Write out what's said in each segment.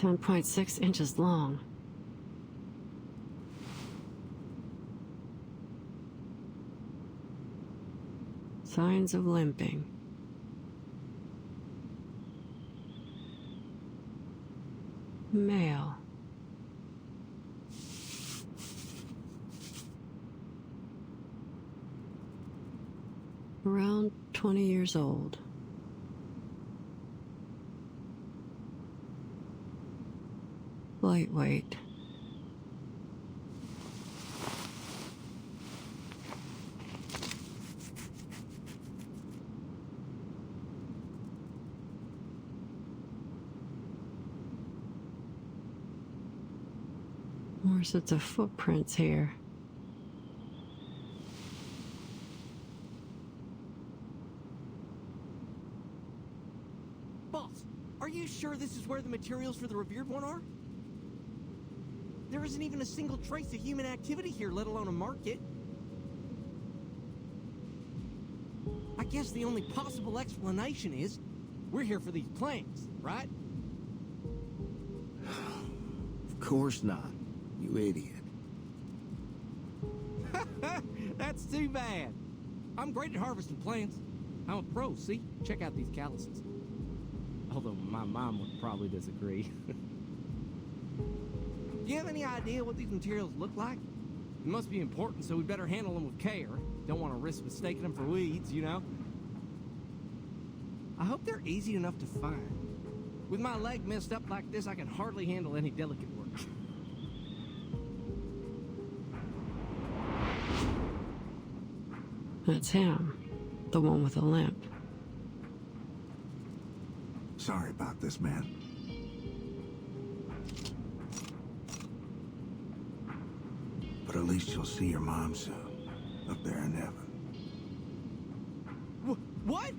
10.6 inches long. Signs of limping. Male. Around 20 years old. Lightweight. More sets of footprints here. Boss, are you sure this is where the materials for the revered one are? There isn't even a single trace of human activity here, let alone a market. I guess the only possible explanation is we're here for these plants, right? Of course not, you idiot. That's too bad. I'm great at harvesting plants. I'm a pro, see? Check out these calluses. Although my mom would probably disagree. Do you have any idea what these materials look like? It must be important, so we better handle them with care. Don't want to risk mistaking them for weeds, you know? I hope they're easy enough to find. With my leg messed up like this, I can hardly handle any delicate work. That's him. The one with a limp. Sorry about this, man. But at least you'll see your mom soon, up there in heaven. What?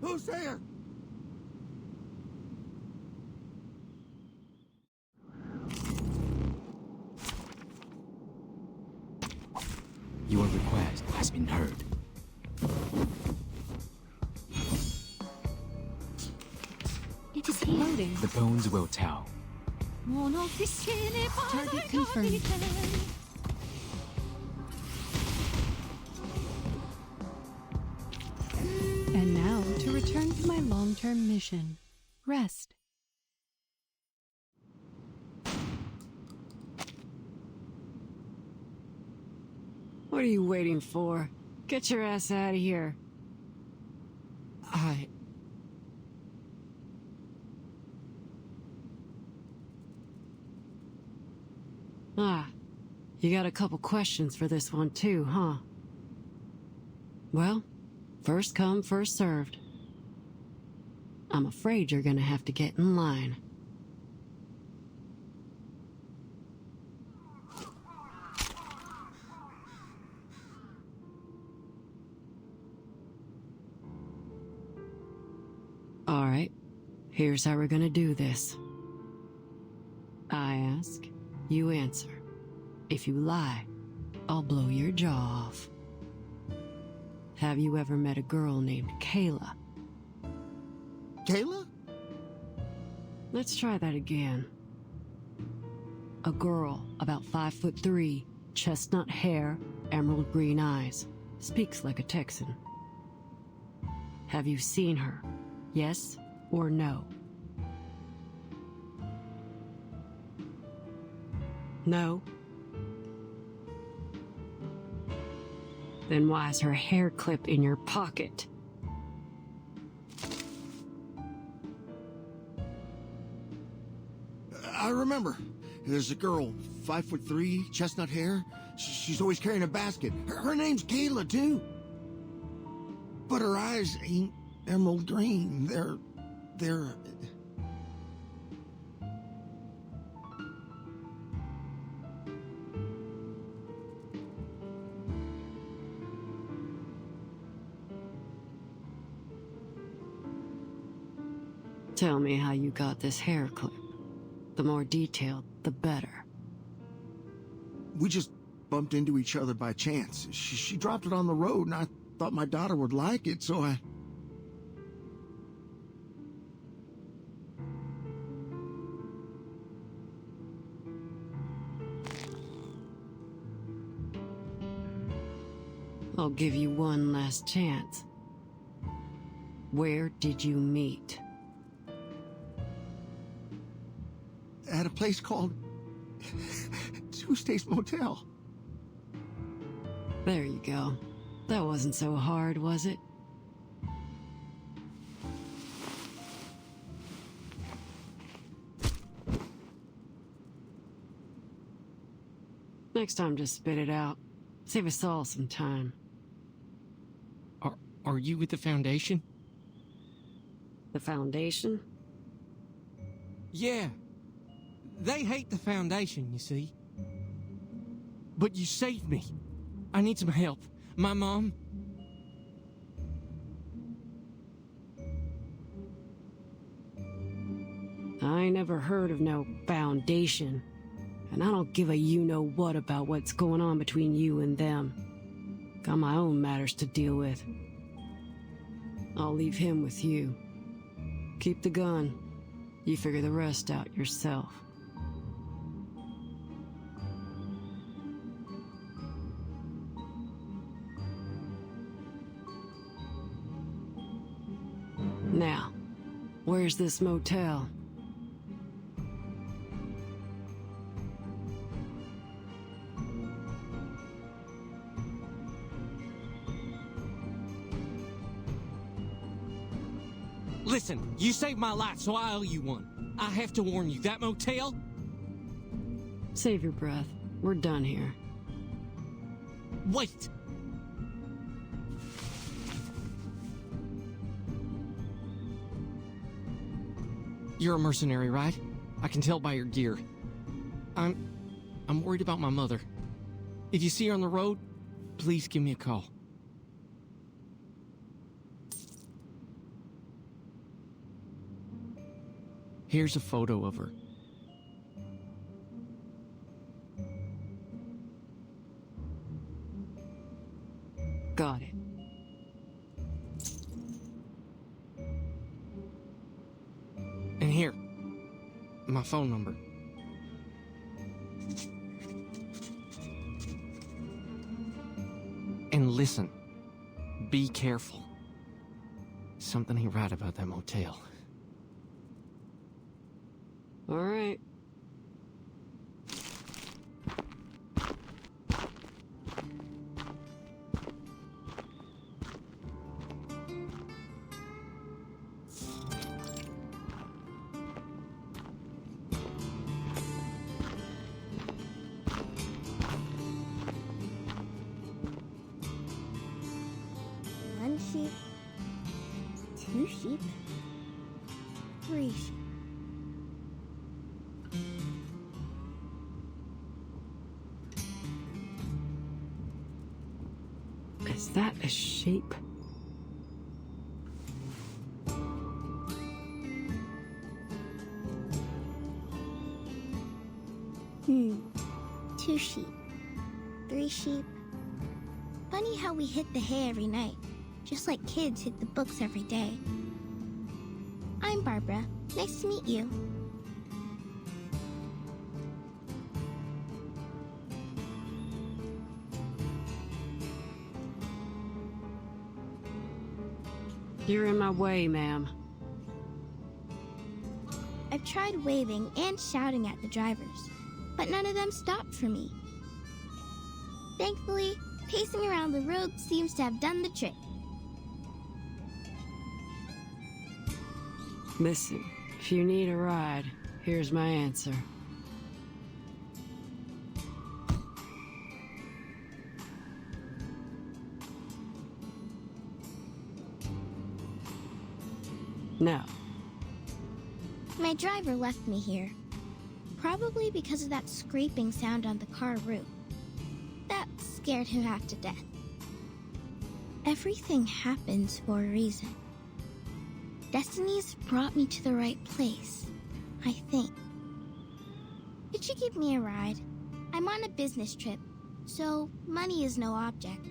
Who's there? Your request has been heard. It is loading. The bones will tell. Target confirmed. And now to return to my long-term mission. Rest. What are you waiting for? Get your ass out of here. Ah, you got a couple questions for this one too, huh? Well, first come, first served. I'm afraid you're gonna have to get in line. All right, here's how we're gonna do this. I ask, you answer. If you lie, I'll blow your jaw off. Have you ever met a girl named Kayla? Kayla? Let's try that again. A girl about 5'3", chestnut hair, emerald green eyes, speaks like a Texan. Have you seen her? Yes or no? No? Then why is her hair clip in your pocket? I remember. There's a girl, 5'3", chestnut hair. She's always carrying a basket. Her name's Kayla, too. But her eyes ain't emerald green. They're... Tell me how you got this hair clip. The more detailed, the better. We just bumped into each other by chance. She dropped it on the road, and I thought my daughter would like it, so I... I'll give you one last chance. Where did you meet? At a place called... Tuesday's Motel. There you go. That wasn't so hard, was it? Next time, just spit it out. Save us all some time. Are you with the Foundation? The Foundation? Yeah. They hate the Foundation, you see. But you saved me. I need some help. My mom... I ain't never heard of no Foundation. And I don't give a you-know-what about what's going on between you and them. Got my own matters to deal with. I'll leave him with you. Keep the gun. You figure the rest out yourself. Now, where's this motel? Listen, you saved my life, so I owe you one. I have to warn you, that motel... Save your breath. We're done here. Wait! You're a mercenary, right? I can tell by your gear. I'm worried about my mother. If you see her on the road, please give me a call. Here's a photo of her. Got it. And here, my phone number. And listen, be careful. Something ain't right about that motel. All right. One sheep, two sheep, three sheep. Is that a sheep? Two sheep, three sheep. Funny how we hit the hay every night, just like kids hit the books every day. I'm Barbara. Nice to meet you. You're in my way, ma'am. I've tried waving and shouting at the drivers, but none of them stopped for me. Thankfully, pacing around the road seems to have done the trick. Listen, if you need a ride, here's my answer. No. My driver left me here, probably because of that scraping sound on the car roof. That scared him half to death. Everything happens for a reason. Destiny's brought me to the right place, I think. Could you give me a ride? I'm on a business trip, So, money is no object.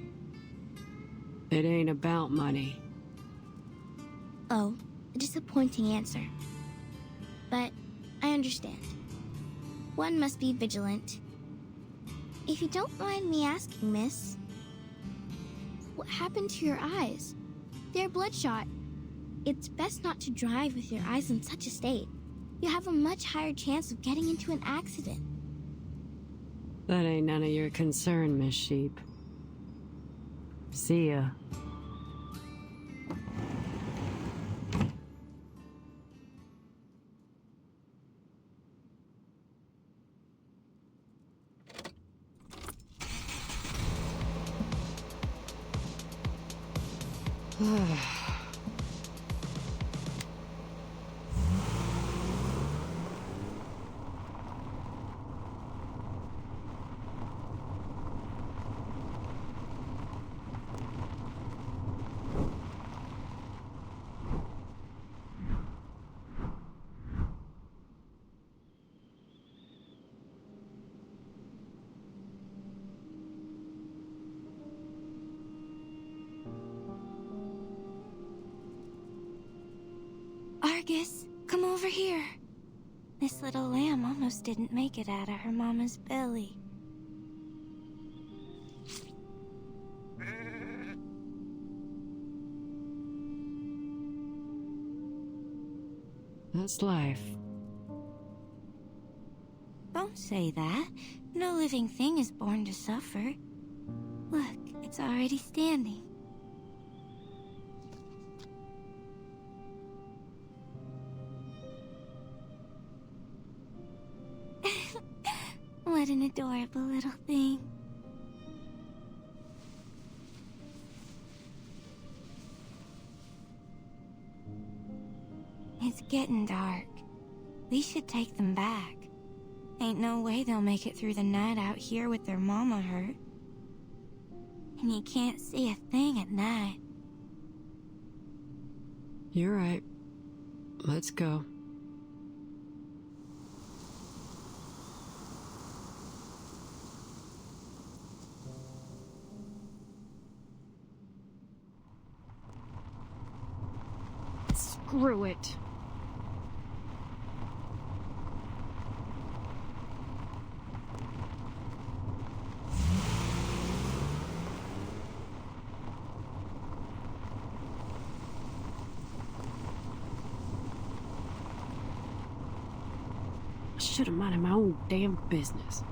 It ain't about money. Oh, a disappointing answer. But I understand. One must be vigilant. If you don't mind me asking, miss, what happened to your eyes? They're bloodshot. It's best not to drive with your eyes in such a state. You have a much higher chance of getting into an accident. That ain't none of your concern, Miss Sheep. See ya. Argus, come over here. This little lamb almost didn't make it out of her mama's belly. That's life. Don't say that. No living thing is born to suffer. Look, it's already standing. What an adorable little thing. It's getting dark. We should take them back. Ain't no way they'll make it through the night out here with their mama hurt. And you can't see a thing at night. You're right. Let's go. Screw it. I should have minded my own damn business.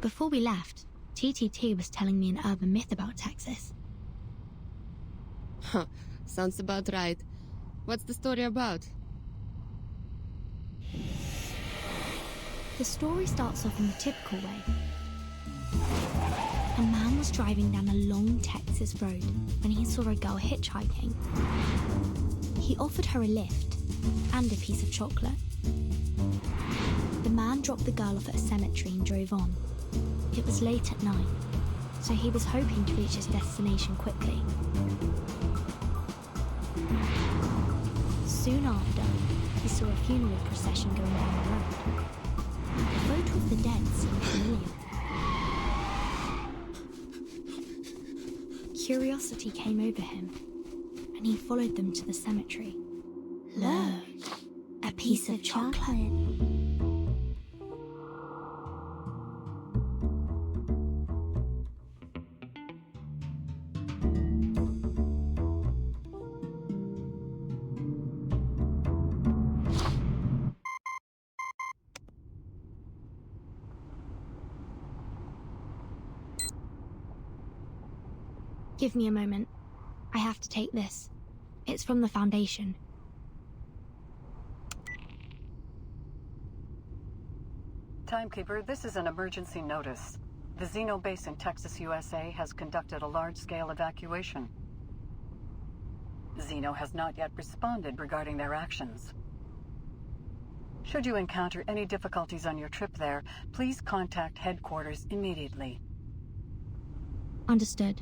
Before we left, TTT was telling me an urban myth about Texas. Huh, sounds about right. What's the story about? The story starts off in the typical way. A man was driving down a long Texas road when he saw a girl hitchhiking. He offered her a lift and a piece of chocolate. The man dropped the girl off at a cemetery and drove on. It was late at night, so he was hoping to reach his destination quickly. Soon after, he saw a funeral procession going down the road. The photo of the dead seemed familiar. Curiosity came over him, and he followed them to the cemetery. Look, a piece of chocolate. Give me a moment. I have to take this. It's from the Foundation. Timekeeper, this is an emergency notice. The Xeno base in Texas, USA has conducted a large-scale evacuation. Xeno has not yet responded regarding their actions. Should you encounter any difficulties on your trip there, please contact headquarters immediately. Understood.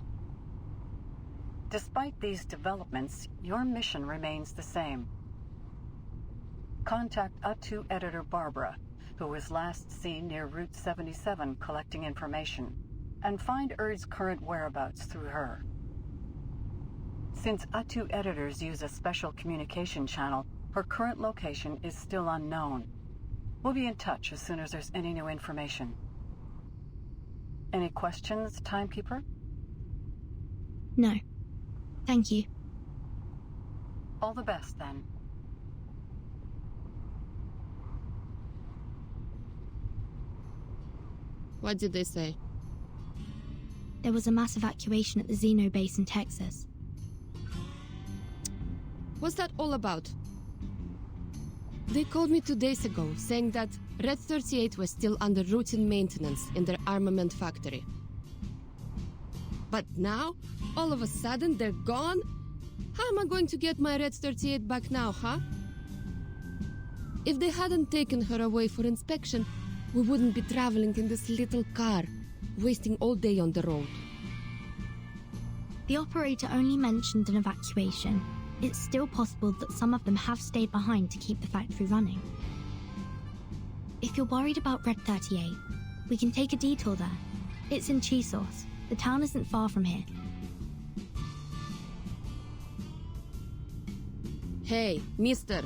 Despite these developments, your mission remains the same. Contact U2 editor Barbara, who was last seen near Route 77 collecting information, and find Erd's current whereabouts through her. Since U2 editors use a special communication channel, her current location is still unknown. We'll be in touch as soon as there's any new information. Any questions, Timekeeper? No. Thank you. All the best, then. What did they say? There was a mass evacuation at the Xeno base in Texas. What's that all about? They called me 2 days ago, saying that Red 38 was still under routine maintenance in their armament factory. But now, all of a sudden, they're gone? How am I going to get my Red 38 back now, huh? If they hadn't taken her away for inspection, we wouldn't be traveling in this little car, wasting all day on the road. The operator only mentioned an evacuation. It's still possible that some of them have stayed behind to keep the factory running. If you're worried about Red 38, we can take a detour there. It's in Chisos. The town isn't far from here. Hey, mister,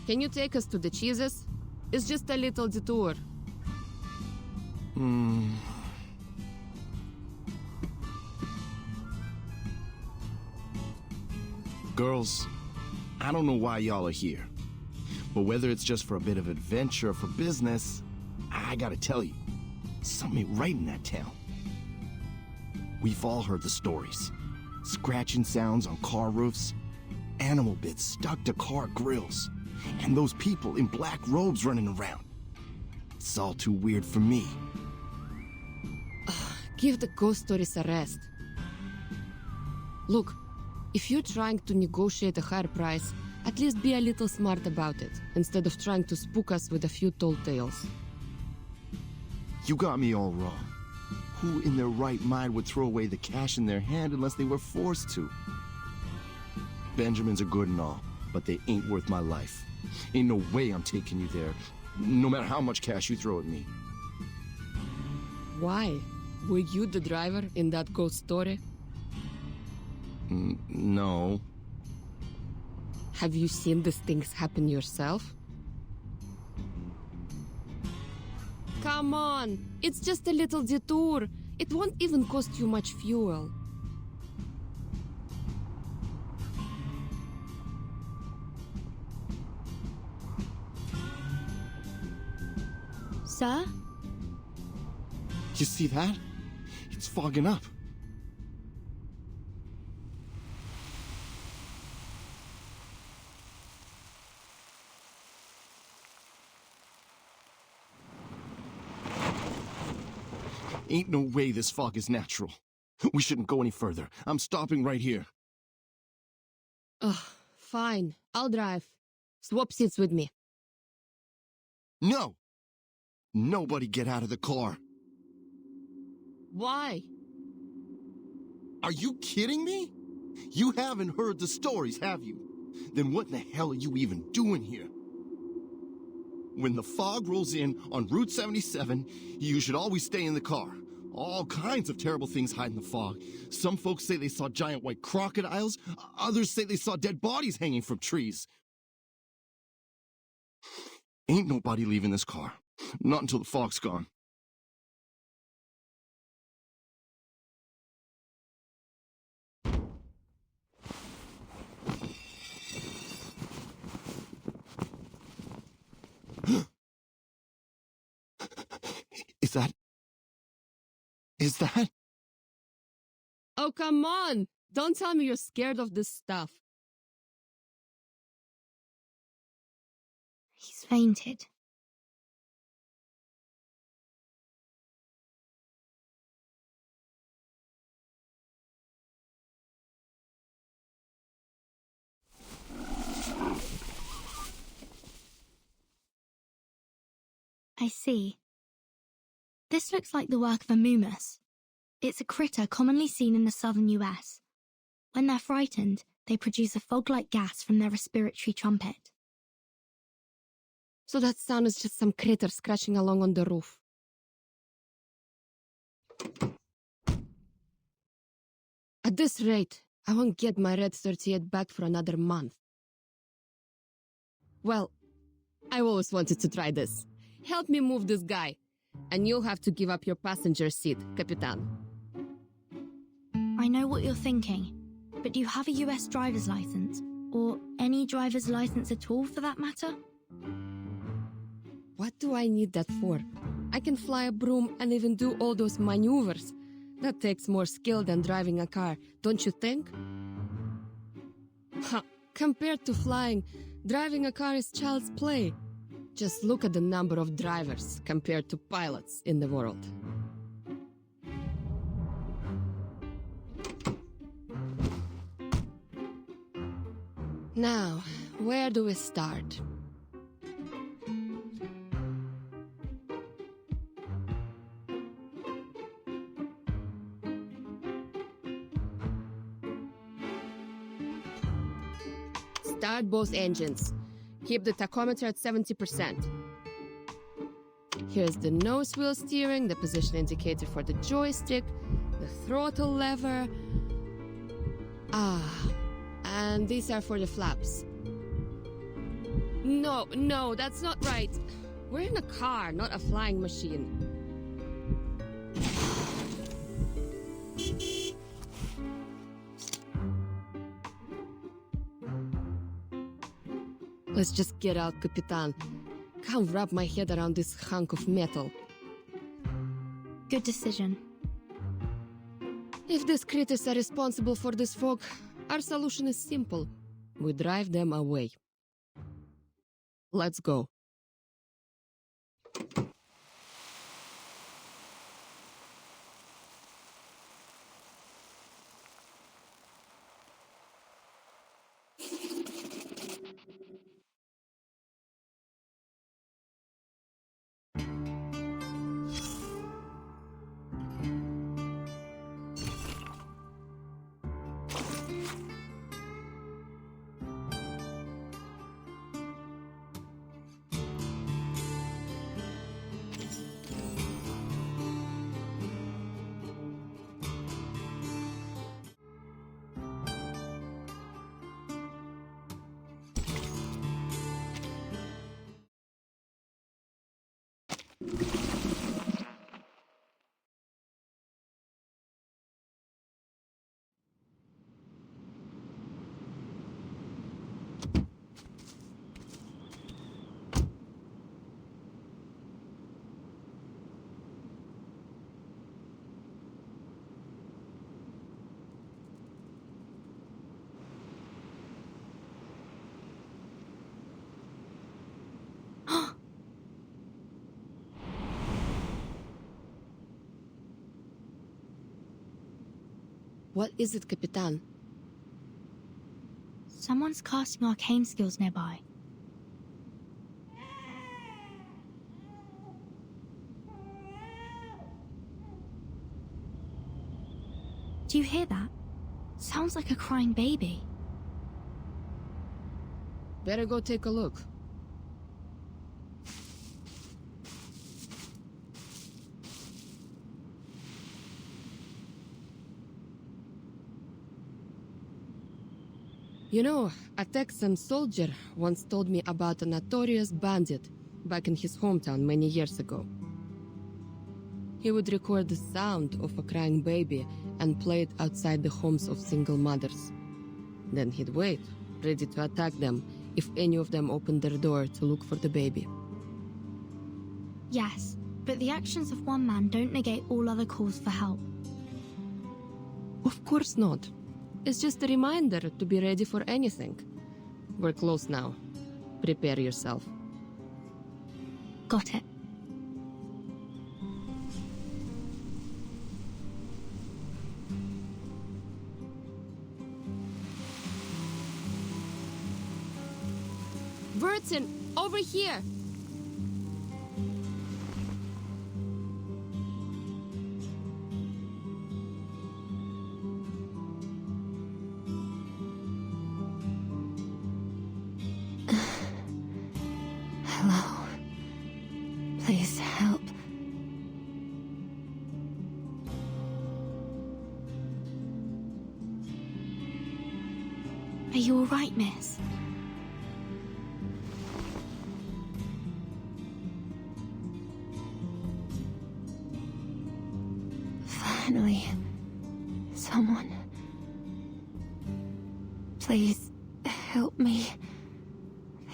can you take us to the cheeses? It's just a little detour. Girls, I don't know why y'all are here, but whether it's just for a bit of adventure or for business, I gotta tell you, something ain't right in that town. We've all heard the stories. Scratching sounds on car roofs, animal bits stuck to car grills, and those people in black robes running around. It's all too weird for me. Give the ghost stories a rest. Look, if you're trying to negotiate a higher price, at least be a little smart about it, instead of trying to spook us with a few tall tales. You got me all wrong. Who in their right mind would throw away the cash in their hand unless they were forced to? Benjamins are good and all, but they ain't worth my life. Ain't no way I'm taking you there, no matter how much cash you throw at me. Why? Were you the driver in that ghost story? No. Have you seen these things happen yourself? Come on! It's just a little detour. It won't even cost you much fuel. Sir? You see that? It's fogging up. Ain't no way this fog is natural. We shouldn't go any further. I'm stopping right here. Ugh, fine. I'll drive. Swap seats with me. No! Nobody get out of the car. Why? Are you kidding me? You haven't heard the stories, have you? Then what in the hell are you even doing here? When the fog rolls in on Route 77, you should always stay in the car. All kinds of terrible things hide in the fog. Some folks say they saw giant white crocodiles. Others say they saw dead bodies hanging from trees. Ain't nobody leaving this car. Not until the fog's gone. Is that? Oh, come on! Don't tell me you're scared of this stuff. He's fainted. I see. This looks like the work of a mumus. It's a critter commonly seen in the southern US. When they're frightened, they produce a fog-like gas from their respiratory trumpet. So that sound is just some critter scratching along on the roof. At this rate, I won't get my Red 38 back for another month. Well, I always wanted to try this. Help me move this guy, and you'll have to give up your passenger seat, Capitan. I know what you're thinking, but do you have a US driver's license? Or any driver's license at all, for that matter? What do I need that for? I can fly a broom and even do all those maneuvers. That takes more skill than driving a car, don't you think? Ha! Compared to flying, driving a car is child's play. Just look at the number of drivers compared to pilots in the world. Now, where do we start? Start both engines. Keep the tachometer at 70%. Here's the nose wheel steering, the position indicator for the joystick, the throttle lever. And these are for the flaps. No, that's not right. We're in a car, not a flying machine. Let's just get out, Capitan. Can't wrap my head around this hunk of metal. Good decision. If these critters are responsible for this fog, our solution is simple. We drive them away. Let's go. What is it, Capitan? Someone's casting arcane skills nearby. Do you hear that? Sounds like a crying baby. Better go take a look. You know, a Texan soldier once told me about a notorious bandit back in his hometown many years ago. He would record the sound of a crying baby and play it outside the homes of single mothers. Then he'd wait, ready to attack them if any of them opened their door to look for the baby. Yes, but the actions of one man don't negate all other calls for help. Of course not. It's just a reminder to be ready for anything. We're close now. Prepare yourself. Got it. Burton, over here! Hello. Please help. Are you all right, miss? Finally, someone. Please help me.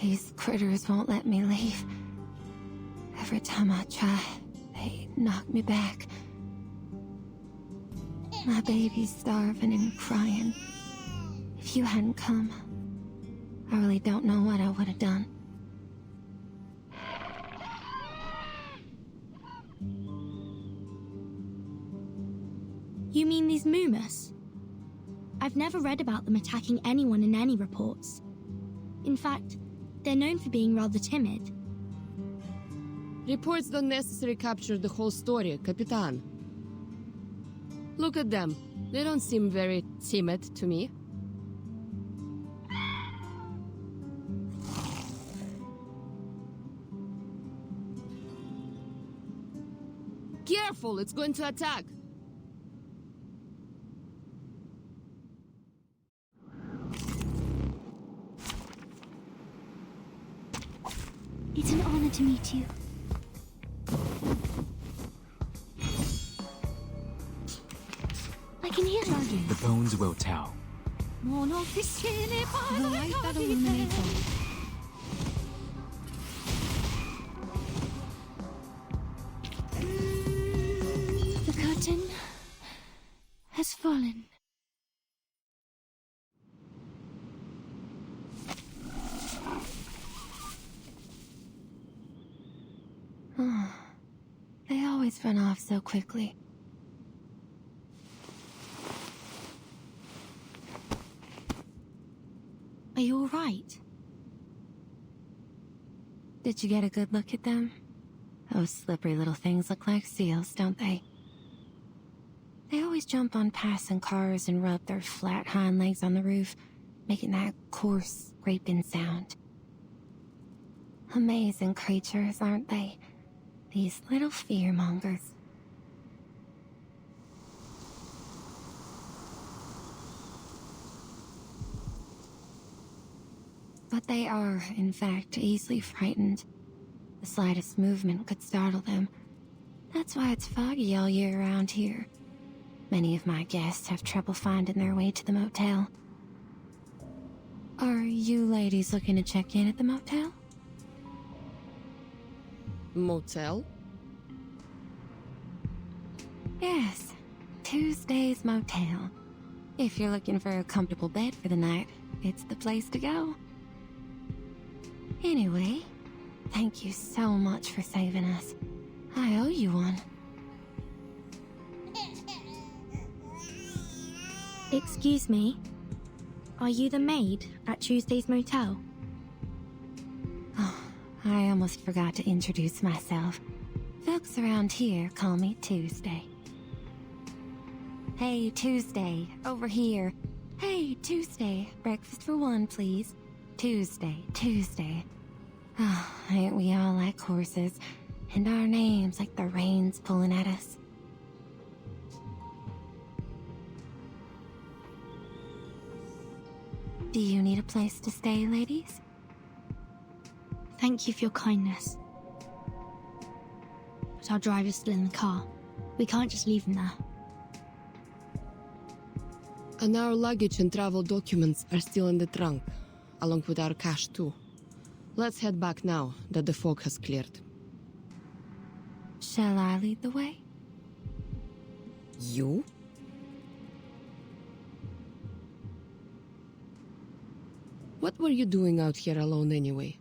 These critters won't let me leave. Every time I try, they knock me back. My baby's starving and crying. If you hadn't come, I really don't know what I would have done. You mean these Moomus? I've never read about them attacking anyone in any reports. In fact, they're known for being rather timid. Reports don't necessarily capture the whole story, Capitan. Look at them. They don't seem very timid to me. Careful, it's going to attack. It's an honor to meet you. I can hear you. The bones will tell. The light that illuminates all. The curtain has fallen. They always run off so quickly. Are you all right? Did you get a good look at them? Those slippery little things look like seals, don't they? They always jump on passing cars and rub their flat hind legs on the roof, making that coarse, scraping sound. Amazing creatures, aren't they? These little fearmongers. But they are, in fact, easily frightened. The slightest movement could startle them. That's why it's foggy all year around here. Many of my guests have trouble finding their way to the motel. Are you ladies looking to check in at the motel? Motel? Yes, Tuesday's Motel. If you're looking for a comfortable bed for the night, it's the place to go. Anyway, thank you so much for saving us. I owe you one. Excuse me. Are you the maid at Tuesday's Motel? Oh, I almost forgot to introduce myself. Folks around here call me Tuesday. Hey, Tuesday, over here. Hey, Tuesday, breakfast for one, please. Tuesday, Tuesday. Oh, ain't we all like horses? And our names like the rain's pulling at us. Do you need a place to stay, ladies? Thank you for your kindness. But our driver's still in the car. We can't just leave him there. And our luggage and travel documents are still in the trunk, along with our cash too. Let's head back now that the fog has cleared. Shall I lead the way? You? What were you doing out here alone anyway?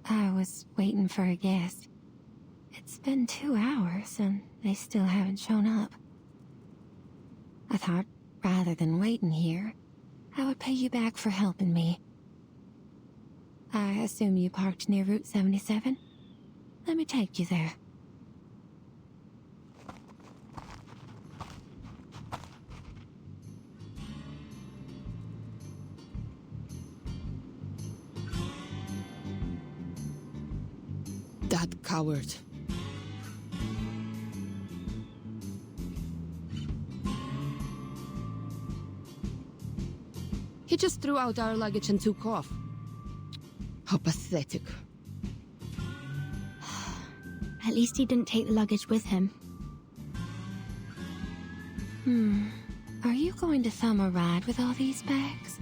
I was waiting for a guest. It's been 2 hours and they still haven't shown up. I thought, rather than waiting here, I would pay you back for helping me. I assume you parked near Route 77? Let me take you there. That coward. He just threw out our luggage and took off. How pathetic. At least he didn't take the luggage with him. Are you going to thumb a ride with all these bags?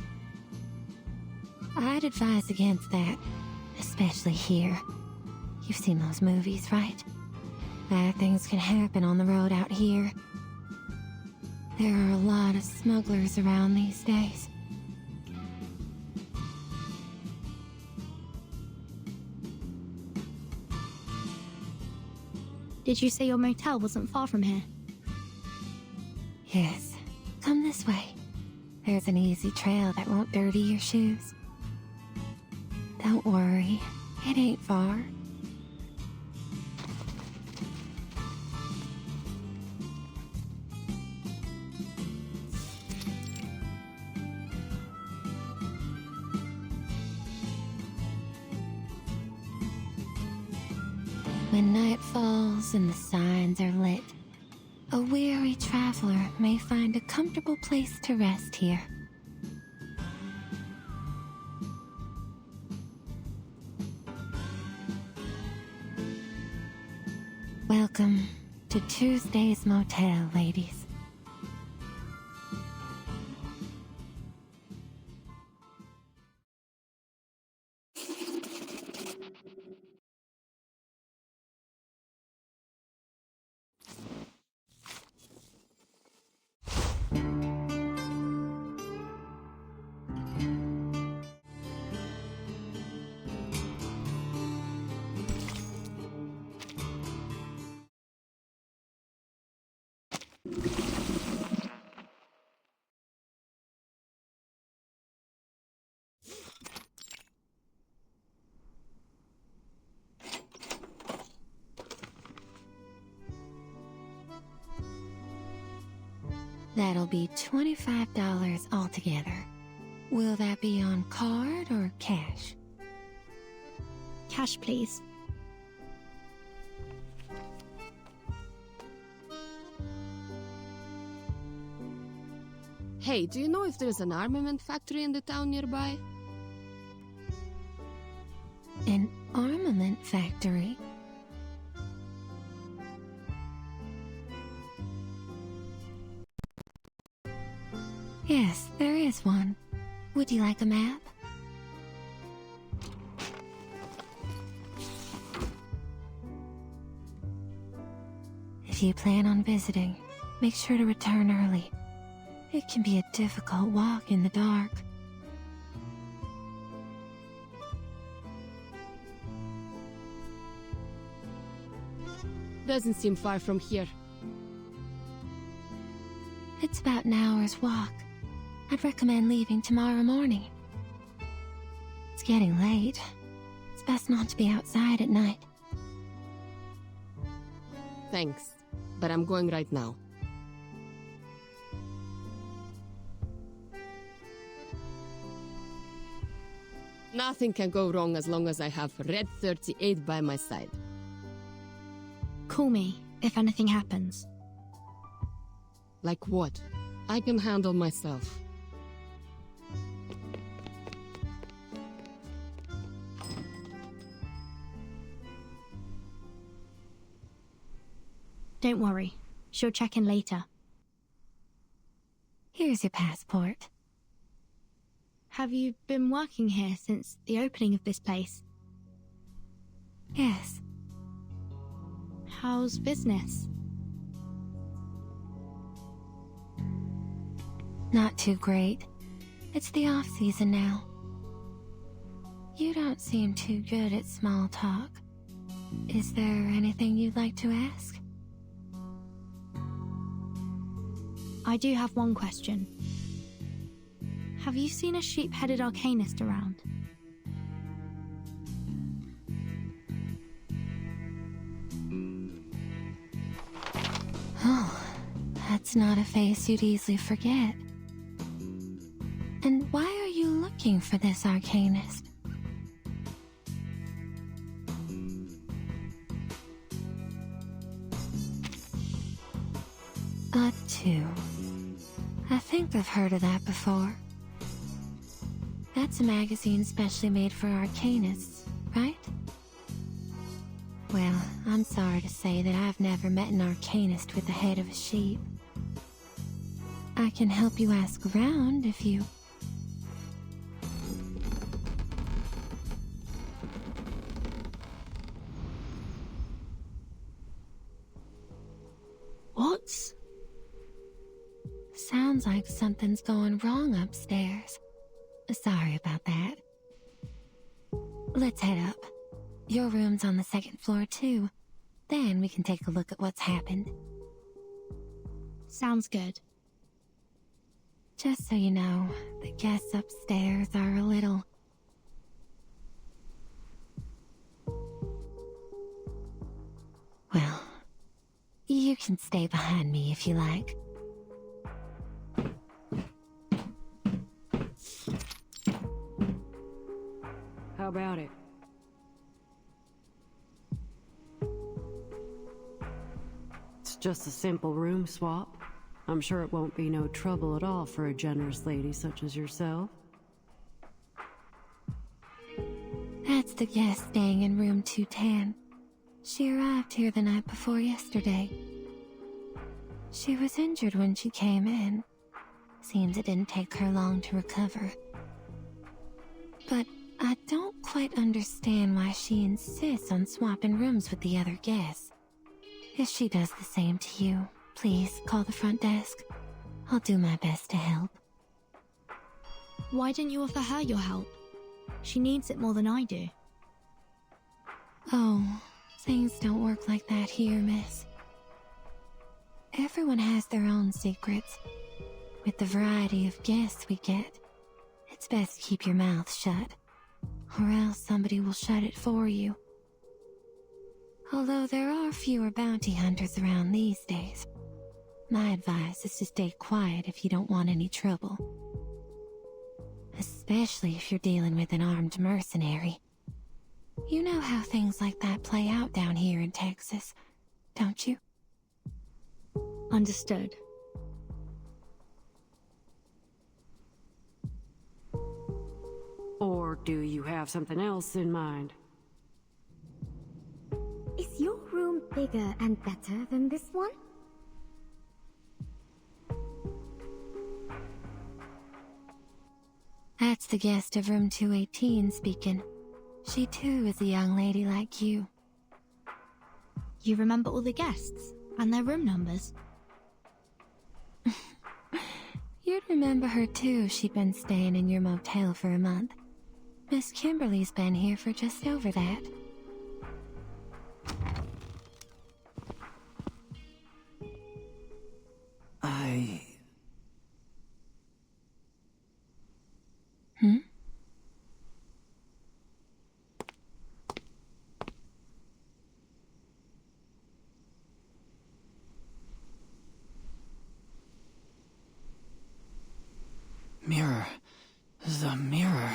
I'd advise against that, especially here. You've seen those movies, right? Bad things can happen on the road out here. There are a lot of smugglers around these days. Did you say your motel wasn't far from here? Yes. Come this way. There's an easy trail that won't dirty your shoes. Don't worry. It ain't far. When night falls and the signs are lit, a weary traveler may find a comfortable place to rest here. Welcome to Tuesday's Motel, ladies. That'll be $25 altogether. Will that be on card or cash? Cash, please. Hey, do you know if there's an armament factory in the town nearby? An armament factory? Yes, there is one. Would you like a map? If you plan on visiting, make sure to return early. It can be a difficult walk in the dark. Doesn't seem far from here. It's about an hour's walk. I'd recommend leaving tomorrow morning. It's getting late. It's best not to be outside at night. Thanks, but I'm going right now. Nothing can go wrong as long as I have Red 38 by my side. Call me if anything happens. Like what? I can handle myself. Don't worry. She'll check in later. Here's your passport. Have you been working here since the opening of this place? Yes. How's business? Not too great. It's the off-season now. You don't seem too good at small talk. Is there anything you'd like to ask? I do have one question. Have you seen a sheep-headed arcanist around? Oh, that's not a face you'd easily forget. And why are you looking for this arcanist? Two. I think I've heard of that before. That's a magazine specially made for arcanists, right? Well, I'm sorry to say that I've never met an arcanist with the head of a sheep. I can help you ask around if you... What? Sounds like something's going wrong upstairs. Sorry about that. Let's head up. Your room's on the second floor, too. Then we can take a look at what's happened. Sounds good. Just so you know, the guests upstairs are a little... Well, you can stay behind me if you like. How about it? It's just a simple room swap. I'm sure it won't be no trouble at all for a generous lady such as yourself. That's the guest staying in room 210. She arrived here the night before yesterday. She was injured when she came in. Seems it didn't take her long to recover. But I don't quite understand why she insists on swapping rooms with the other guests. If she does the same to you, please call the front desk. I'll do my best to help. Why didn't you offer her your help? She needs it more than I do. Oh, things don't work like that here, miss. Everyone has their own secrets. With the variety of guests we get, it's best to keep your mouth shut, or else somebody will shut it for you. Although there are fewer bounty hunters around these days, my advice is to stay quiet if you don't want any trouble. Especially if you're dealing with an armed mercenary. You know how things like that play out down here in Texas, don't you? Understood. Or do you have something else in mind? Is your room bigger and better than this one? That's the guest of room 218 speaking. She too is a young lady like you. You remember all the guests and their room numbers? You'd remember her too if she'd been staying in your motel for a month. Miss Kimberly's been here for just over that. Hmm? Mirror. The mirror.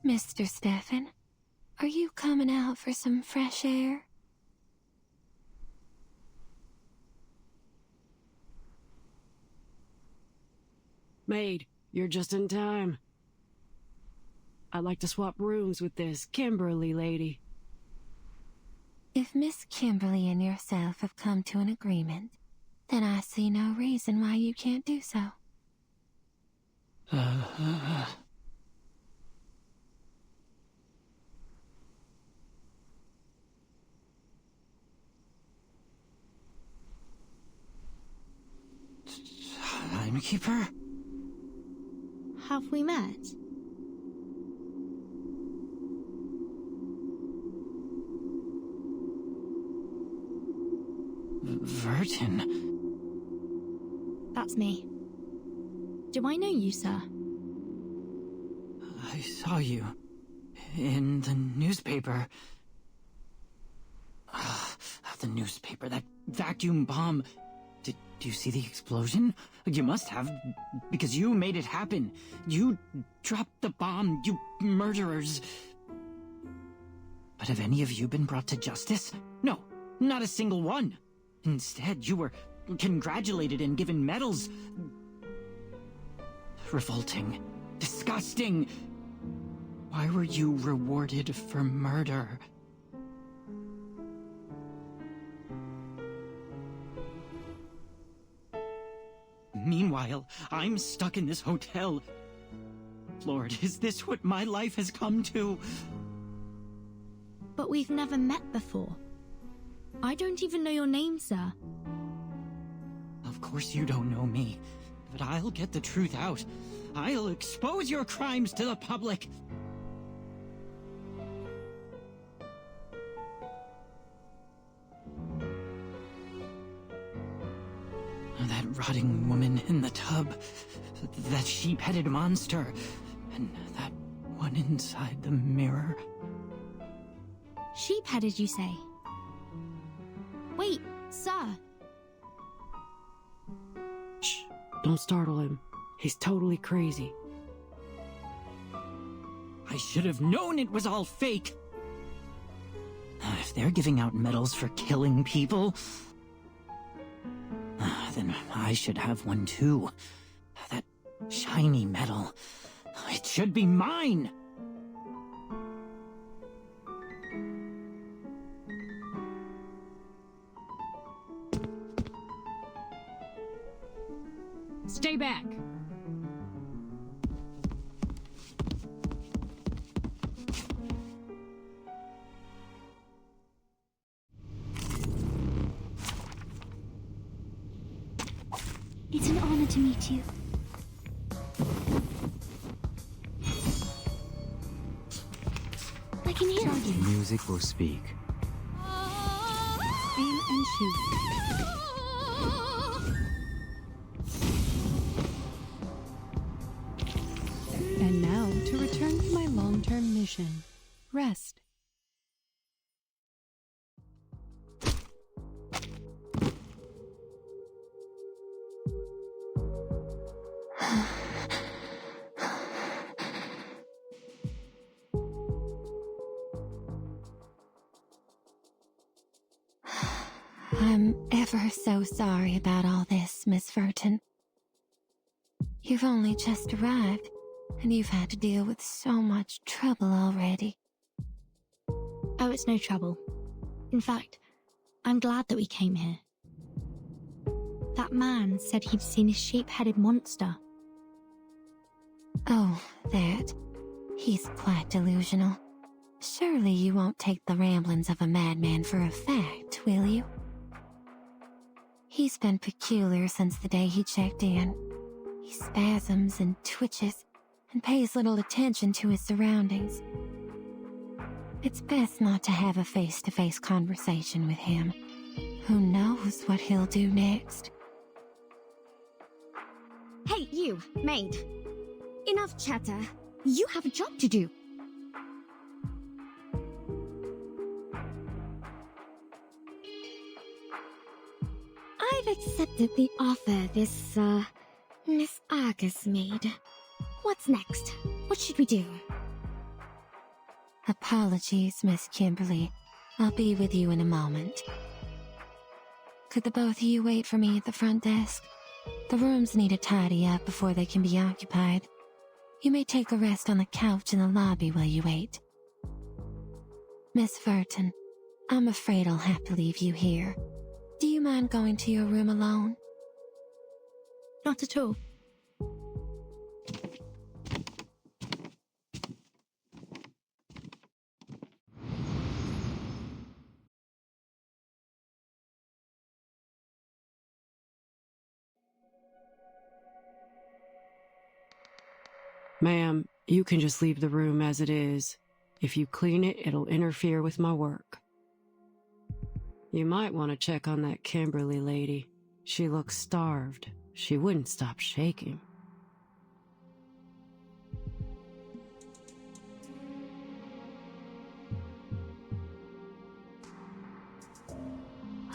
Mr. Stefan, are you coming out for some fresh air? Maid, you're just in time. I'd like to swap rooms with this Kimberly lady. If Miss Kimberly and yourself have come to an agreement, then I see no reason why you can't do so. Timekeeper? Have we met? Vertin? That's me. Do I know you, sir? I saw you in the newspaper. The newspaper, that vacuum bomb. Did you see the explosion? You must have, because you made it happen. You dropped the bomb, you murderers. But have any of you been brought to justice? No, not a single one. Instead, you were congratulated and given medals. Revolting. Disgusting. Why were you rewarded for murder? Meanwhile, I'm stuck in this hotel. Lord, is this what my life has come to? But we've never met before. I don't even know your name, sir. Of course you don't know me, but I'll get the truth out. I'll expose your crimes to the public. That rotting woman in the tub, that sheep-headed monster, and that one inside the mirror. Sheep-headed, you say? Wait, sir. Shh, don't startle him. He's totally crazy. I should have known it was all fake. If they're giving out medals for killing people, then I should have one too. That shiny medal. It should be mine! Stay back! It's an honor to meet you. I can hear you. Music will speak. Aim and shoot. And now to return to my long-term mission. Rest. I'm ever so sorry about all this, Miss Vertin. You've only just arrived, and you've had to deal with so much trouble already. Oh, it's no trouble. In fact, I'm glad that we came here. That man said he'd seen a sheep-headed monster. Oh, that. He's quite delusional. Surely you won't take the ramblings of a madman for a fact, will you? He's been peculiar since the day he checked in. He spasms and twitches and pays little attention to his surroundings. It's best not to have a face-to-face conversation with him. Who knows what he'll do next? Hey, you, maid. Enough chatter. You have a job to do. I've accepted the offer this, Miss Argus made. What's next? What should we do? Apologies, Miss Kimberly. I'll be with you in a moment. Could the both of you wait for me at the front desk? The rooms need a tidy up before they can be occupied. You may take a rest on the couch in the lobby while you wait. Miss Verton, I'm afraid I'll have to leave you here. Do you mind going to your room alone? Not at all. Ma'am, you can just leave the room as it is. If you clean it, it'll interfere with my work. You might want to check on that Kimberly lady. She looks starved. She wouldn't stop shaking.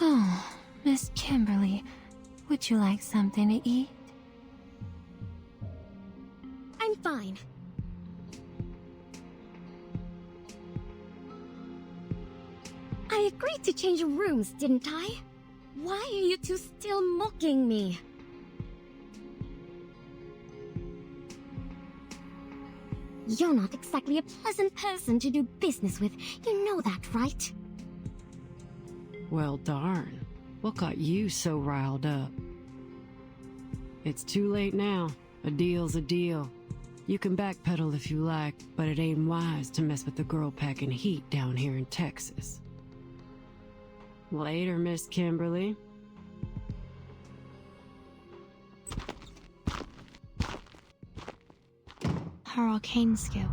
Oh, Miss Kimberly, would you like something to eat? I'm fine. I agreed to change rooms, didn't I? Why are you two still mocking me? You're not exactly a pleasant person to do business with. You know that, right? Well, darn. What got you so riled up? It's too late now. A deal's a deal. You can backpedal if you like, but it ain't wise to mess with the girl packing heat down here in Texas. Later, Miss Kimberly. Her arcane skill.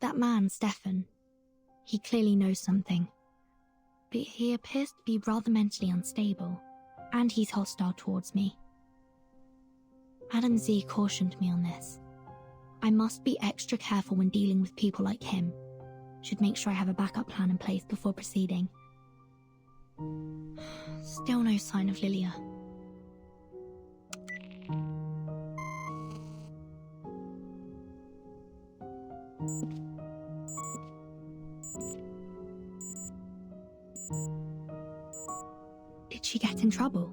That man, Stefan, he clearly knows something. But he appears to be rather mentally unstable, and he's hostile towards me. Madam Z cautioned me on this. I must be extra careful when dealing with people like him. Should make sure I have a backup plan in place before proceeding. Still no sign of Lilia. Did she get in trouble?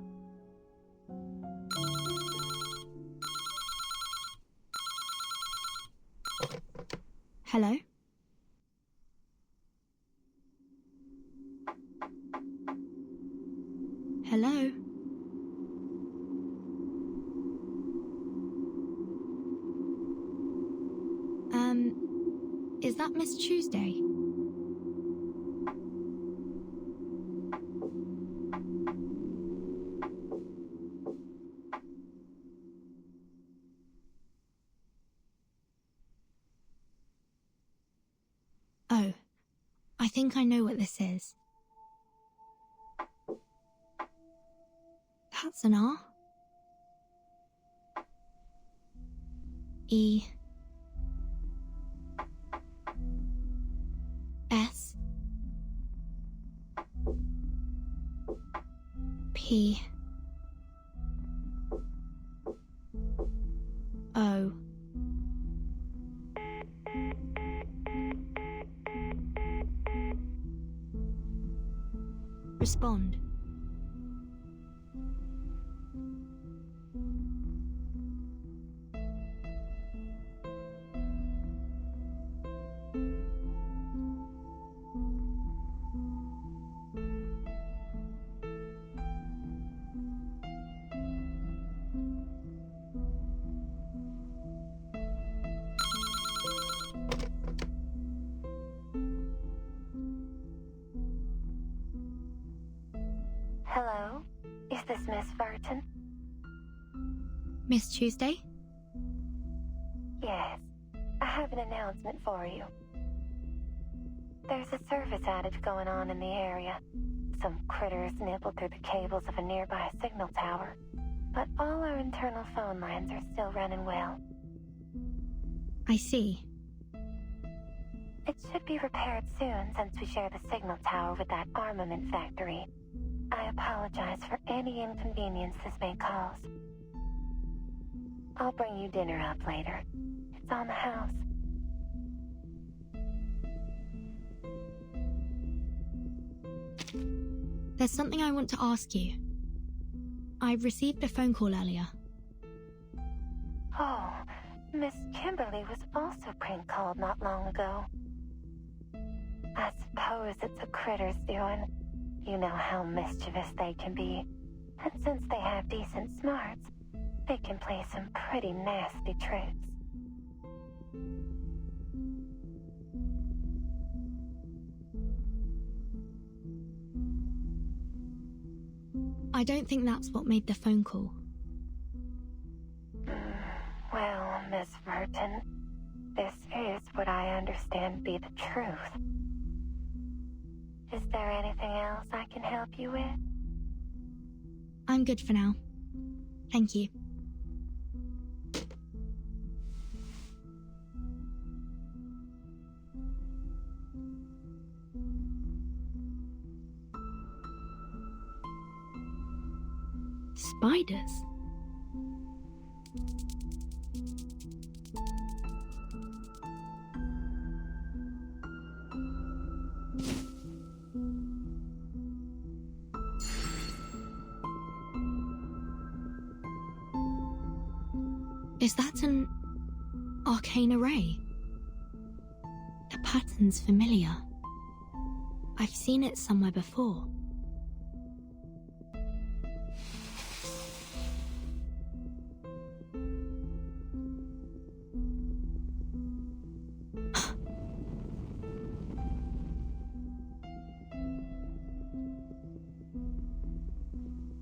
Hello? Hello? Is that Miss Tuesday? Oh, I think I know what this is. That's an R. E. S. P. O. Respond. this Miss Burton? Miss Tuesday? Yes. I have an announcement for you. There's a service outage going on in the area. Some critters nibbled through the cables of a nearby signal tower, but all our internal phone lines are still running well. I see. It should be repaired soon since we share the signal tower with that armament factory. I apologize for any inconvenience this may cause. I'll bring you dinner up later. It's on the house. There's something I want to ask you. I received a phone call earlier. Oh, Miss Kimberly was also prank-called not long ago. I suppose it's a critter's doing. You know how mischievous they can be. And since they have decent smarts, they can play some pretty nasty tricks. I don't think that's what made the phone call. Well, Miss Burton, this is what I understand to be the truth. Is there anything else I can help you with? I'm good for now. Thank you. Spiders? Is that an arcane array? The pattern's familiar. I've seen it somewhere before.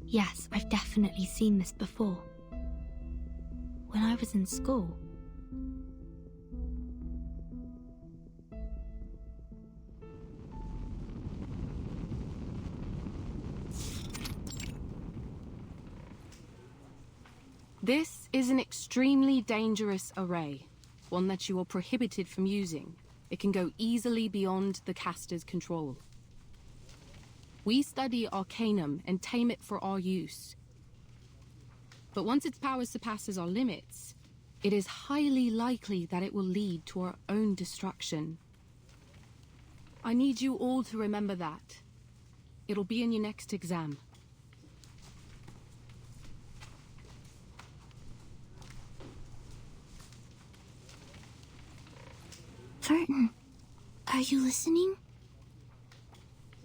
Yes, I've definitely seen this before. When I was in school. This is an extremely dangerous array, one that you are prohibited from using. It can go easily beyond the caster's control. We study Arcanum and tame it for our use. But once its power surpasses our limits, it is highly likely that it will lead to our own destruction. I need you all to remember that. It'll be in your next exam. Burton, are you listening?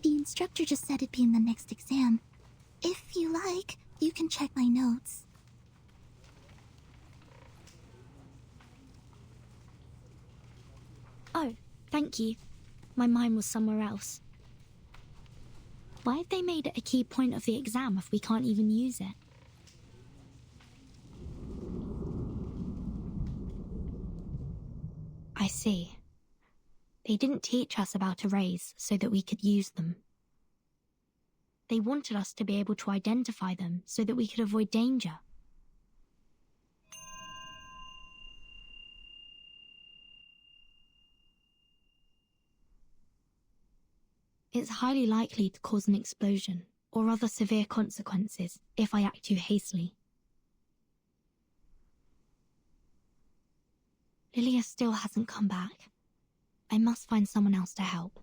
The instructor just said it'd be in the next exam. If you like, you can check my notes. Oh, thank you. My mind was somewhere else. Why have they made it a key point of the exam if we can't even use it? I see. They didn't teach us about arrays so that we could use them. They wanted us to be able to identify them so that we could avoid danger. It's highly likely to cause an explosion or other severe consequences if I act too hastily. Lilia still hasn't come back. I must find someone else to help.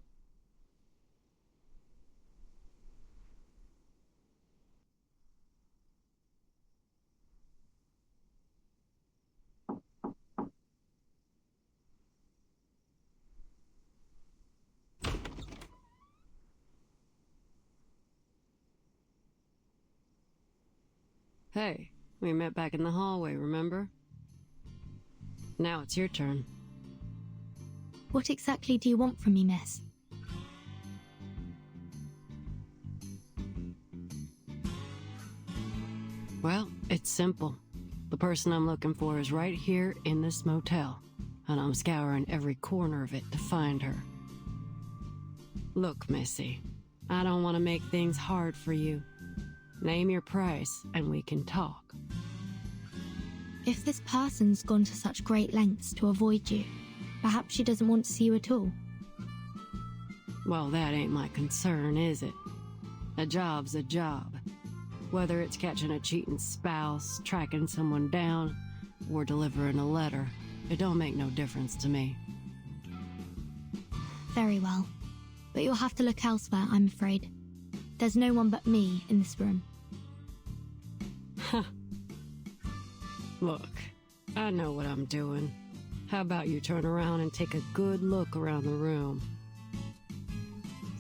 Hey, we met back in the hallway, remember? Now it's your turn. What exactly do you want from me, miss? Well, it's simple. The person I'm looking for is right here in this motel, and I'm scouring every corner of it to find her. Look, Missy, I don't want to make things hard for you. Name your price, and we can talk. If this person's gone to such great lengths to avoid you, perhaps she doesn't want to see you at all. Well, that ain't my concern, is it? A job's a job. Whether it's catching a cheating spouse, tracking someone down, or delivering a letter, it don't make no difference to me. Very well. But you'll have to look elsewhere, I'm afraid. There's no one but me in this room. Look, I know what I'm doing. How about you turn around and take a good look around the room?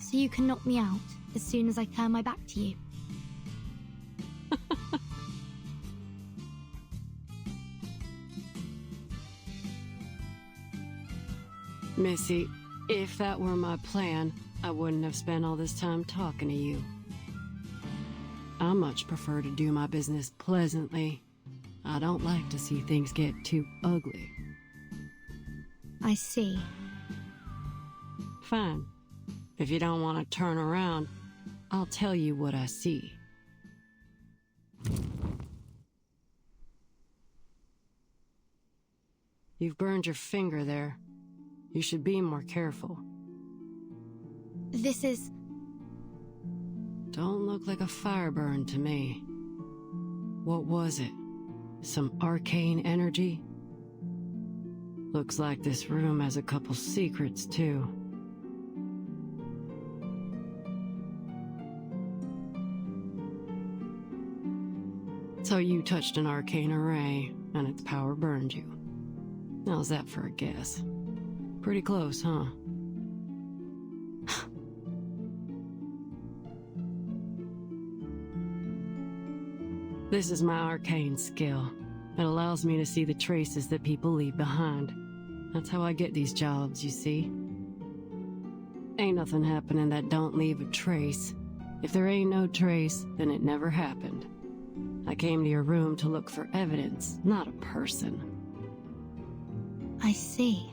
So you can knock me out as soon as I turn my back to you. Missy, if that were my plan, I wouldn't have spent all this time talking to you. I much prefer to do my business pleasantly. I don't like to see things get too ugly. I see. Fine. If you don't want to turn around, I'll tell you what I see. You've burned your finger there. You should be more careful. This is... Don't look like a fire burn to me. What was it? Some arcane energy? Looks like this room has a couple secrets, too. So you touched an arcane array, and its power burned you. How's that for a guess? Pretty close, huh? This is my arcane skill. It allows me to see the traces that people leave behind. That's how I get these jobs, you see. Ain't nothing happening that don't leave a trace. If there ain't no trace, then it never happened. I came to your room to look for evidence, not a person. I see.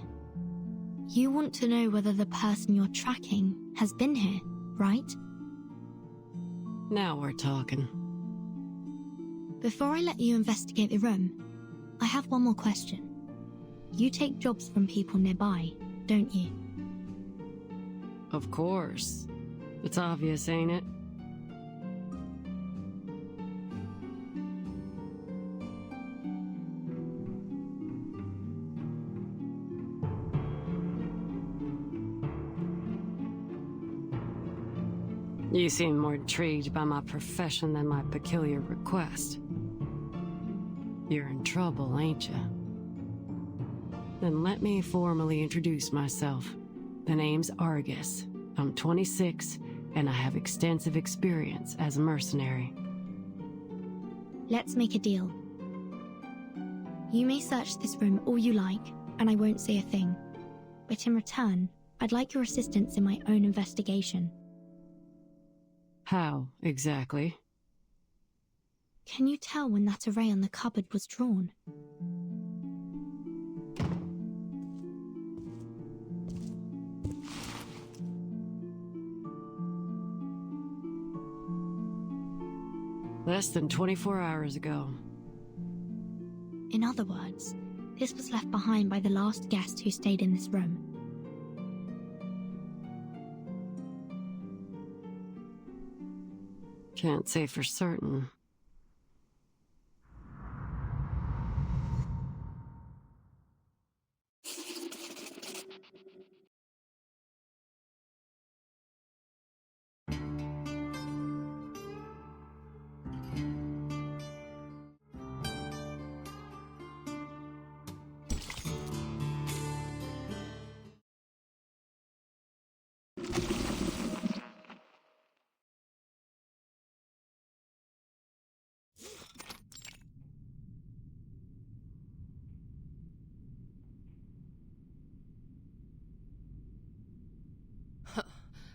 You want to know whether the person you're tracking has been here, right? Now we're talking. Before I let you investigate the room, I have one more question. You take jobs from people nearby, don't you? Of course. It's obvious, ain't it? You seem more intrigued by my profession than my peculiar request. You're in trouble, ain't you? Then let me formally introduce myself. The name's Argus. I'm 26, and I have extensive experience as a mercenary. Let's make a deal. You may search this room all you like, and I won't say a thing. But in return, I'd like your assistance in my own investigation. How, exactly? Can you tell when that array on the cupboard was drawn? Less than 24 hours ago. In other words, this was left behind by the last guest who stayed in this room. Can't say for certain.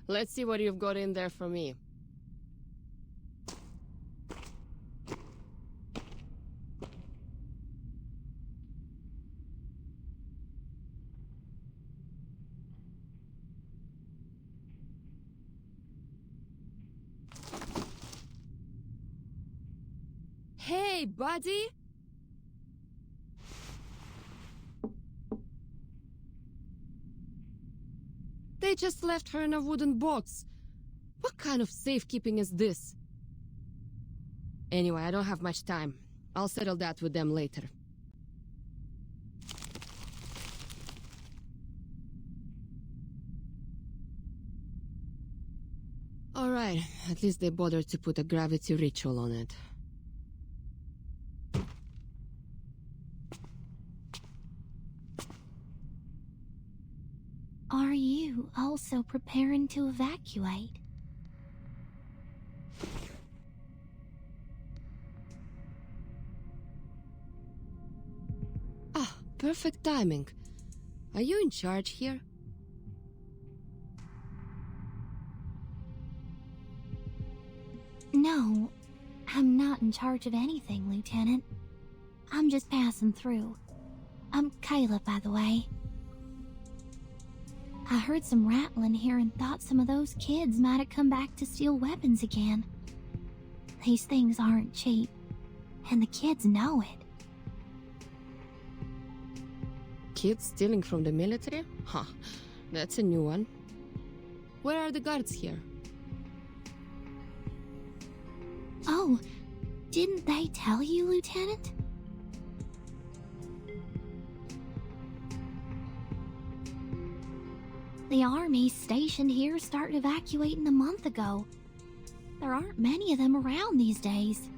Let's see what you've got in there for me. Hey, buddy! They just left her in a wooden box. What kind of safekeeping is this? Anyway, I don't have much time. I'll settle that with them later. Alright, at least they bothered to put a gravity ritual on it. Are you also preparing to evacuate? Ah, perfect timing. Are you in charge here? No, I'm not in charge of anything, Lieutenant. I'm just passing through. I'm Kayla, by the way. I heard some rattling here and thought some of those kids might have come back to steal weapons again. These things aren't cheap, and the kids know it. Kids stealing from the military? Huh, that's a new one. Where are the guards here? Oh, didn't they tell you, Lieutenant? The army stationed here started evacuating a month ago. There aren't many of them around these days.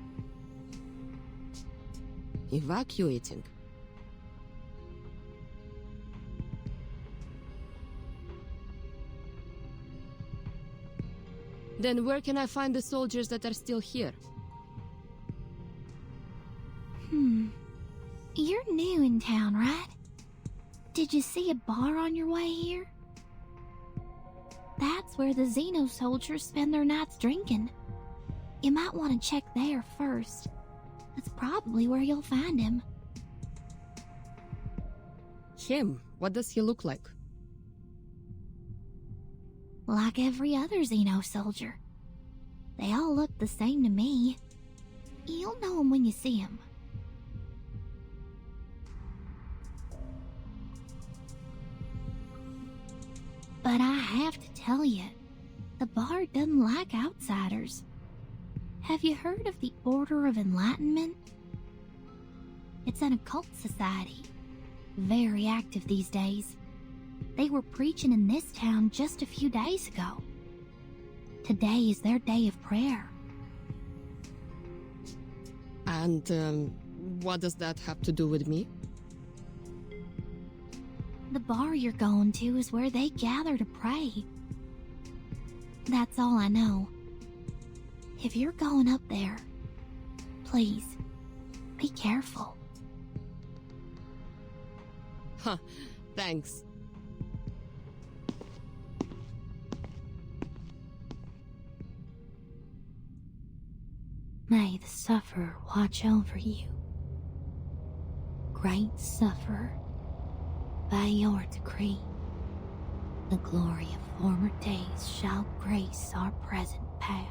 Evacuating? Then where can I find the soldiers that are still here? You're new in town, right? Did you see a bar on your way here? That's where the Xeno soldiers spend their nights drinking. You might want to check there first. That's probably where you'll find him. Him? What does he look like? Like every other Xeno soldier. They all look the same to me. You'll know him when you see him. But I have to tell you, the bar doesn't like outsiders. Have you heard of the Order of Enlightenment? It's an occult society. Very active these days. They were preaching in this town just a few days ago. Today is their day of prayer. And, what does that have to do with me? The bar you're going to is where they gather to pray. That's all I know. If you're going up there, please, be careful. Huh, thanks. May the sufferer watch over you. Great sufferer, by your decree, the glory of former days shall grace our present path.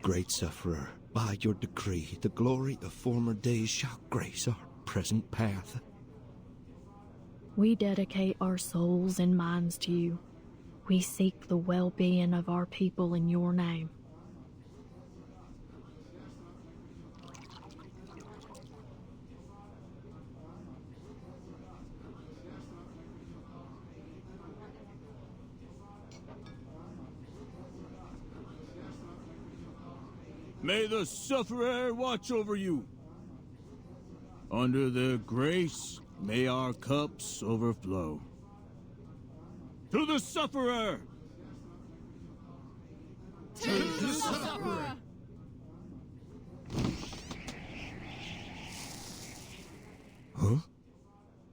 Great sufferer, by your decree, the glory of former days shall grace our present path. We dedicate our souls and minds to you. We seek the well-being of our people in your name. May the sufferer watch over you. Under their grace, may our cups overflow. To the sufferer! To the sufferer! Huh?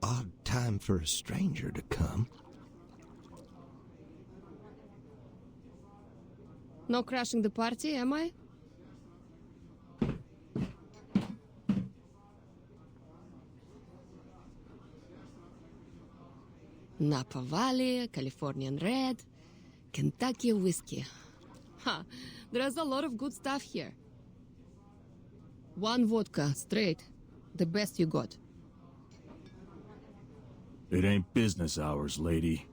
Odd time for a stranger to come. No crashing the party, am I? Napa Valley, Californian Red, Kentucky whiskey. Ha, there's a lot of good stuff here. One vodka, straight. The best you got. It ain't business hours, lady.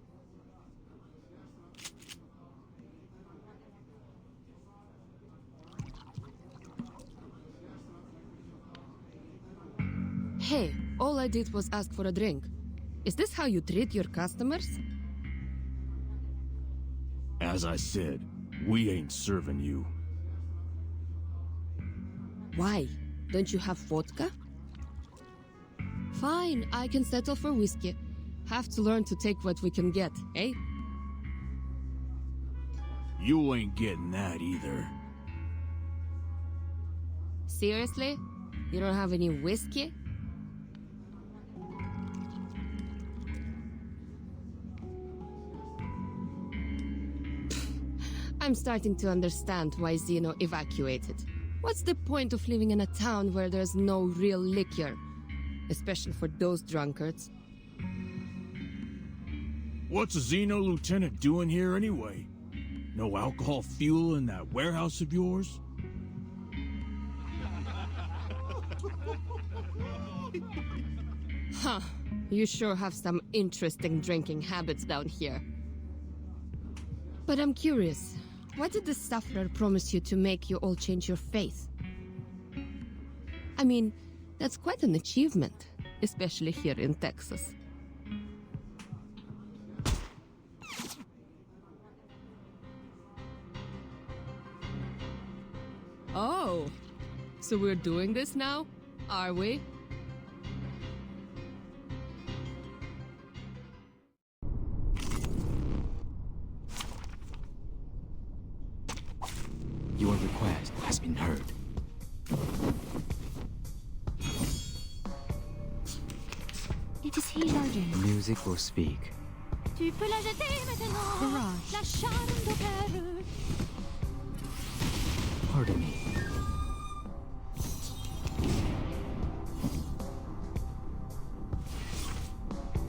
Hey, all I did was ask for a drink. Is this how you treat your customers? As I said, we ain't serving you. Why? Don't you have vodka? Fine, I can settle for whiskey. Have to learn to take what we can get, eh? You ain't getting that either. Seriously? You don't have any whiskey? I'm starting to understand why Zeno evacuated. What's the point of living in a town where there's no real liquor? Especially for those drunkards. What's a Xeno lieutenant doing here anyway? No alcohol fuel in that warehouse of yours? Huh. You sure have some interesting drinking habits down here. But I'm curious. What did the sufferer promise you to make you all change your faith? I mean, that's quite an achievement, especially here in Texas. Oh, so we're doing this now? Are we? Your request has been heard. It is he charging. Music will speak. Tu peux la jeter maintenant. Barrage. La charme d'opère. Pardon me.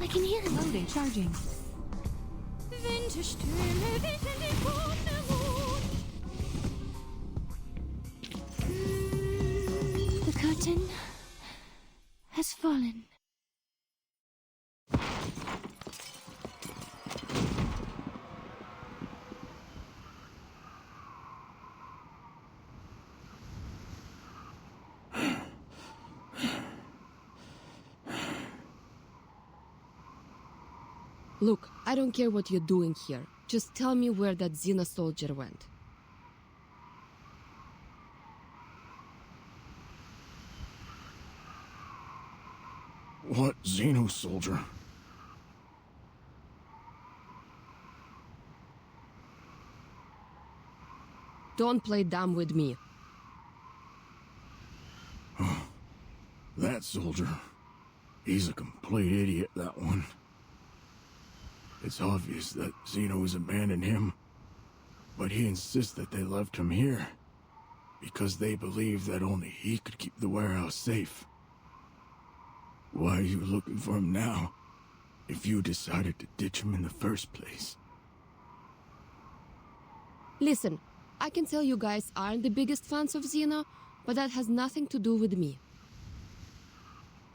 I can hear him. Loading. Charging. Winterstürme wehen wie vom Mond. The curtain has fallen. Look, I don't care what you're doing here. Just tell me where that Xena soldier went. What Xeno soldier? Don't play dumb with me. That soldier. He's a complete idiot, that one. It's obvious that Xeno has abandoned him, but he insists that they left him here because they believe that only he could keep the warehouse safe. Why are you looking for him now, if you decided to ditch him in the first place? Listen, I can tell you guys aren't the biggest fans of Xeno, but that has nothing to do with me.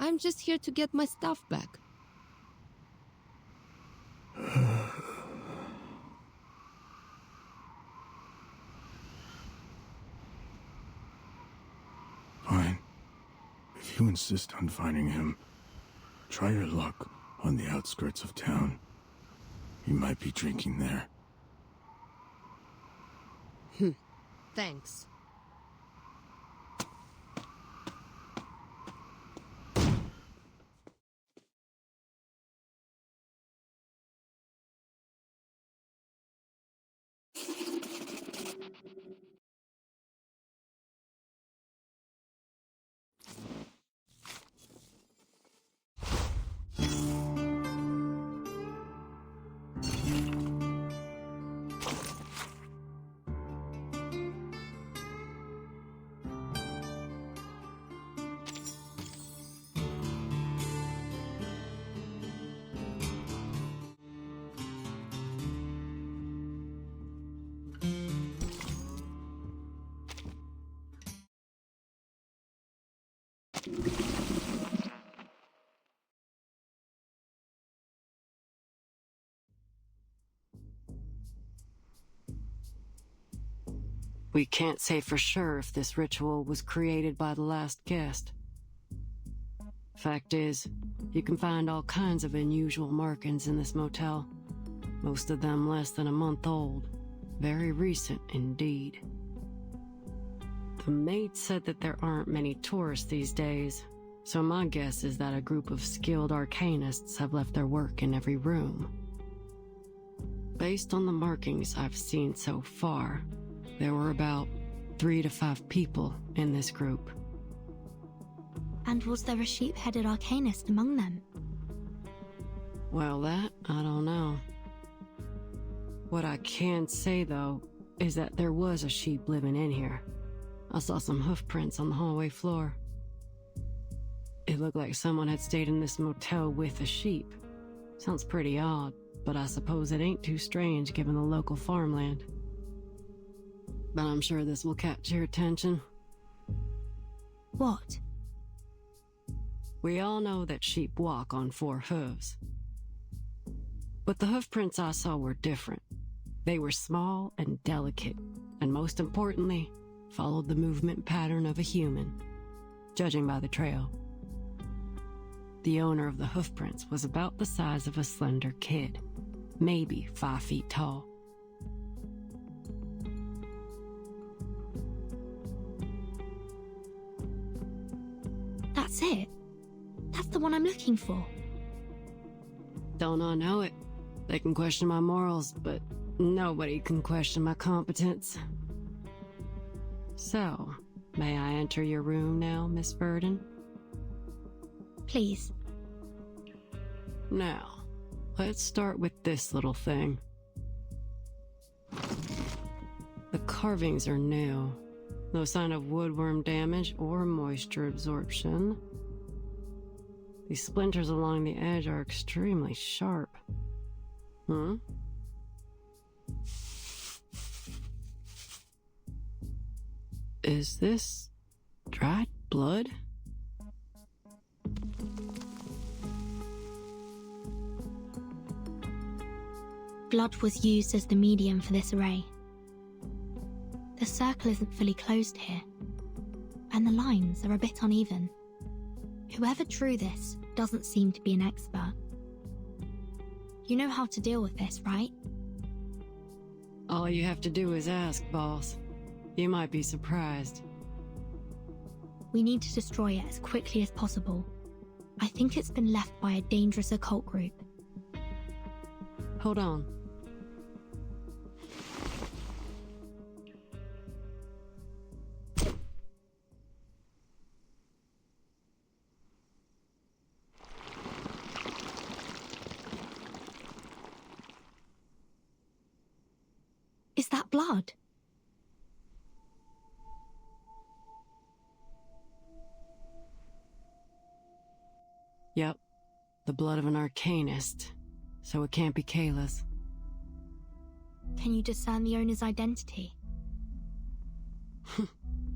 I'm just here to get my stuff back. Fine. If you insist on finding him, try your luck on the outskirts of town. He might be drinking there. Thanks. We can't say for sure if this ritual was created by the last guest. Fact is, you can find all kinds of unusual markings in this motel, most of them less than a month old. Very recent indeed. The maid said that there aren't many tourists these days, so my guess is that a group of skilled arcanists have left their work in every room. Based on the markings I've seen so far, there were about 3 to 5 people in this group. And was there a sheep-headed arcanist among them? Well, that I don't know. What I can say, though, is that there was a sheep living in here. I saw some hoof prints on the hallway floor. It looked like someone had stayed in this motel with a sheep. Sounds pretty odd, but I suppose it ain't too strange given the local farmland. But I'm sure this will catch your attention. What? We all know that sheep walk on 4 hooves. But the hoof prints I saw were different. They were small and delicate, and most importantly, followed the movement pattern of a human, judging by the trail. The owner of the hoof prints was about the size of a slender kid, maybe 5 feet tall. That's it. That's the one I'm looking for. Don't I know it? They can question my morals, but nobody can question my competence. So, may I enter your room now, Miss Verdon? Please. Now, let's start with this little thing. The carvings are new. No sign of woodworm damage or moisture absorption. These splinters along the edge are extremely sharp. Is this dried blood? Blood was used as the medium for this array. The circle isn't fully closed here, and the lines are a bit uneven. Whoever drew this doesn't seem to be an expert. You know how to deal with this, right? All you have to do is ask, boss. You might be surprised. We need to destroy it as quickly as possible. I think it's been left by a dangerous occult group. Hold on. Is that blood? Yep, the blood of an arcanist, so it can't be Kayla's. Can you discern the owner's identity?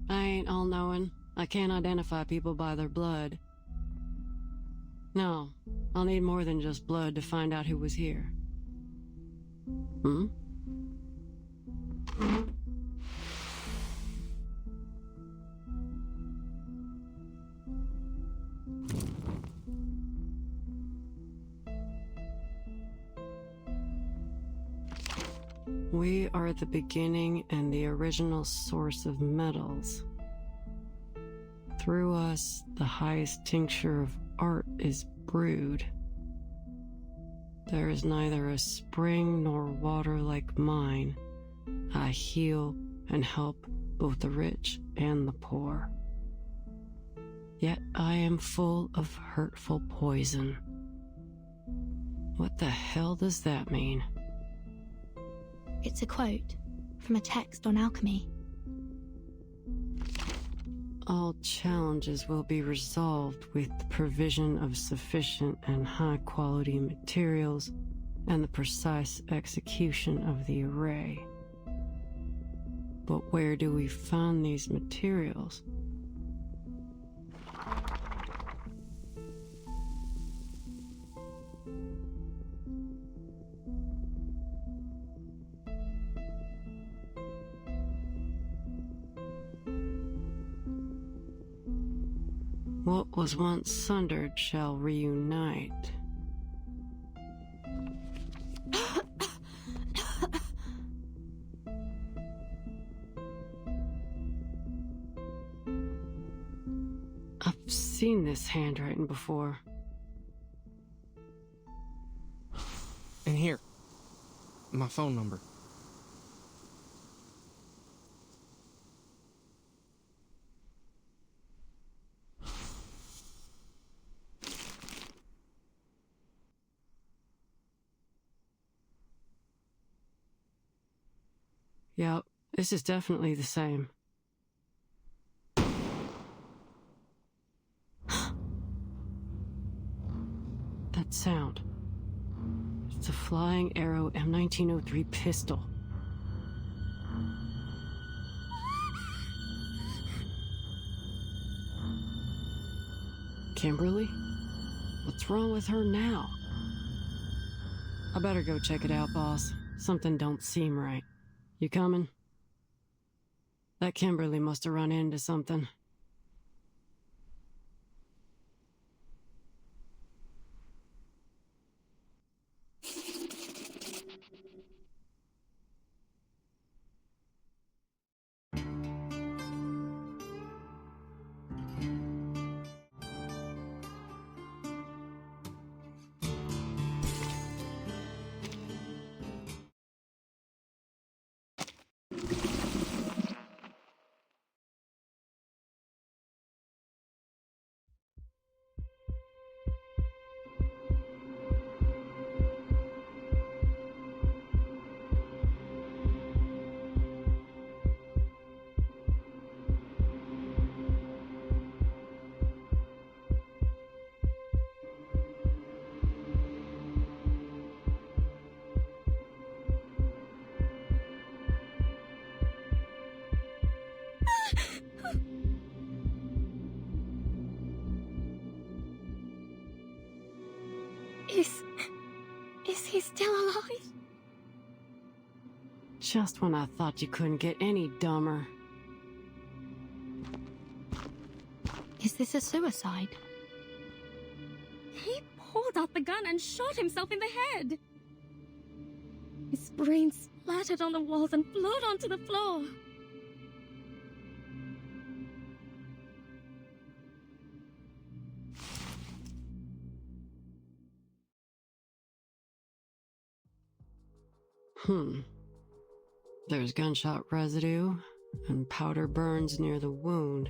I ain't all-knowing. I can't identify people by their blood. No, I'll need more than just blood to find out who was here. We are the beginning and the original source of metals. Through us, the highest tincture of art is brewed. There is neither a spring nor water like mine. I heal and help both the rich and the poor. Yet I am full of hurtful poison. What the hell does that mean? It's a quote from a text on alchemy. All challenges will be resolved with the provision of sufficient and high-quality materials and the precise execution of the array. But where do we find these materials? What was once sundered shall reunite. I've seen this handwriting before. And here, my phone number. Yep, this is definitely the same. That sound. It's a Flying Arrow M1903 pistol. Kimberly? What's wrong with her now? I better go check it out, boss. Something don't seem right. You coming? That Kimberly must have run into something. Is he still alive? Just when I thought you couldn't get any dumber. Is this a suicide? He pulled out the gun and shot himself in the head. His brain splattered on the walls and flowed onto the floor. There's gunshot residue and powder burns near the wound.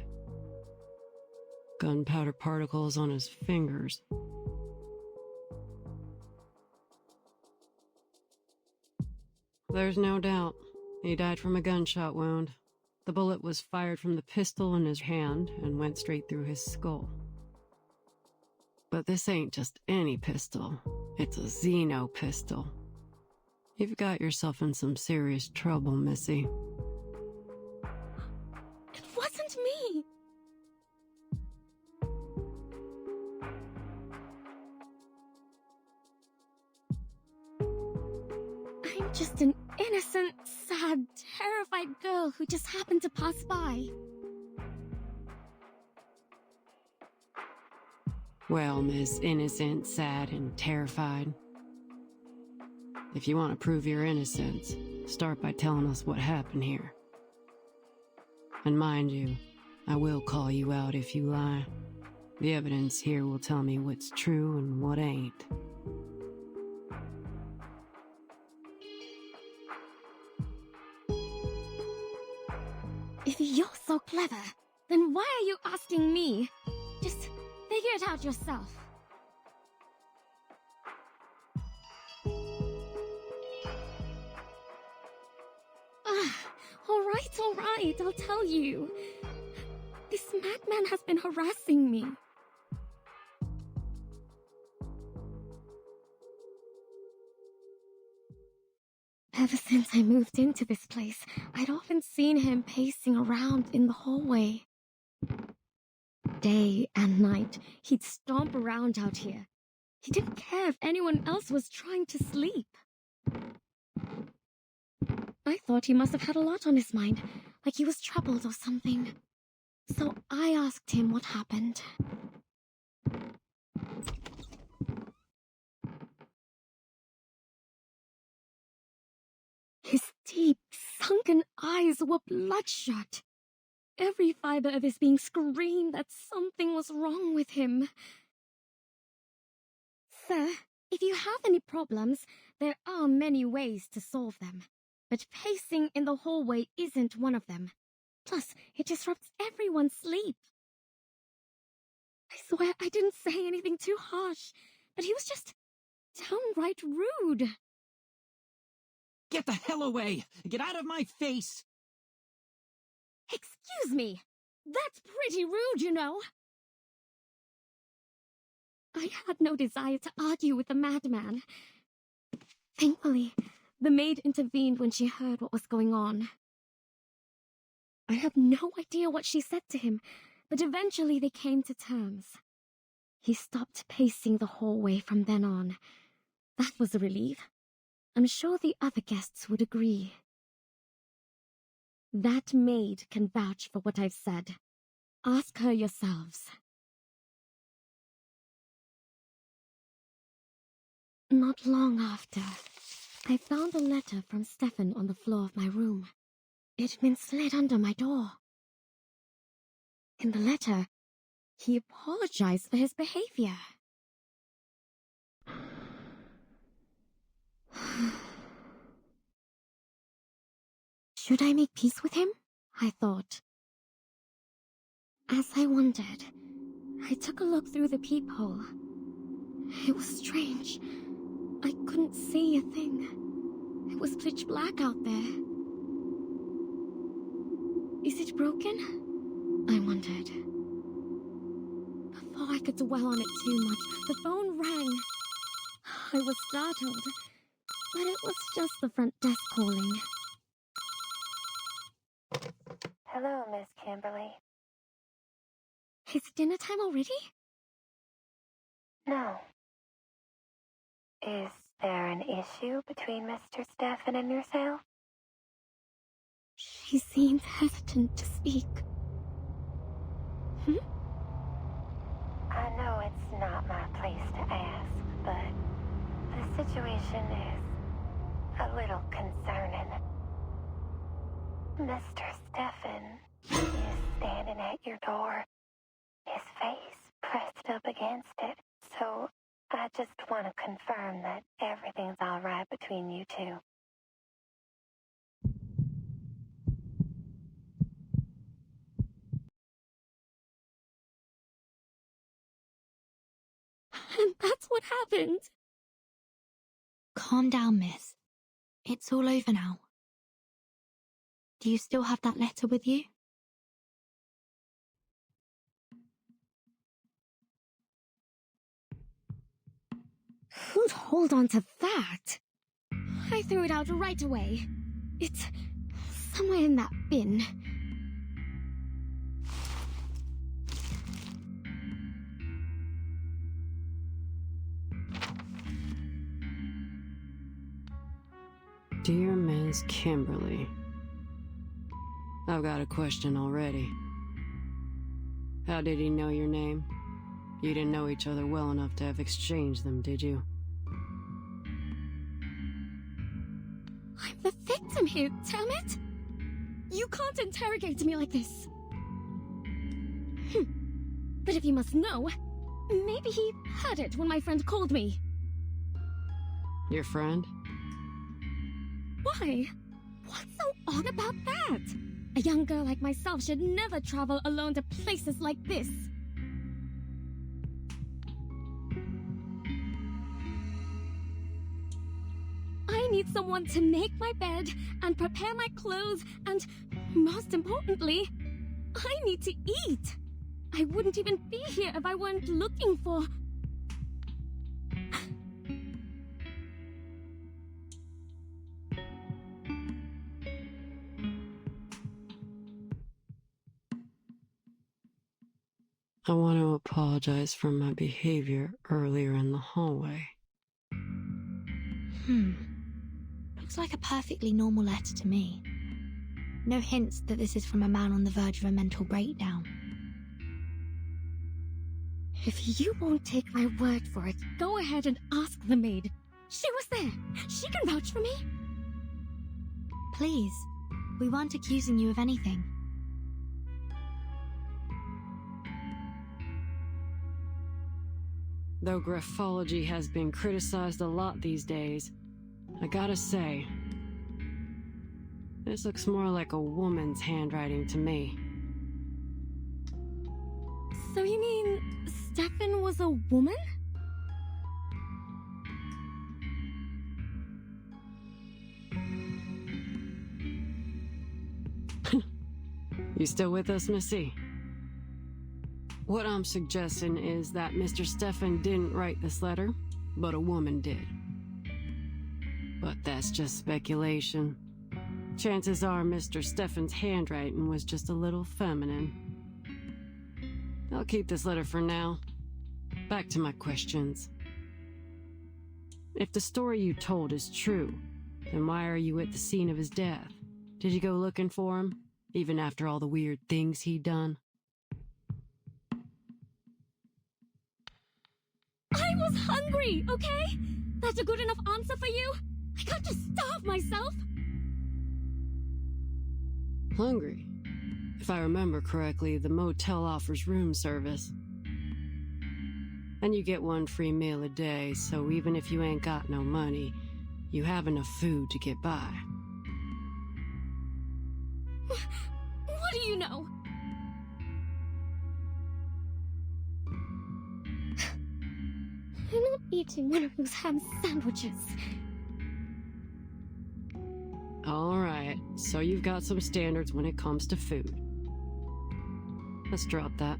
Gunpowder particles on his fingers. There's no doubt. He died from a gunshot wound. The bullet was fired from the pistol in his hand and went straight through his skull. But this ain't just any pistol. It's a Xeno pistol. You've got yourself in some serious trouble, Missy. It wasn't me. I'm just an innocent, sad, terrified girl who just happened to pass by. Well, Miss Innocent, Sad, and Terrified. If you want to prove your innocence, start by telling us what happened here. And mind you, I will call you out if you lie. The evidence here will tell me what's true and what ain't. If you're so clever, then why are you asking me? Just figure it out yourself. All right, I'll tell you. This madman has been harassing me. Ever since I moved into this place, I'd often seen him pacing around in the hallway. Day and night, he'd stomp around out here. He didn't care if anyone else was trying to sleep. I thought he must have had a lot on his mind, like he was troubled or something. So I asked him what happened. His deep, sunken eyes were bloodshot. Every fiber of his being screamed that something was wrong with him. Sir, if you have any problems, there are many ways to solve them. But pacing in the hallway isn't one of them. Plus, it disrupts everyone's sleep. I swear I didn't say anything too harsh, but he was just downright rude. Get the hell away! Get out of my face! Excuse me! That's pretty rude, you know! I had no desire to argue with the madman. Thankfully, the maid intervened when she heard what was going on. I have no idea what she said to him, but eventually they came to terms. He stopped pacing the hallway from then on. That was a relief. I'm sure the other guests would agree. That maid can vouch for what I've said. Ask her yourselves. Not long after, I found a letter from Stefan on the floor of my room. It'd been slid under my door. In the letter, he apologized for his behavior. Should I make peace with him? I thought. As I wondered, I took a look through the peephole. It was strange. I couldn't see a thing. It was pitch black out there. Is it broken? I wondered. Before I could dwell on it too much, the phone rang. I was startled, but it was just the front desk calling. Hello, Miss Kimberly. Is it dinner time already? No. Is there an issue between Mr. Stefan and yourself? She seemed hesitant to speak. I know it's not my place to ask, but the situation is a little concerning. Mr. Stefan is standing at your door, his face pressed up against it, so I just want to confirm that everything's all right between you two. And that's what happened. Calm down, miss. It's all over now. Do you still have that letter with you? Who'd hold on to that? I threw it out right away. It's somewhere in that bin. Dear Ms. Kimberly, I've got a question already. How did he know your name? You didn't know each other well enough to have exchanged them, did you? I'm the victim here, damn it! You can't interrogate me like this. But if you must know, maybe he heard it when my friend called me. Your friend? Why? What's so odd about that? A young girl like myself should never travel alone to places like this. I need someone to make my bed and prepare my clothes and, most importantly, I need to eat. I wouldn't even be here if I weren't looking for... I want to apologize for my behavior earlier in the hallway. Looks like a perfectly normal letter to me. No hints that this is from a man on the verge of a mental breakdown. If you won't take my word for it, go ahead and ask the maid. She was there. She can vouch for me. Please, we weren't accusing you of anything. Though graphology has been criticized a lot these days, I gotta say, this looks more like a woman's handwriting to me. So you mean Stefan was a woman? You still with us, Missy? What I'm suggesting is that Mr. Stefan didn't write this letter, but a woman did. But that's just speculation. Chances are Mr. Stefan's handwriting was just a little feminine. I'll keep this letter for now. Back to my questions. If the story you told is true, then why are you at the scene of his death? Did you go looking for him, even after all the weird things he'd done? I was hungry, okay? That's a good enough answer for you? I can't just starve myself. Hungry? If I remember correctly, the motel offers room service. And you get 1 free meal a day, so even if you ain't got no money, you have enough food to get by. What do you know? I'm not eating one of those ham sandwiches. Alright, so you've got some standards when it comes to food. Let's drop that.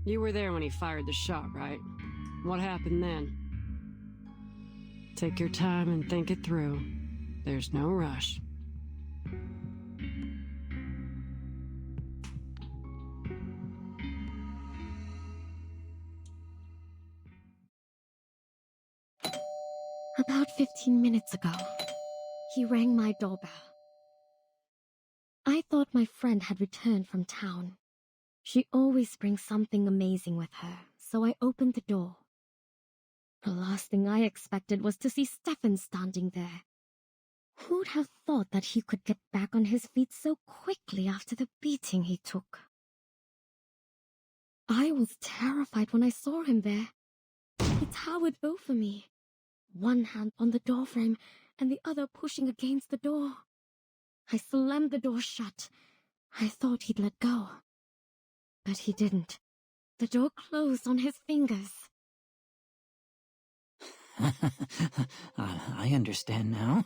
You were there when he fired the shot, right? What happened then? Take your time and think it through. There's no rush. About 15 minutes ago, he rang my doorbell. I thought my friend had returned from town. She always brings something amazing with her, so I opened the door. The last thing I expected was to see Stefan standing there. Who'd have thought that he could get back on his feet so quickly after the beating he took? I was terrified when I saw him there. He towered over me, one hand on the doorframe and the other pushing against the door. I slammed the door shut. I thought he'd let go. But he didn't. The door closed on his fingers. I understand now.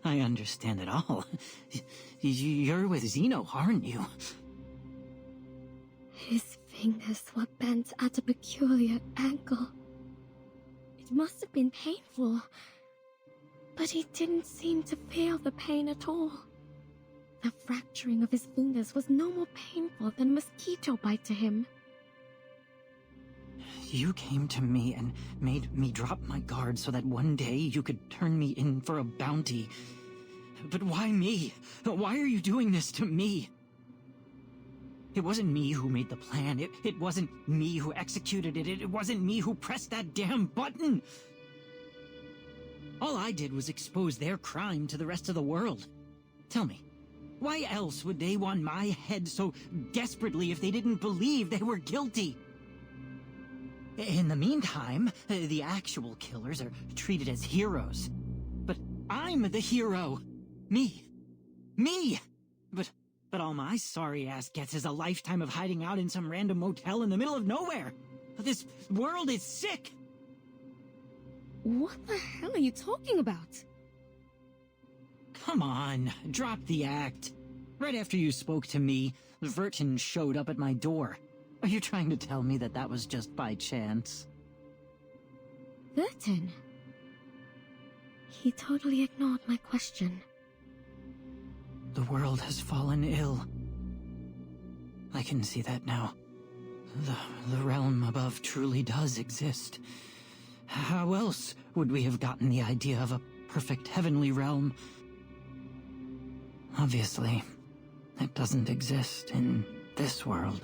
I understand it all. You're with Zeno, aren't you? His fingers were bent at a peculiar angle. It must have been painful, but he didn't seem to feel the pain at all. The fracturing of his fingers was no more painful than a mosquito bite to him. You came to me and made me drop my guard so that one day you could turn me in for a bounty. But why me? Why are you doing this to me? It wasn't me who made the plan. It wasn't me who executed it. It wasn't me who pressed that damn button. All I did was expose their crime to the rest of the world. Tell me, why else would they want my head so desperately if they didn't believe they were guilty? In the meantime, the actual killers are treated as heroes. But I'm the hero. Me. But all my sorry ass gets is a lifetime of hiding out in some random motel in the middle of nowhere. This world is sick. What the hell are you talking about? Come on, drop the act. Right after you spoke to me, Vertin showed up at my door. Are you trying to tell me that that was just by chance? Vertin? He totally ignored my question. The world has fallen ill. I can see that now. The realm above truly does exist. How else would we have gotten the idea of a perfect heavenly realm? Obviously, it doesn't exist in this world.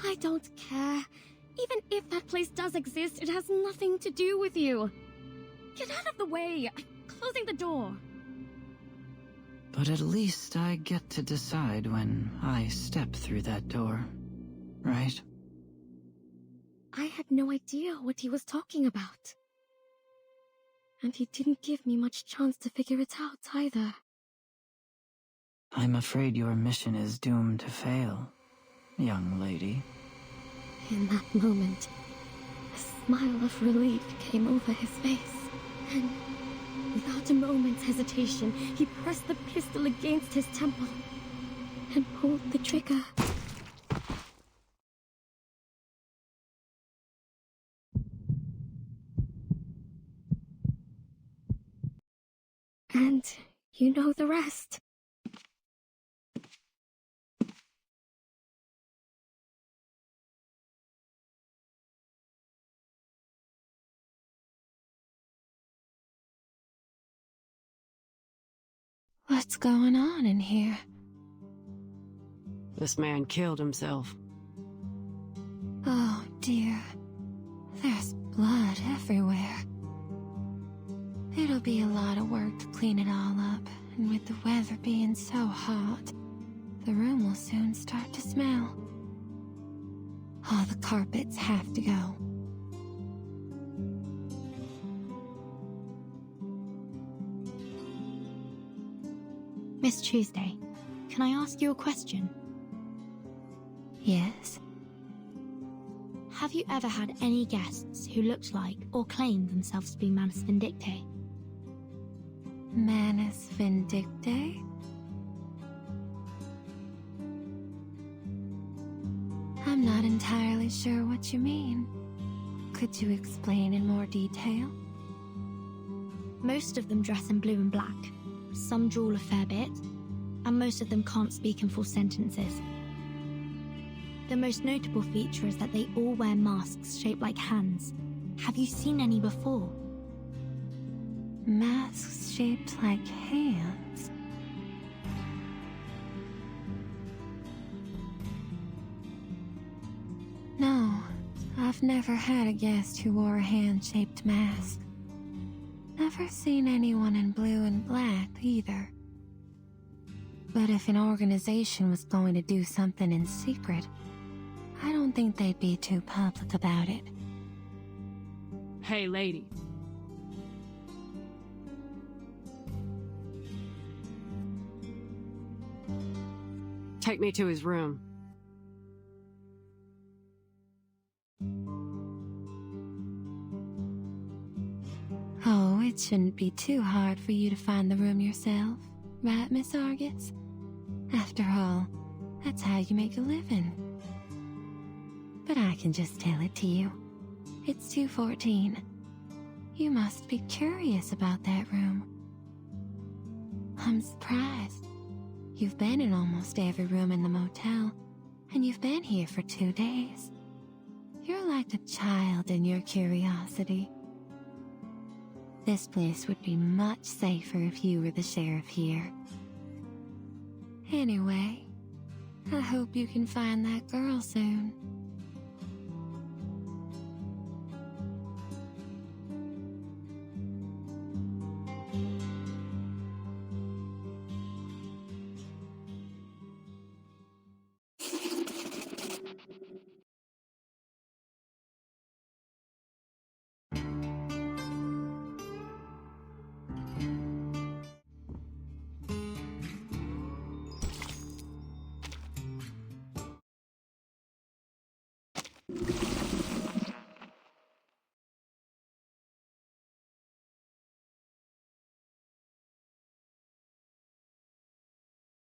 I don't care. Even if that place does exist, it has nothing to do with you. Get out of the way. I'm closing the door. But at least I get to decide when I step through that door, right? I had no idea what he was talking about. And he didn't give me much chance to figure it out either. I'm afraid your mission is doomed to fail, young lady. In that moment, a smile of relief came over his face, and without a moment's hesitation, he pressed the pistol against his temple and pulled the trigger. And you know the rest. What's going on in here? This man killed himself. Oh dear. There's blood everywhere. It'll be a lot of work to clean it all up, and with the weather being so hot, the room will soon start to smell. All the carpets have to go. Miss Tuesday, can I ask you a question? Yes? Have you ever had any guests who looked like or claimed themselves to be Manus Vindictae? Manus Vindictae? I'm not entirely sure what you mean. Could you explain in more detail? Most of them dress in blue and black. Some drool a fair bit, and most of them can't speak in full sentences. The most notable feature is that they all wear masks shaped like hands. Have you seen any before? Masks shaped like hands? No, I've never had a guest who wore a hand-shaped mask. Never seen anyone in blue and black either. But if an organization was going to do something in secret, I don't think they'd be too public about it. Hey, lady. Take me to his room. Oh, it shouldn't be too hard for you to find the room yourself, right, Miss Argus? After all, that's how you make a living. But I can just tell it to you. It's 214. You must be curious about that room. I'm surprised. You've been in almost every room in the motel, and you've been here for 2 days. You're like a child in your curiosity. This place would be much safer if you were the sheriff here. Anyway, I hope you can find that girl soon.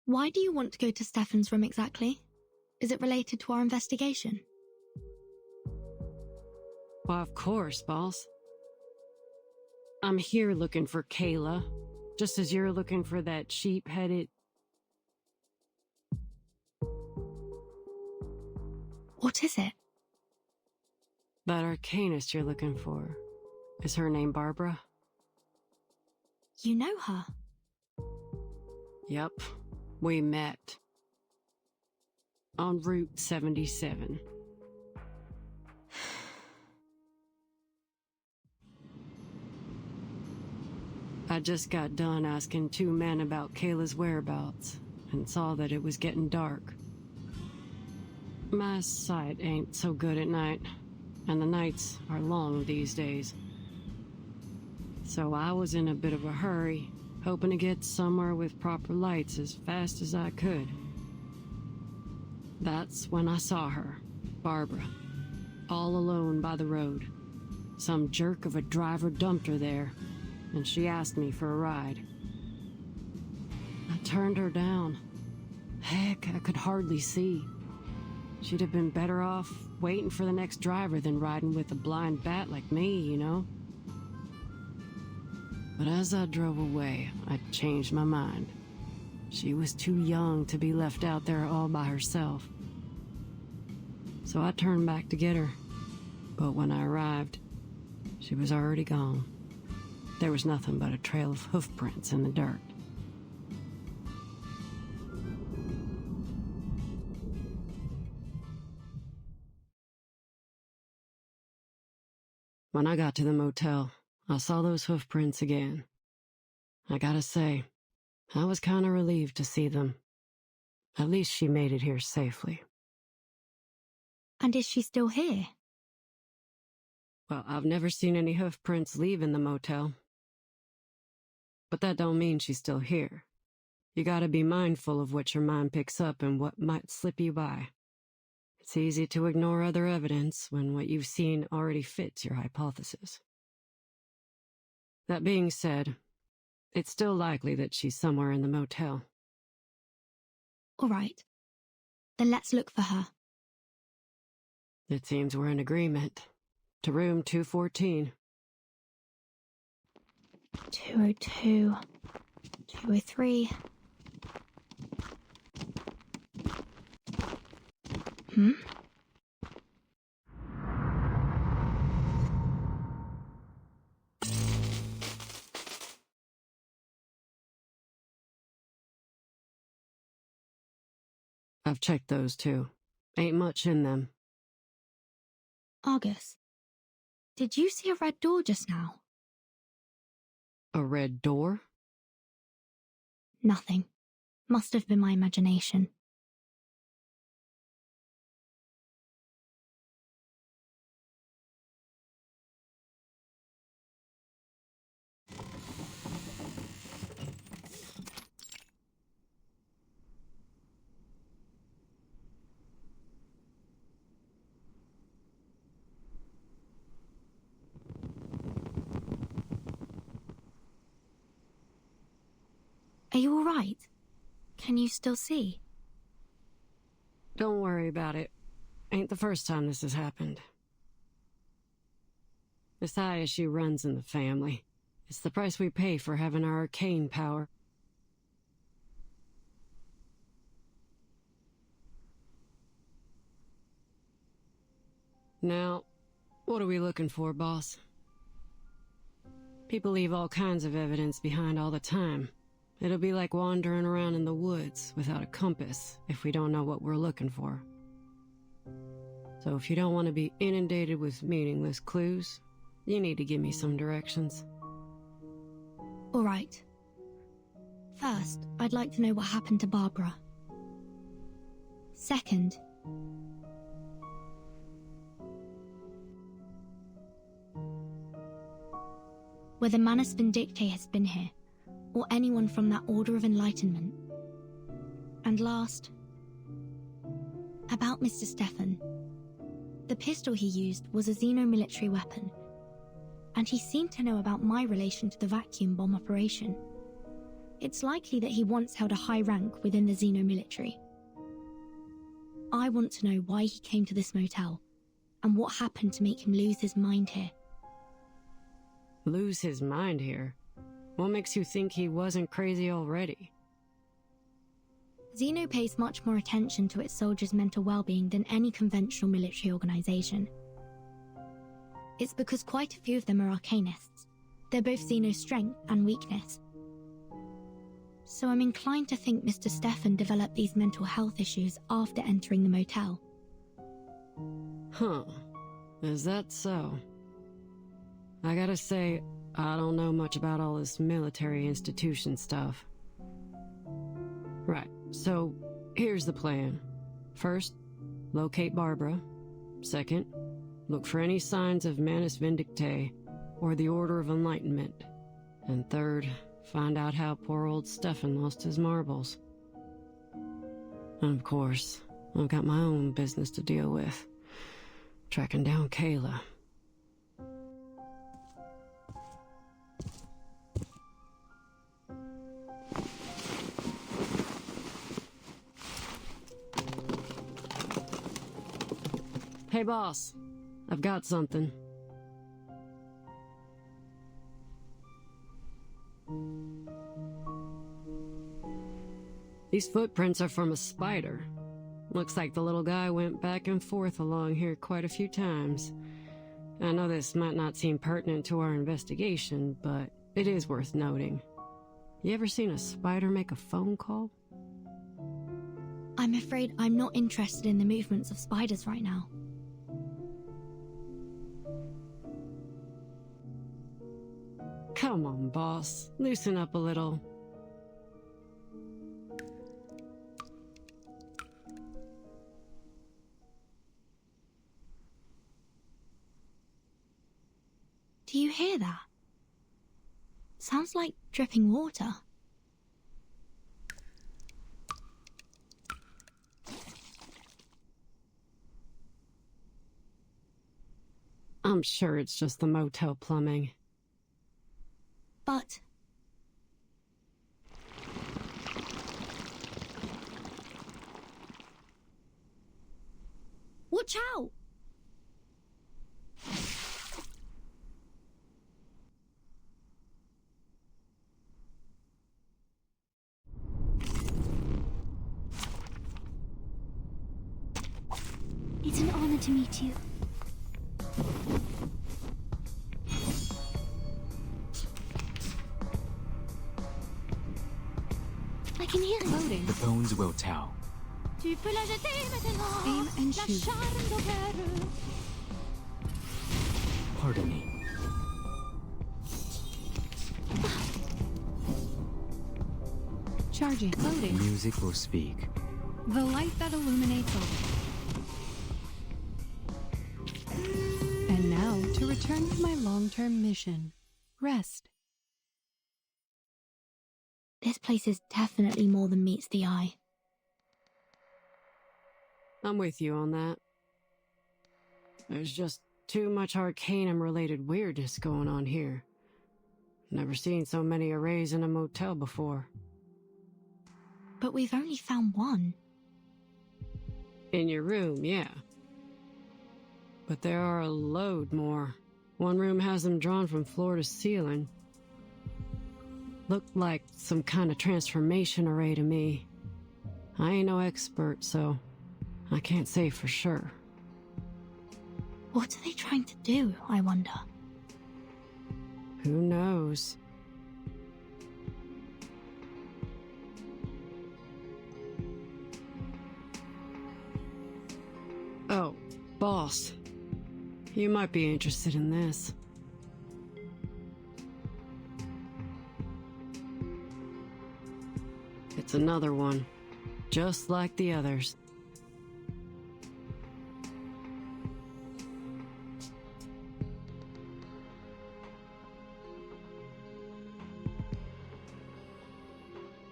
Why do you want to go to Stefan's room exactly? Is it related to our investigation? Well, of course, boss. I'm here looking for Kayla, just as you're looking for that sheep-headed... What is it? That arcanist you're looking for. Is her name Barbara? You know her? Yep. We met on Route 77. I just got done asking 2 men about Kayla's whereabouts and saw that it was getting dark. My sight ain't so good at night, and the nights are long these days. So I was in a bit of a hurry, hoping to get somewhere with proper lights as fast as I could. That's when I saw her, Barbara, all alone by the road. Some jerk of a driver dumped her there, and she asked me for a ride. I turned her down. Heck, I could hardly see. She'd have been better off waiting for the next driver than riding with a blind bat like me, you know? But as I drove away, I changed my mind. She was too young to be left out there all by herself. So I turned back to get her. But when I arrived, she was already gone. There was nothing but a trail of hoof prints in the dirt. When I got to the motel, I saw those hoof prints again. I gotta say, I was kinda relieved to see them. At least she made it here safely. And is she still here? Well, I've never seen any hoof prints leaving the motel. But that don't mean she's still here. You gotta be mindful of what your mind picks up and what might slip you by. It's easy to ignore other evidence when what you've seen already fits your hypothesis. That being said, it's still likely that she's somewhere in the motel. All right. Then let's look for her. It seems we're in agreement. To room 214. 202, 203. I've checked those too. Ain't much in them. Argus, did you see a red door just now? A red door? Nothing. Must have been my imagination. Are you all right? Can you still see? Don't worry about it. Ain't the first time this has happened. This high issue runs in the family. It's the price we pay for having our arcane power. Now, what are we looking for, boss? People leave all kinds of evidence behind all the time. It'll be like wandering around in the woods without a compass if we don't know what we're looking for. So if you don't want to be inundated with meaningless clues, you need to give me some directions. All right. First, I'd like to know what happened to Barbara. Second, whether Manus Vindictae has been here, or anyone from that Order of Enlightenment. And last, about Mr. Stefan. The pistol he used was a xeno-military weapon, and he seemed to know about my relation to the vacuum bomb operation. It's likely that he once held a high rank within the xeno-military. I want to know why he came to this motel, and what happened to make him lose his mind here. Lose his mind here? What makes you think he wasn't crazy already? Xeno pays much more attention to its soldiers' mental well-being than any conventional military organization. It's because quite a few of them are arcanists. They're both Xeno's strength and weakness. So I'm inclined to think Mr. Stefan developed these mental health issues after entering the motel. Huh. Is that so? I gotta say, I don't know much about all this military institution stuff. Right, so here's the plan. First, locate Barbara. Second, look for any signs of Manus Vindictae or the Order of Enlightenment. And third, find out how poor old Stefan lost his marbles. And of course, I've got my own business to deal with. Tracking down Kayla. Hey boss, I've got something. These footprints are from a spider. Looks like the little guy went back and forth along here quite a few times. I know this might not seem pertinent to our investigation, but it is worth noting. You ever seen a spider make a phone call? I'm afraid I'm not interested in the movements of spiders right now. Come on, boss. Loosen up a little. Do you hear that? Sounds like dripping water. I'm sure it's just the motel plumbing. But... watch out! It's an honor to meet you. I can hear it. Loading. The bones will tell. Aim and shoot. Pardon me. Charging. Loading. Music will speak. The light that illuminates all. And now, to return to my long-term mission. Rest. This place is definitely more than meets the eye. I'm with you on that. There's just too much Arcanum-related weirdness going on here. Never seen so many arrays in a motel before. But we've only found one. In your room, yeah. But there are a load more. One room has them drawn from floor to ceiling. Looked like some kind of transformation array to me. I ain't no expert, so I can't say for sure. What are they trying to do, I wonder? Who knows? Oh, boss. You might be interested in this. It's another one, just like the others.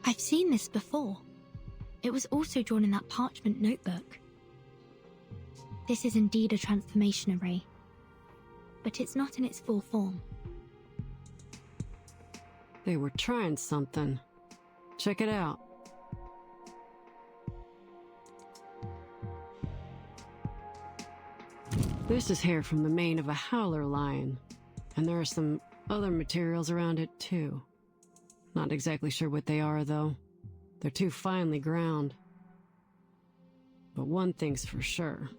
I've seen this before. It was also drawn in that parchment notebook. This is indeed a transformation array, but it's not in its full form. They were trying something. Check it out. This is hair from the mane of a howler lion, and there are some other materials around it too. Not exactly sure what they are, though. They're too finely ground. But one thing's for sure.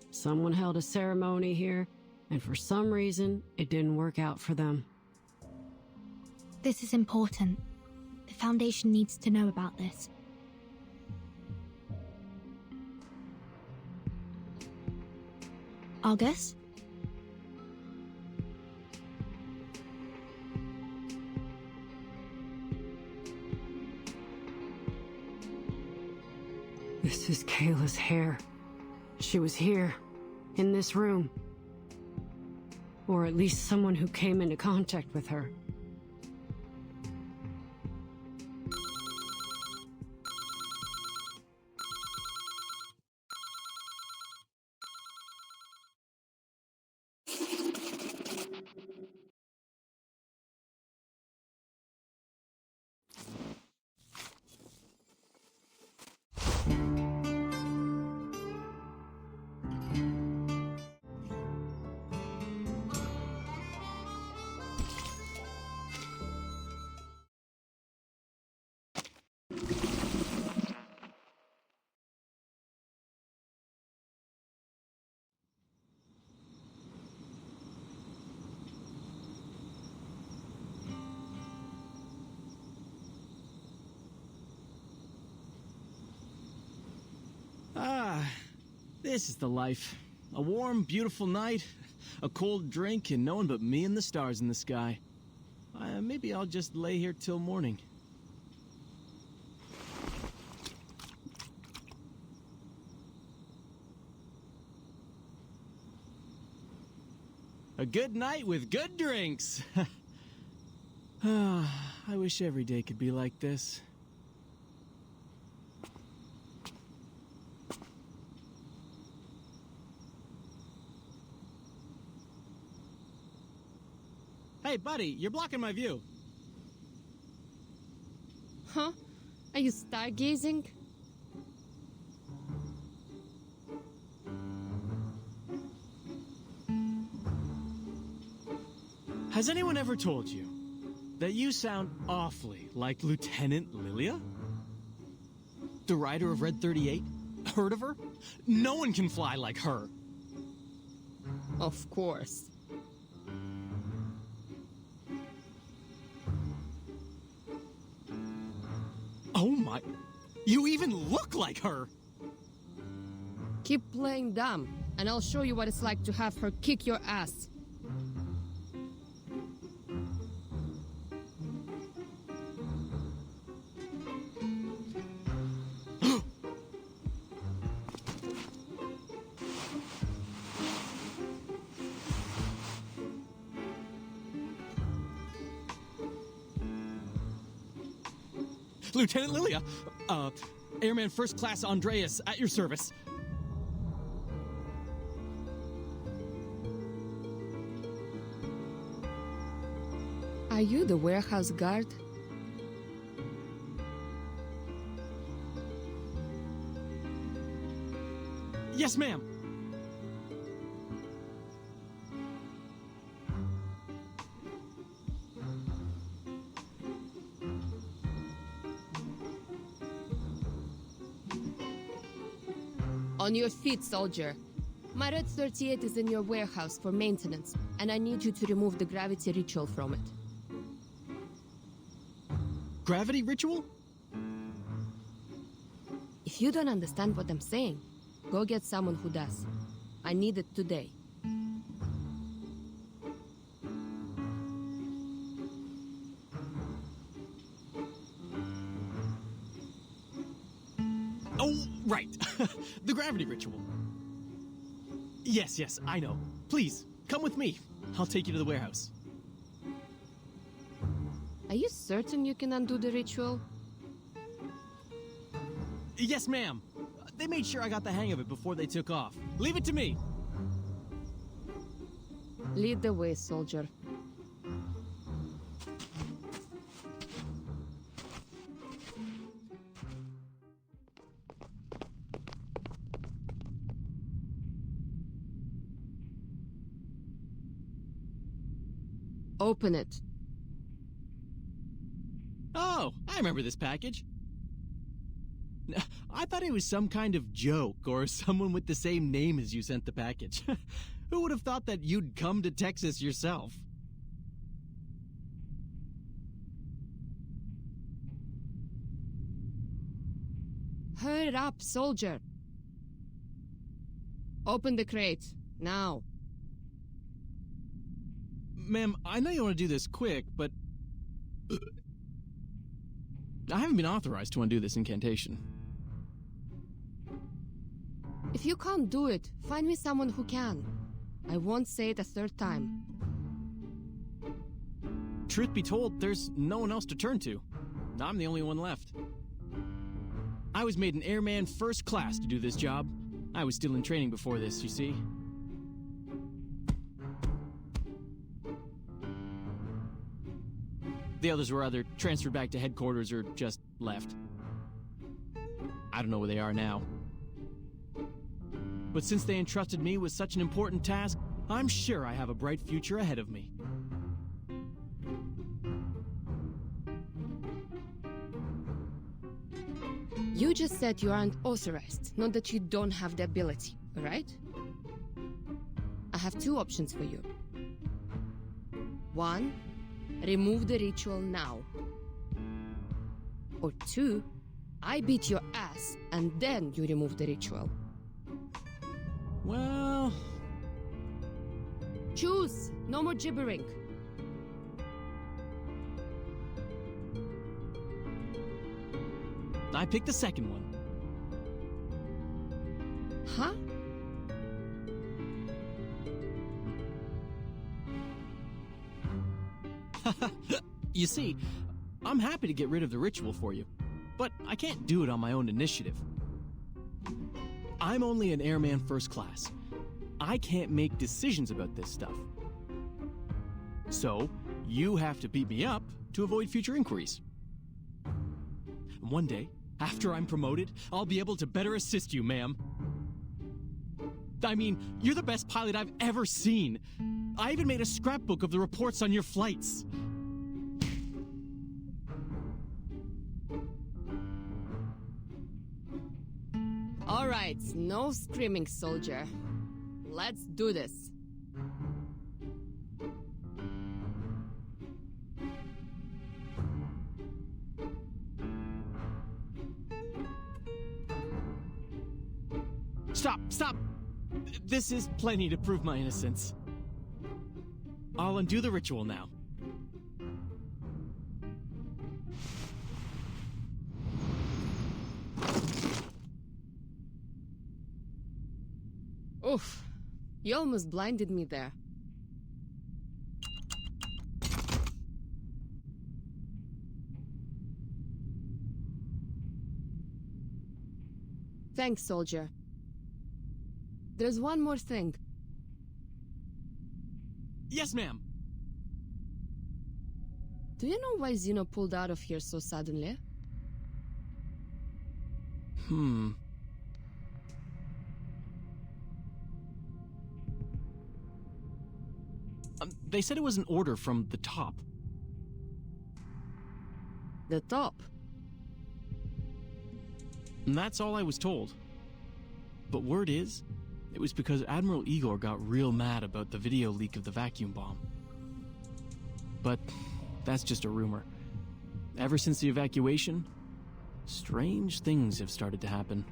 Someone held a ceremony here, and for some reason, it didn't work out for them. This is important. The Foundation needs to know about this. Argus? This is Kayla's hair. She was here, in this room. Or at least someone who came into contact with her. This is the life. A warm, beautiful night, a cold drink, and no one but me and the stars in the sky. Maybe I'll just lay here till morning. A good night with good drinks! I wish every day could be like this. Hey, buddy, you're blocking my view. Huh? Are you stargazing? Has anyone ever told you that you sound awfully like Lieutenant Lilia? The rider of Red 38? Heard of her? No one can fly like her. Of course. Oh my... You even look like her! Keep playing dumb, and I'll show you what it's like to have her kick your ass. Lieutenant Lilia, Airman First Class Andreas, at your service. Are you the warehouse guard? Yes, ma'am. On your feet, soldier. My Red 38 is in your warehouse for maintenance, and I need you to remove the gravity ritual from it. Gravity ritual? If you don't understand what I'm saying, go get someone who does. I need it today. Oh, right. The gravity ritual. Yes, yes, I know. Please, come with me. I'll take you to the warehouse. Are you certain you can undo the ritual? Yes, ma'am. They made sure I got the hang of it before they took off. Leave it to me. Lead the way, soldier. Open it. Oh, I remember this package. I thought it was some kind of joke or someone with the same name as you sent the package. Who would have thought that you'd come to Texas yourself? Hurry up, soldier. Open the crate, now. Ma'am, I know you want to do this quick, but... I haven't been authorized to undo this incantation. If you can't do it, find me someone who can. I won't say it a third time. Truth be told, there's no one else to turn to. I'm the only one left. I was made an airman first class to do this job. I was still in training before this, you see. The others were either transferred back to headquarters or just left. I don't know where they are now. But since they entrusted me with such an important task, I'm sure I have a bright future ahead of me. You just said you aren't authorized, not that you don't have the ability, right? I have two options for you. One, remove the ritual now. Or two, I beat your ass and then you remove the ritual. Well... Choose! No more gibbering. I picked the second one. Huh? You see, I'm happy to get rid of the ritual for you, but I can't do it on my own initiative. I'm only an airman first class. I can't make decisions about this stuff. So, you have to beat me up to avoid future inquiries. One day, after I'm promoted, I'll be able to better assist you, ma'am. I mean, you're the best pilot I've ever seen. I even made a scrapbook of the reports on your flights. All right, no screaming, soldier. Let's do this. Stop, stop! This is plenty to prove my innocence. I'll undo the ritual now. Oof, you almost blinded me there. Thanks, soldier. There's one more thing. Yes, ma'am. Do you know why Zeno pulled out of here so suddenly? They said it was an order from the top. The top? And that's all I was told. But word is, it was because Admiral Igor got real mad about the video leak of the vacuum bomb. But that's just a rumor. Ever since the evacuation, strange things have started to happen.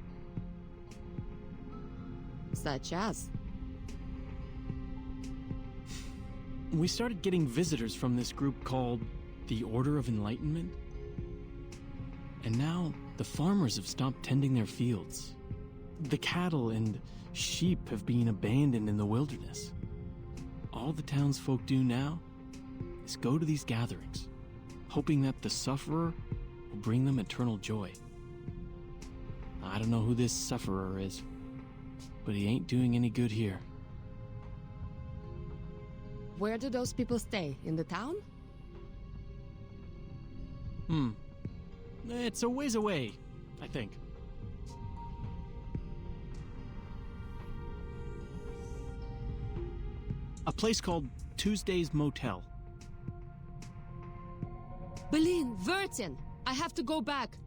Such as? We started getting visitors from this group called the Order of Enlightenment. And now the farmers have stopped tending their fields. The cattle and sheep have been abandoned in the wilderness. All the townsfolk do now is go to these gatherings, hoping that the sufferer will bring them eternal joy. I don't know who this sufferer is, but he ain't doing any good here. Where do those people stay? In the town? It's a ways away, I think. A place called Tuesday's Motel. Berlin, Vertin! I have to go back.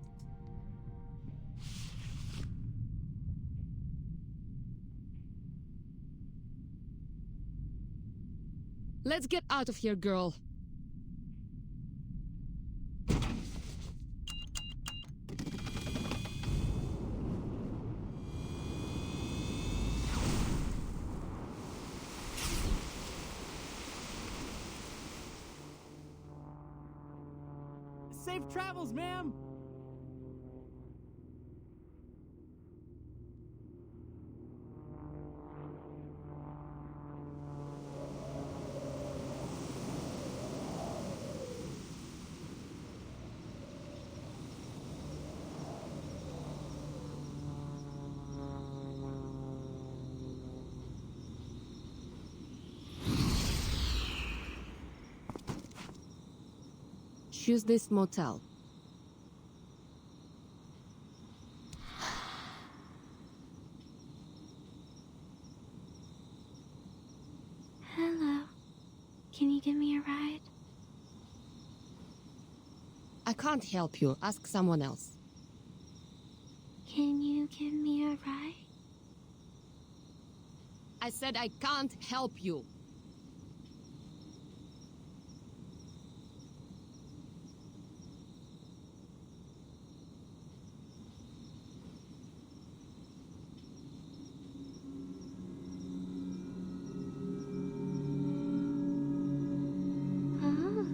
Let's get out of here, girl. Safe travels, ma'am! choose this motel. Hello. Can you give me a ride? I can't help you. Ask someone else. Can you give me a ride? I said I can't help you. Oh,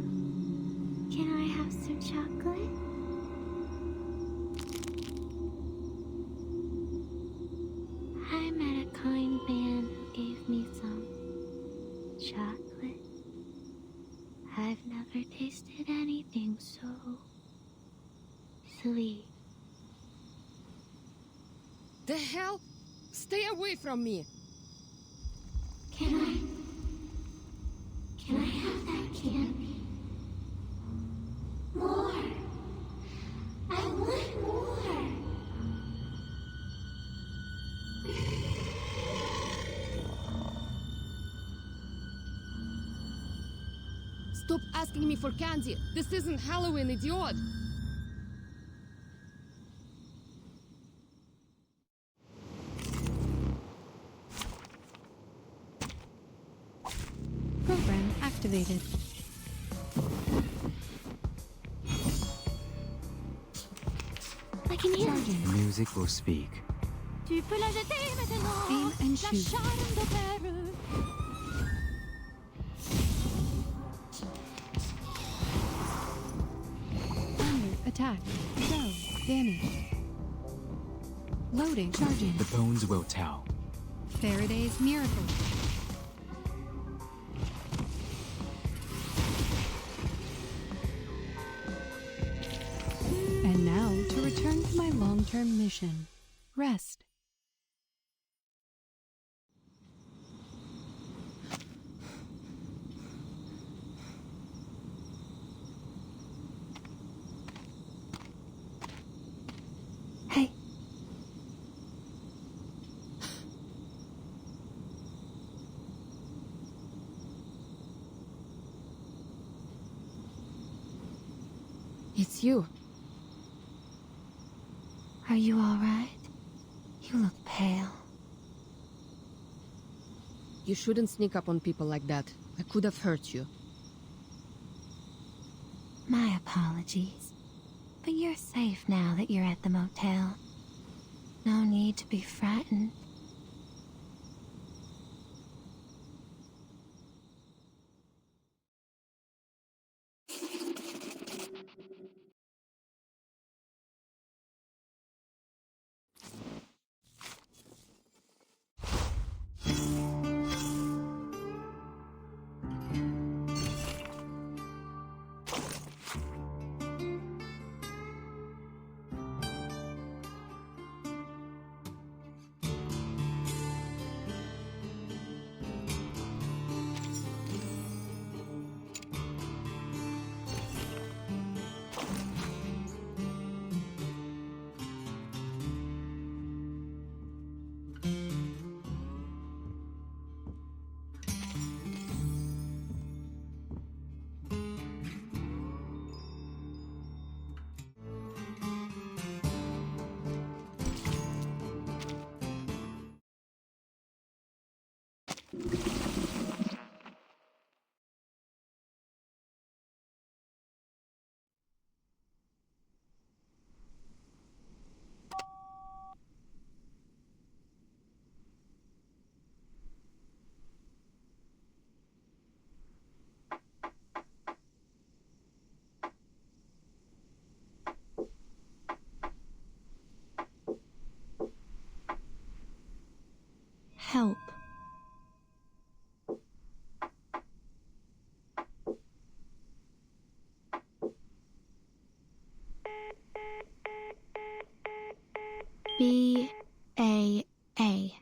can I have some chocolate? I met a kind man who gave me some chocolate. I've never tasted anything so sweet. The hell? Stay away from me. Can I have that candy? More! I want more! Stop asking me for candy. This isn't Halloween, idiot. Program activated. I can hear it. Music will speak. Tu peux la jeter maintenant. Aim and La shoot. charme d'opère. Under attack. Go. Damage. Loading. Charging. The bones will tell. Faraday's miracle. And now to return to my long-term mission. Rest. Hey. It's you. Are you all right? You look pale. You shouldn't sneak up on people like that. I could have hurt you. My apologies. But you're safe now that you're at the motel. No need to be frightened. Help. B-A-A.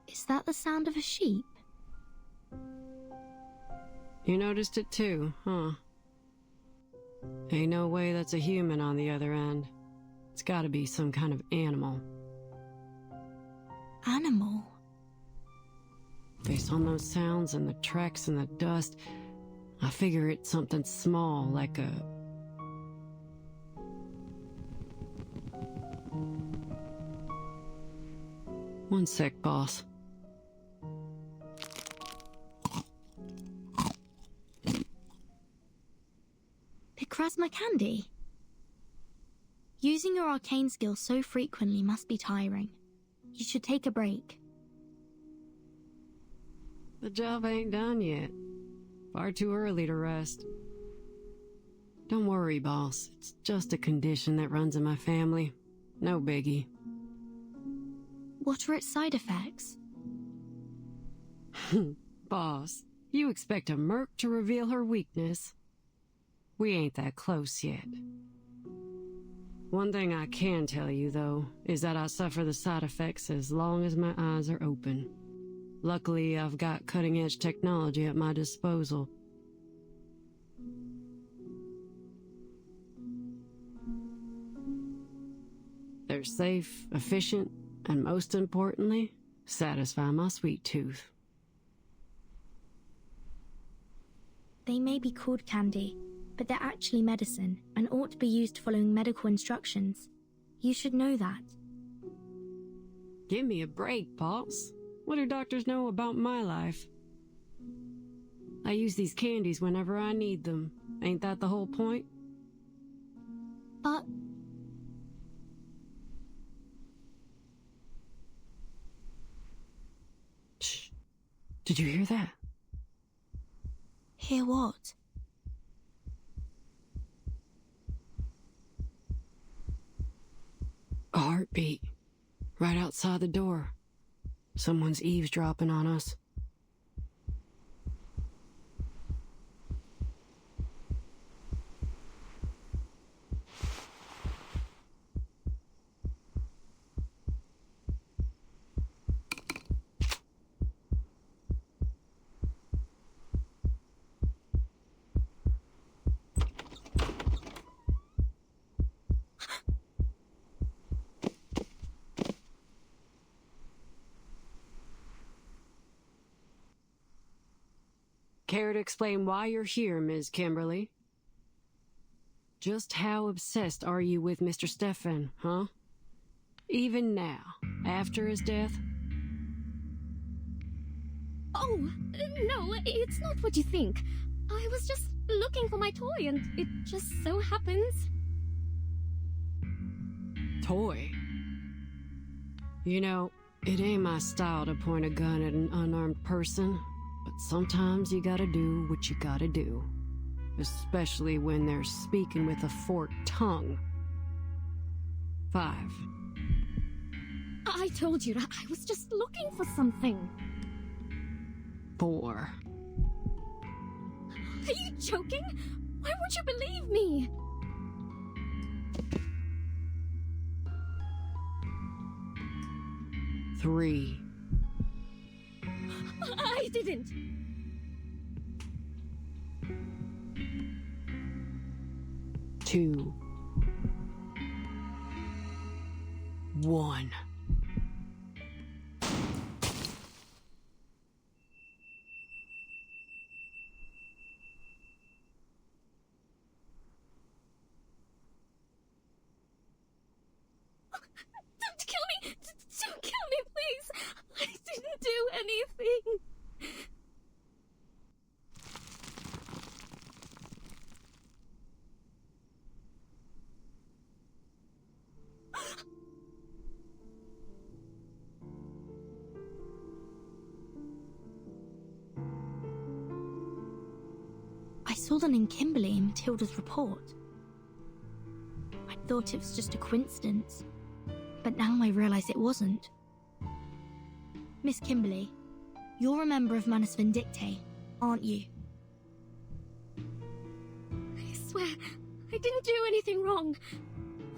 Is that the sound of a sheep? You noticed it too, huh? Ain't no way that's a human on the other end. It's gotta be some kind of animal. Animal? Based on those sounds and the tracks and the dust, I figure it's something small, like a... One sec, boss. Picrasma candy? Using your arcane skill so frequently must be tiring. You should take a break. The job ain't done yet. Far too early to rest. Don't worry, boss. It's just a condition that runs in my family. No biggie. What are its side effects? Boss, you expect a merc to reveal her weakness? We ain't that close yet. One thing I can tell you, though, is that I suffer the side effects as long as my eyes are open. Luckily, I've got cutting-edge technology at my disposal. They're safe, efficient, and most importantly, satisfy my sweet tooth. They may be called candy, but they're actually medicine and ought to be used following medical instructions. You should know that. Give me a break, boss. What do doctors know about my life? I use these candies whenever I need them. Ain't that the whole point? But... Shh. Did you hear that? Hear what? A heartbeat. Right outside the door. Someone's eavesdropping on us. Care to explain why you're here, Ms. Kimberly? Just how obsessed are you with Mr. Stefan, huh? Even now, after his death? Oh, no, it's not what you think. I was just looking for my toy and it just so happens. Toy? You know, it ain't my style to point a gun at an unarmed person. But sometimes you gotta do what you gotta do. Especially when they're speaking with a forked tongue. 5. I told you, I was just looking for something. 4. Are you joking? Why won't you believe me? 3. I didn't. 2. 1. Don't kill me! Don't kill me, please! I didn't do anything! I saw the name Kimberly in Matilda's report. I thought it was just a coincidence, but now I realize it wasn't. Miss Kimberly, you're a member of Manus Vindictae, aren't you? I swear, I didn't do anything wrong.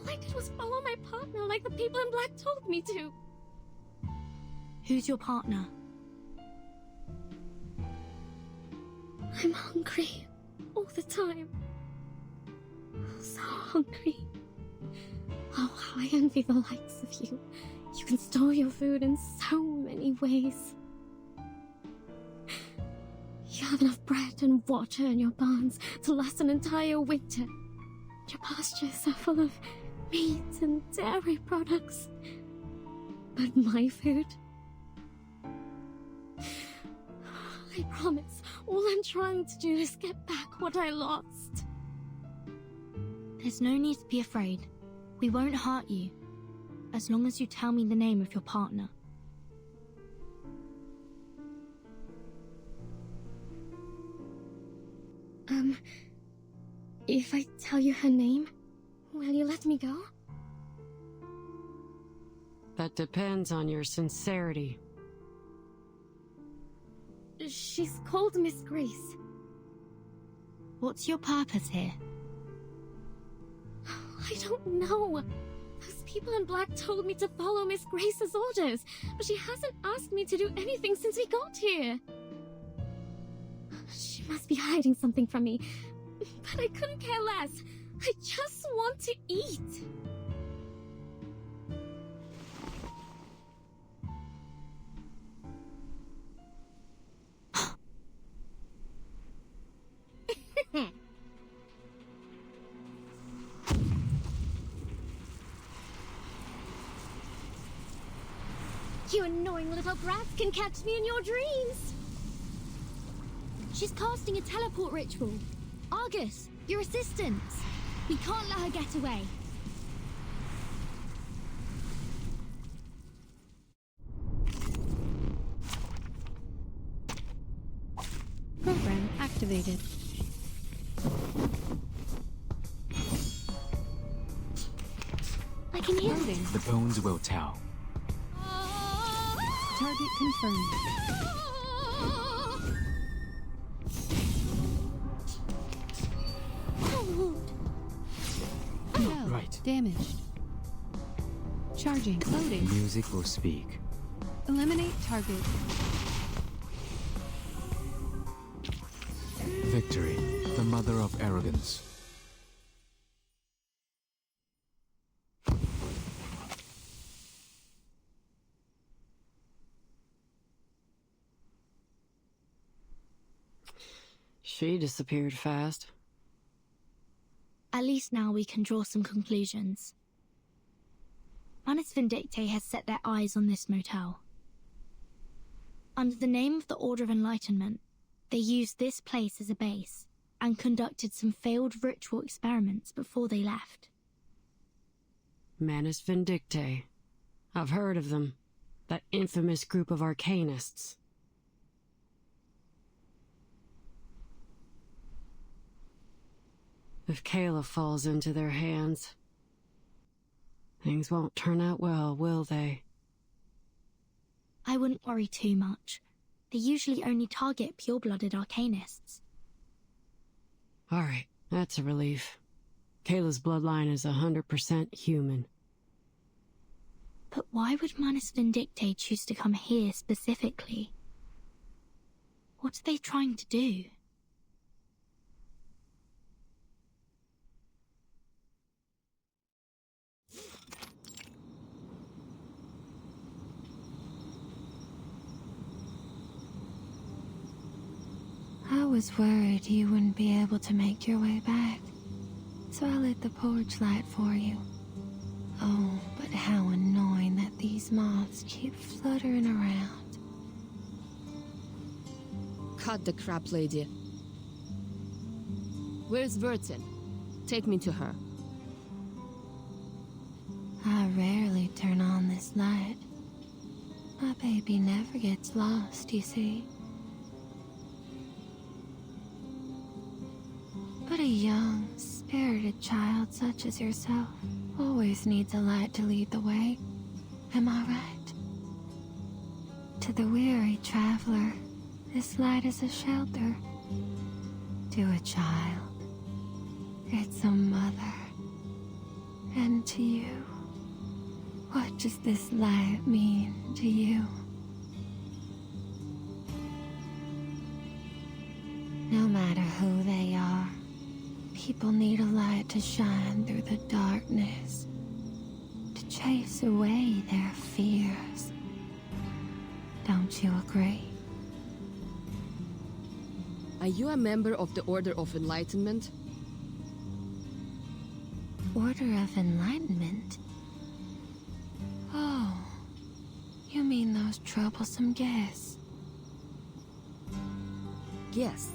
All I did was follow my partner like the people in black told me to. Who's your partner? I'm hungry. All the time. so hungry. Oh, how I envy the likes of you. You can store your food in so many ways. You have enough bread and water in your barns to last an entire winter. Your pastures are full of meat and dairy products. But my food... I promise, all I'm trying to do is get back what I lost. There's no need to be afraid. We won't hurt you, as long as you tell me the name of your partner. If I tell you her name, will you let me go? That depends on your sincerity. She's called Miss Grace. What's your purpose here? I don't know. Those people in black told me to follow Miss Grace's orders, but she hasn't asked me to do anything since we got here. She must be hiding something from me, but I couldn't care less. I just want to eat. You annoying little brats can catch me in your dreams. She's casting a teleport ritual. Argus, your assistant. We can't let her get away. Program activated. I can hear Loading. The bones will tell. Target confirmed. Shell Right. damaged. Charging. Loading. Music will speak. Eliminate target. Victory, the mother of arrogance. She disappeared fast. At least now we can draw some conclusions. Manus Vindictae has set their eyes on this motel. Under the name of the Order of Enlightenment, they used this place as a base and conducted some failed ritual experiments before they left. Manus Vindictae. I've heard of them. That infamous group of arcanists. If Kayla falls into their hands, things won't turn out well, will they? I wouldn't worry too much. They usually only target pure-blooded arcanists. Alright, that's a relief. Kayla's bloodline is 100% human. But why would Manus Vindictae choose to come here specifically? What are they trying to do? I was worried you wouldn't be able to make your way back, so I lit the porch light for you. Oh, but how annoying that these moths keep fluttering around. Cut the crap, lady. Where's Vertin? Take me to her. I rarely turn on this light. My baby never gets lost, you see. But a young, spirited child such as yourself always needs a light to lead the way. Am I right? To the weary traveler, this light is a shelter. To a child, it's a mother. And to you, what does this light mean to you? No matter who they are, People need a light to shine through the darkness, to chase away their fears. Don't you agree? Are you a member of the Order of Enlightenment? Order of Enlightenment? Oh, you mean those troublesome guests? Guests?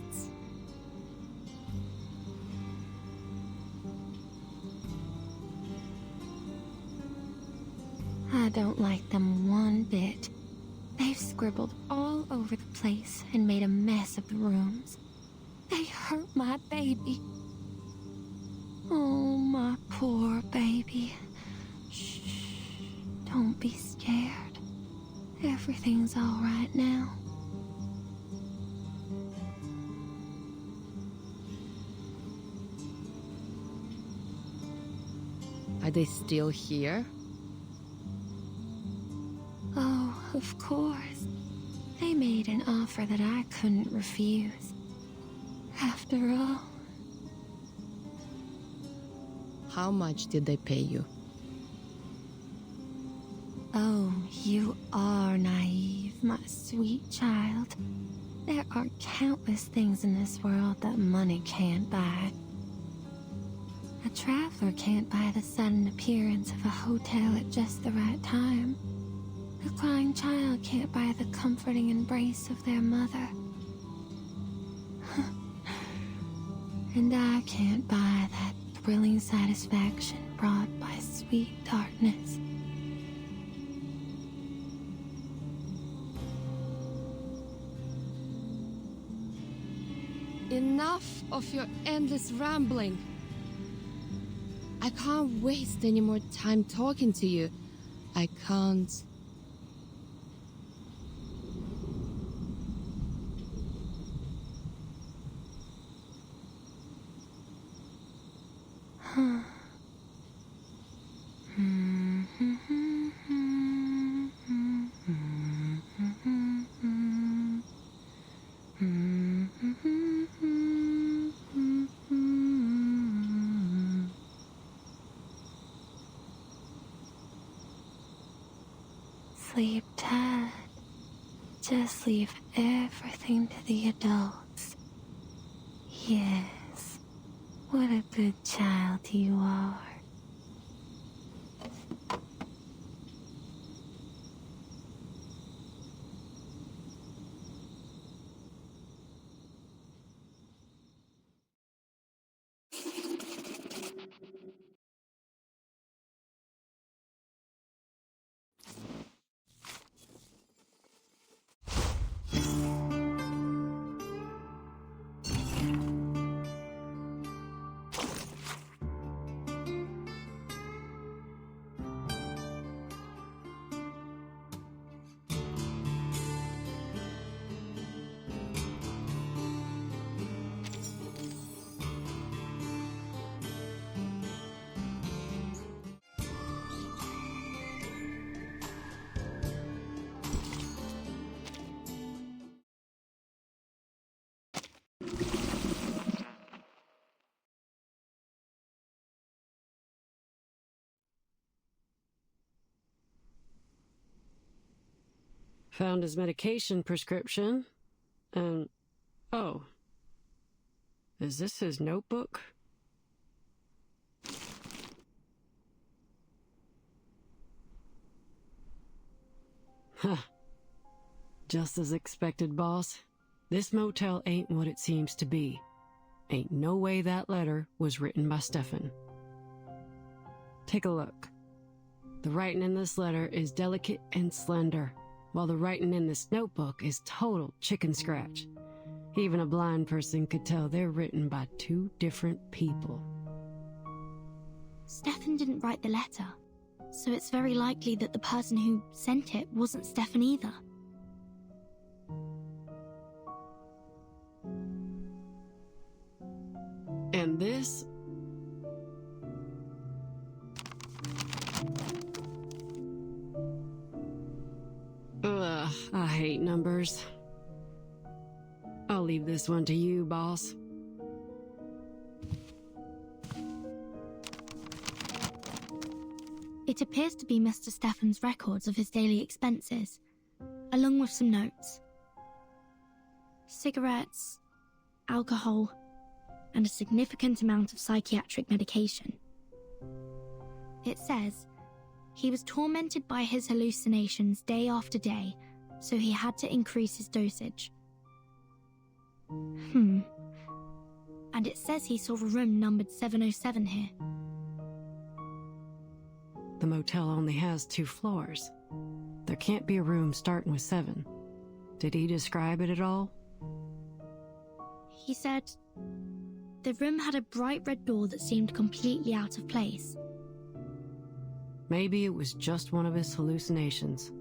I don't like them one bit. They've scribbled all over the place and made a mess of the rooms. They hurt my baby. Oh, my poor baby. Shh, don't be scared. Everything's all right now. Are they still here? Oh, of course. They made an offer that I couldn't refuse. After all. How much did they pay you? Oh, you are naive, my sweet child. There are countless things in this world that money can't buy. A traveler can't buy the sudden appearance of a hotel at just the right time. A crying child can't buy the comforting embrace of their mother. And I can't buy that thrilling satisfaction brought by sweet darkness. Enough of your endless rambling. I can't waste any more time talking to you. I can't. Sleep tight. Just leave everything to the adults. Yes. What a good child you are. Found his medication prescription. And, oh. Is this his notebook? Huh. Just as expected, boss. This motel ain't what it seems to be. Ain't no way that letter was written by Stefan. Take a look. The writing in this letter is delicate and slender, while the writing in this notebook is total chicken scratch. Even a blind person could tell they're written by two different people. Stefan didn't write the letter, so it's very likely that the person who sent it wasn't Stefan either. And this? Ugh, I hate numbers. I'll leave this one to you, boss. It appears to be Mr. Stefan's records of his daily expenses, along with some notes. Cigarettes, alcohol, and a significant amount of psychiatric medication. It says he was tormented by his hallucinations day after day, so he had to increase his dosage. And it says he saw a room numbered 707 here. The motel only has 2 floors. There can't be a room starting with 7. Did he describe it at all? He said the room had a bright red door that seemed completely out of place. Maybe it was just one of his hallucinations.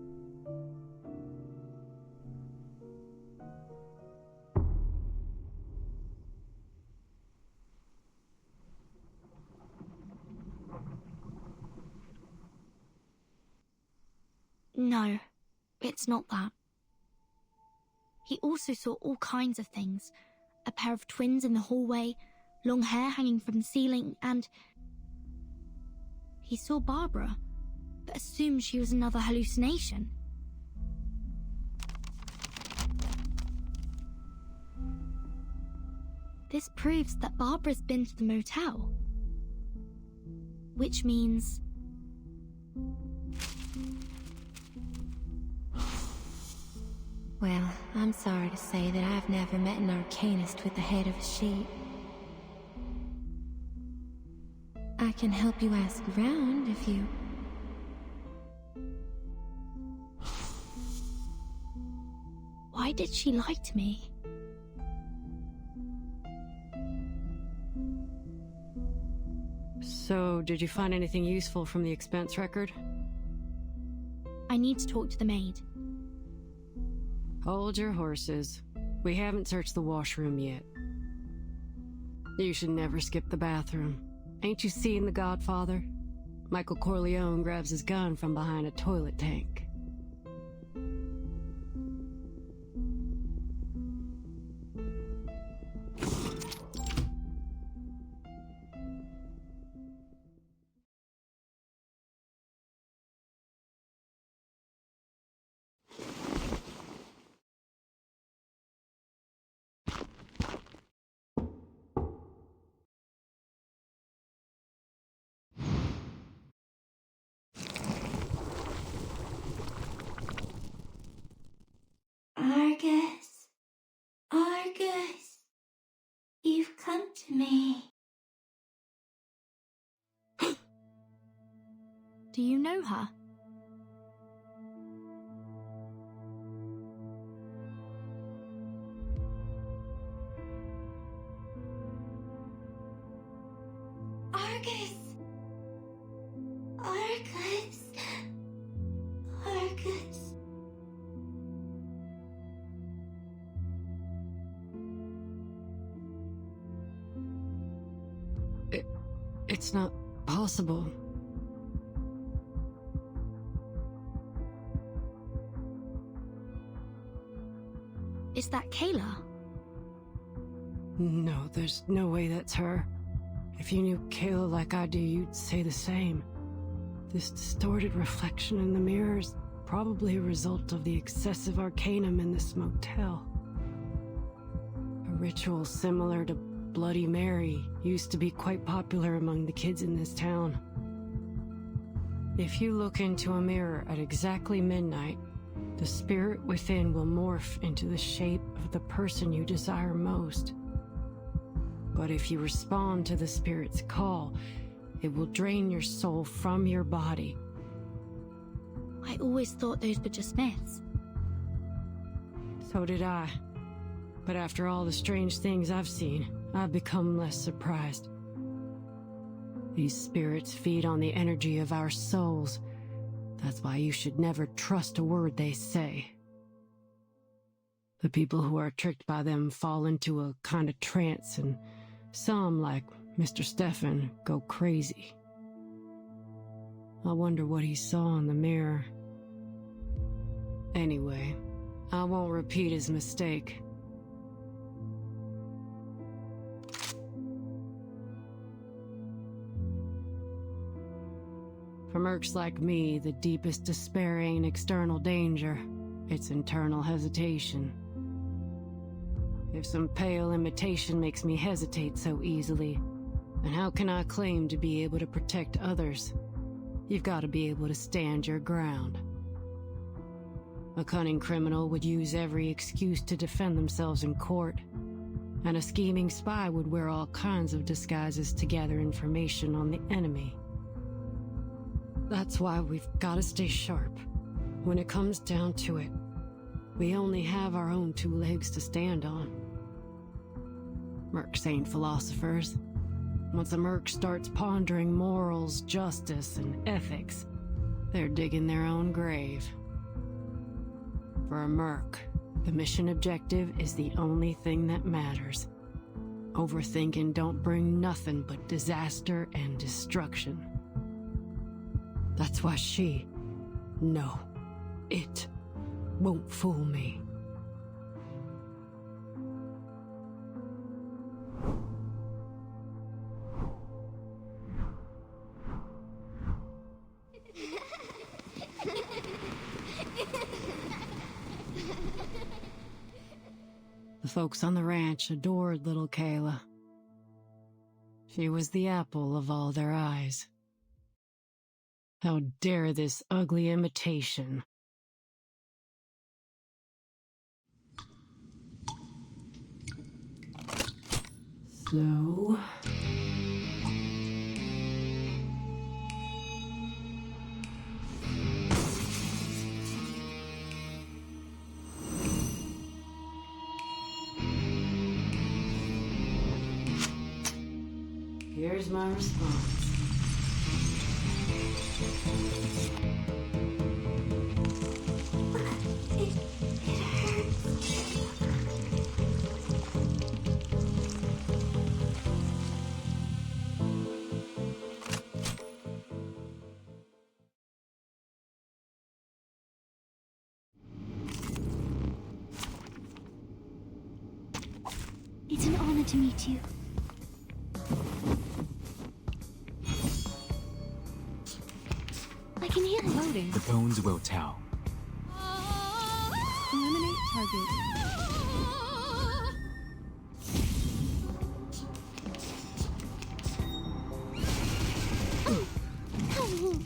No, it's not that. He also saw all kinds of things. A pair of twins in the hallway, long hair hanging from the ceiling, and... he saw Barbara, but assumed she was another hallucination. This proves that Barbara's been to the motel. Which means... Well, I'm sorry to say that I've never met an arcanist with the head of a sheep. I can help you ask around if you... Why did she lie to me? So, did you find anything useful from the expense record? I need to talk to the maid. Hold your horses. We haven't searched the washroom yet. You should never skip the bathroom. Ain't you seen The Godfather? Michael Corleone grabs his gun from behind a toilet tank. Argus, Argus, you've come to me. Do you know her? Argus, Argus, Argus. It's not possible. Is that Kayla? No, there's no way that's her. If you knew Kayla like I do, you'd say the same. This distorted reflection in the mirror is probably a result of the excessive arcanum in this motel. A ritual similar to Bloody Mary used to be quite popular among the kids in this town. If you look into a mirror at exactly midnight, the spirit within will morph into the shape of the person you desire most. But if you respond to the spirit's call, it will drain your soul from your body. I always thought those were just myths. So did I. But after all the strange things I've seen, I've become less surprised. These spirits feed on the energy of our souls. That's why you should never trust a word they say. The people who are tricked by them fall into a kind of trance, and some, like Mr. Stefan, go crazy. I wonder what he saw in the mirror. Anyway, I won't repeat his mistake. For mercs like me, the deepest despair ain't external danger. It's internal hesitation. If some pale imitation makes me hesitate so easily, then how can I claim to be able to protect others? You've got to be able to stand your ground. A cunning criminal would use every excuse to defend themselves in court, and a scheming spy would wear all kinds of disguises to gather information on the enemy. That's why we've got to stay sharp. When it comes down to it, we only have our own two legs to stand on. Mercs ain't philosophers. Once a merc starts pondering morals, justice, and ethics, they're digging their own grave. For a merc, the mission objective is the only thing that matters. Overthinking don't bring nothing but disaster and destruction. That's why it won't fool me. The folks on the ranch adored little Kayla. She was the apple of all their eyes. How dare this ugly imitation? So... here's my response. It's an honor to meet you. I can hear it. Loading. The bones will tell. Eliminate target. Oh, how rude.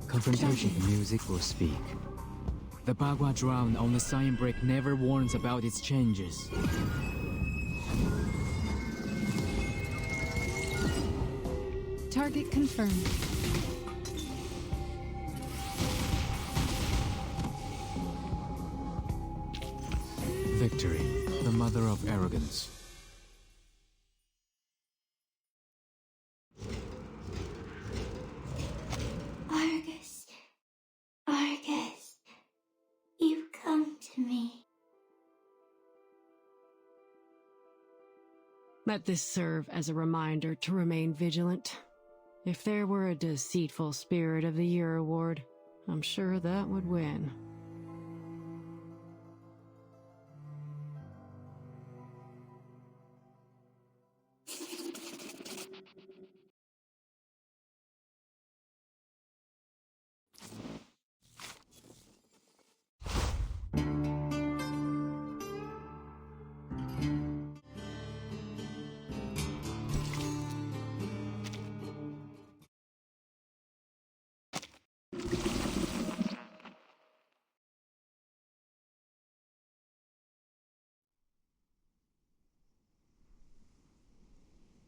Confrontation music will speak. The Bagua drown on the sign brick never warns about its changes. Target confirmed. Victory, the mother of arrogance. Argus, you've come to me. Let this serve as a reminder to remain vigilant. If there were a deceitful spirit of the year award, I'm sure that would win.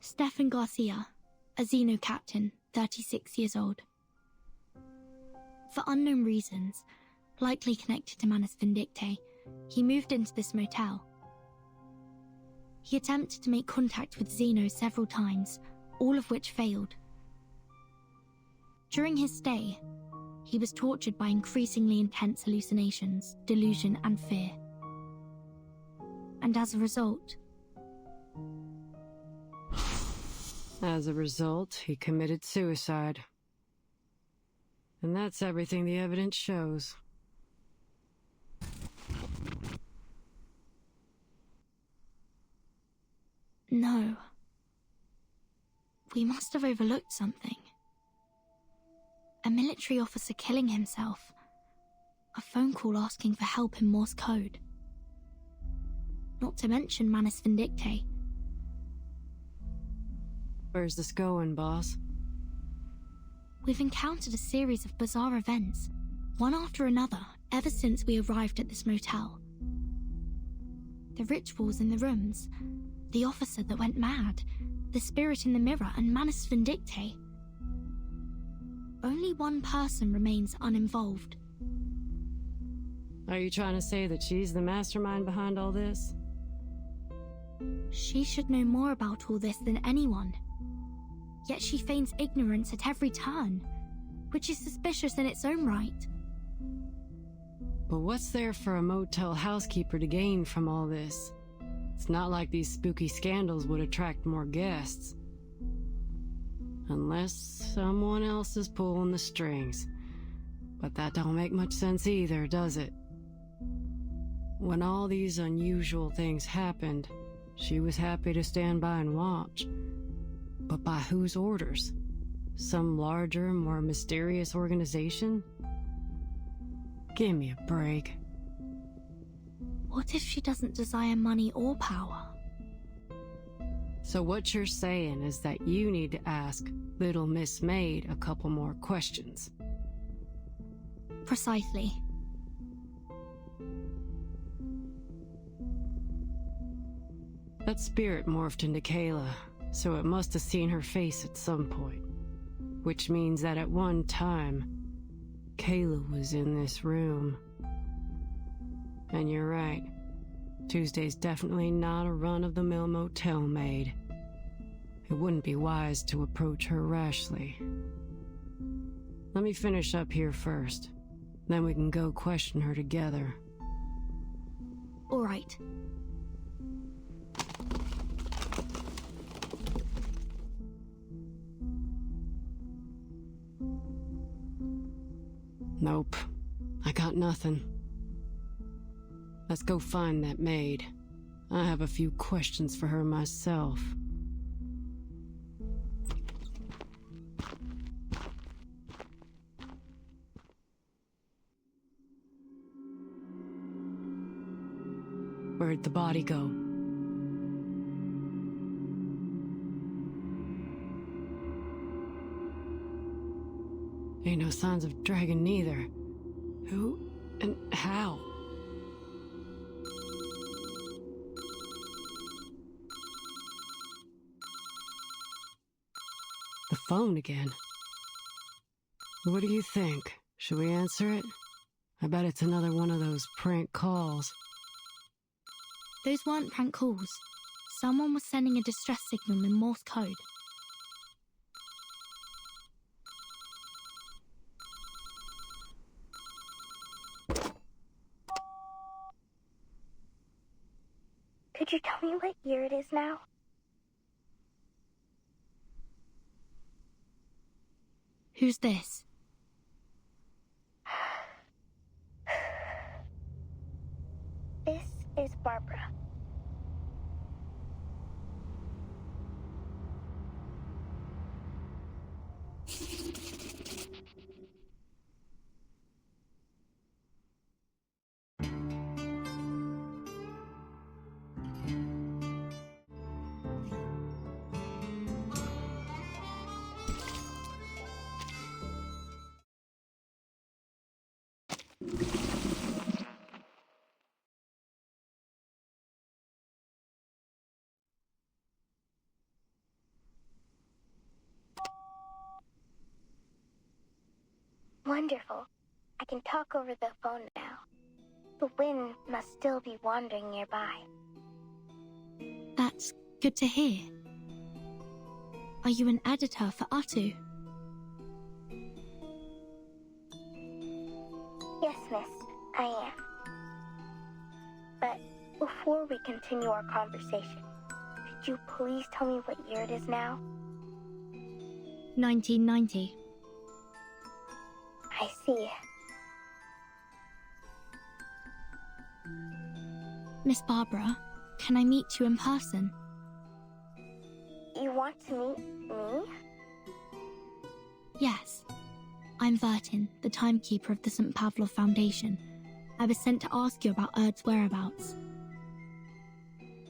Stefan Garcia, a Xeno captain, 36 years old. For unknown reasons, likely connected to Manus Vindictae, he moved into this motel. He attempted to make contact with Xeno several times, all of which failed. During his stay, he was tortured by increasingly intense hallucinations, delusion, and fear. And as a result, he committed suicide. And that's everything the evidence shows. no. We must have overlooked something. A military officer killing himself. A phone call asking for help in Morse code. Not to mention Manus Vindicte. Where's this going, boss? We've encountered a series of bizarre events, one after another, ever since we arrived at this motel. The rituals in the rooms, the officer that went mad, the spirit in the mirror, and Manus Vindicte. Only one person remains uninvolved. Are you trying to say that she's the mastermind behind all this? She should know more about all this than anyone. Yet she feigns ignorance at every turn, which is suspicious in its own right. But what's there for a motel housekeeper to gain from all this? It's not like these spooky scandals would attract more guests. Unless someone else is pulling the strings. But that don't make much sense either, does it? When all these unusual things happened, she was happy to stand by and watch. But by whose orders? Some larger, more mysterious organization? Give me a break. What if she doesn't desire money or power? So what you're saying is that you need to ask Little Miss Maid a couple more questions. Precisely. That spirit morphed into Kayla, so it must have seen her face at some point. Which means that at one time, Kayla was in this room. And you're right. Tuesday's definitely not a run-of-the-mill motel maid. It wouldn't be wise to approach her rashly. Let me finish up here first. Then we can go question her together. All right. Nope. I got nothing. Let's go find that maid. I have a few questions for her myself. Where'd the body go? Ain't no signs of dragon neither. Who and how? The phone again. What do you think? Should we answer it? I bet it's another one of those prank calls. Those weren't prank calls. Someone was sending a distress signal in Morse code. Could you tell me what year it is now? Who's this? This is Barbara. Wonderful. I can talk over the phone now. The wind must still be wandering nearby. That's good to hear. Are you an editor for Atu? Yes, miss, I am. But before we continue our conversation, could you please tell me what year it is now? 1990. I see. Miss Barbara, can I meet you in person? You want want to meet me? Yes. I'm Vertin, the timekeeper of the St. Pavlov Foundation. I was sent to ask you about Erd's whereabouts.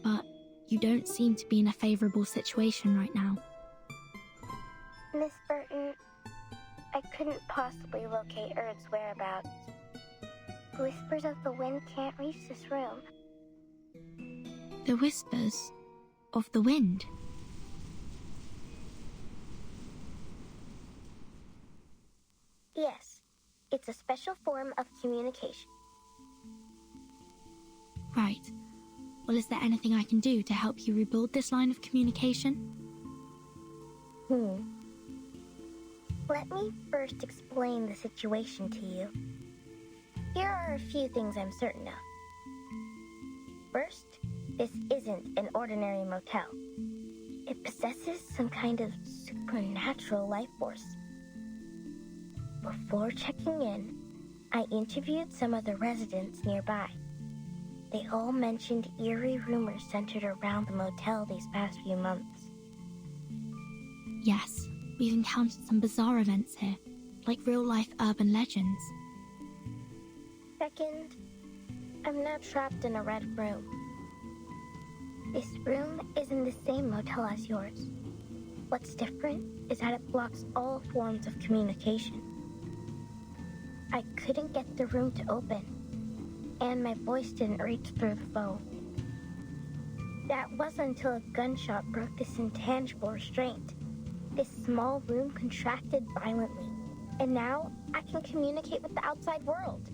But you don't seem to be in a favorable situation right now. Miss Burton, I couldn't possibly locate Erd's whereabouts. The whispers of the wind can't reach this room. The whispers of the wind? Yes, it's a special form of communication. Right. Well, is there anything I can do to help you rebuild this line of communication? Let me first explain the situation to you. Here are a few things I'm certain of. First, this isn't an ordinary motel. It possesses some kind of supernatural life force. Before checking in, I interviewed some of the residents nearby. They all mentioned eerie rumors centered around the motel these past few months. Yes, we've encountered some bizarre events here, like real-life urban legends. Second, I'm now trapped in a red room. This room is in the same motel as yours. What's different is that it blocks all forms of communication. I couldn't get the room to open, and my voice didn't reach through the phone. That wasn't until a gunshot broke this intangible restraint. This small room contracted violently, and now I can communicate with the outside world.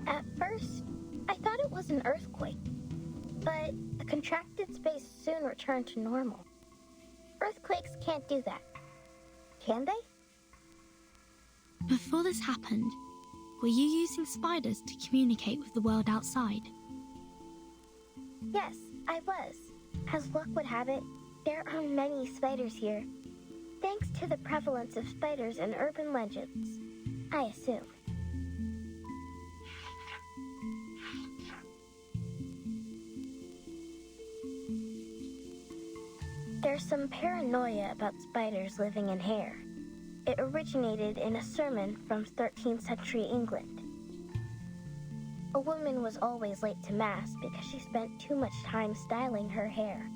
At first, I thought it was an earthquake, but the contracted space soon returned to normal. Earthquakes can't do that, can they? Before this happened, were you using spiders to communicate with the world outside? Yes, I was. As luck would have it, there are many spiders here. Thanks to the prevalence of spiders in urban legends, I assume. There's some paranoia about spiders living in hair. It originated in a sermon from 13th century England. A woman was always late to Mass because she spent too much time styling her hair.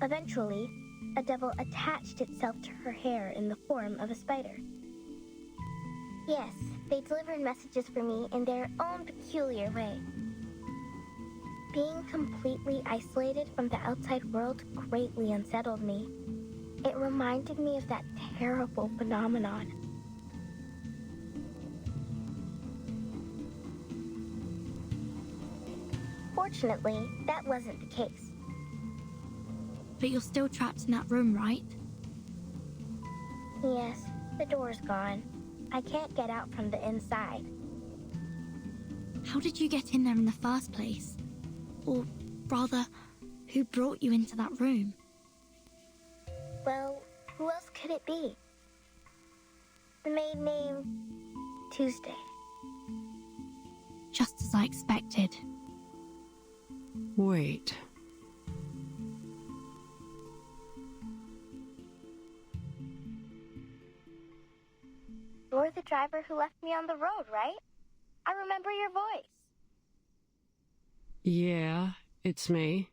Eventually, a devil attached itself to her hair in the form of a spider. Yes, they delivered messages for me in their own peculiar way. Being completely isolated from the outside world greatly unsettled me. It reminded me of that terrible phenomenon. Fortunately, that wasn't the case. But you're still trapped in that room, right? Yes, the door's gone. I can't get out from the inside. How did you get in there in the first place? Or rather, who brought you into that room? Well, who else could it be? The maid named Tuesday. Just as I expected. Wait. You're the driver who left me on the road, right? I remember your voice. Yeah, it's me.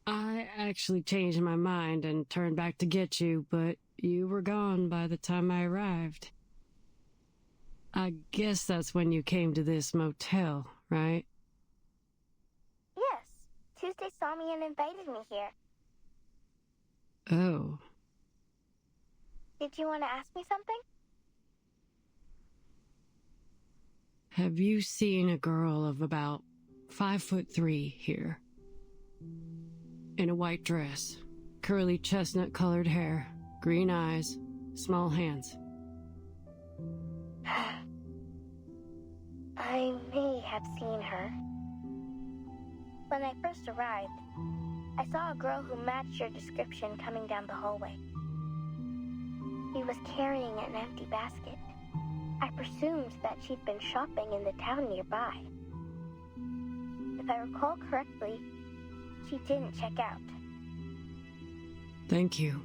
I actually changed my mind and turned back to get you, but you were gone by the time I arrived. I guess that's when you came to this motel, right? Yes, Tuesday saw me and invited me here. Oh. Did you want to ask me something? Have you seen a girl of about 5'3" here? In a white dress, curly chestnut-colored hair, green eyes, small hands. I may have seen her. When I first arrived, I saw a girl who matched your description coming down the hallway. She was carrying an empty basket. I presumed that she'd been shopping in the town nearby. If I recall correctly, she didn't check out. Thank you.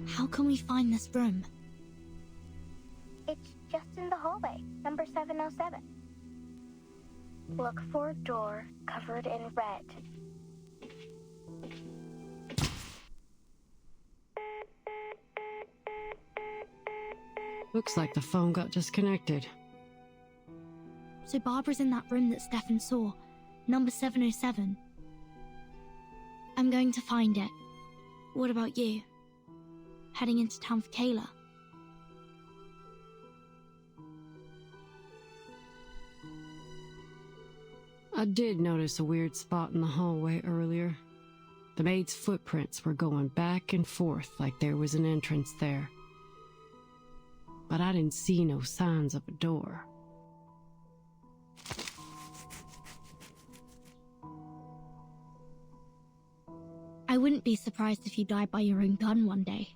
How can we find this room? It's just in the hallway, number 707. Look for a door covered in red. Looks like the phone got disconnected. So Barbara's in that room that Stefan saw, number 707. I'm going to find it. What about you? Heading into town for Kayla? I did notice a weird spot in the hallway earlier. The maid's footprints were going back and forth like there was an entrance there. But I didn't see no signs of a door. I wouldn't be surprised if you died by your own gun one day.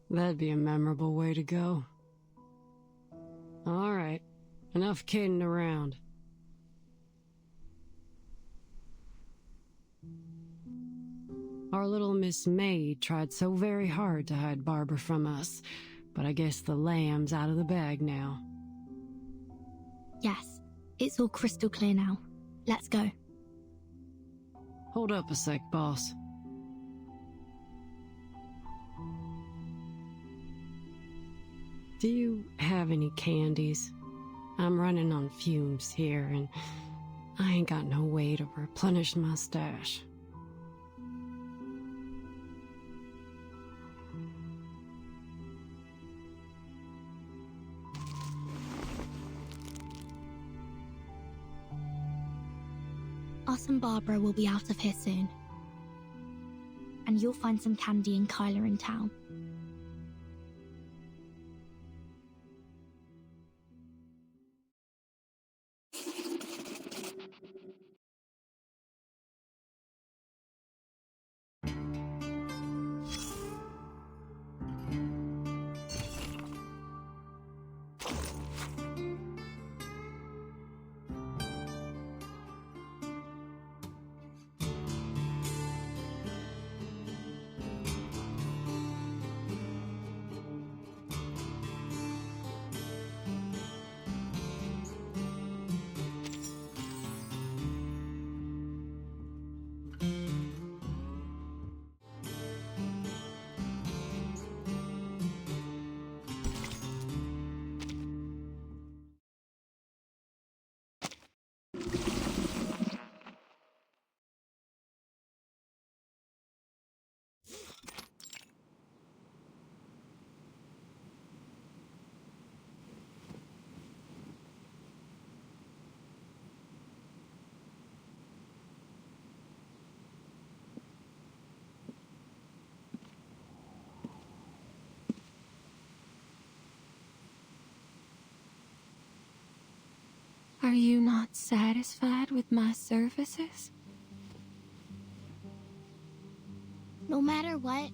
That'd be a memorable way to go. All right, enough kidding around. Our little Miss Maid tried so very hard to hide Barbara from us, but I guess the lamb's out of the bag now. Yes, it's all crystal clear now. Let's go. Hold up a sec, boss. Do you have any candies? I'm running on fumes here, and I ain't got no way to replenish my stash. Us and Barbara will be out of here soon. And you'll find some candy and Kyla in town. Are you not satisfied with my services? No matter what,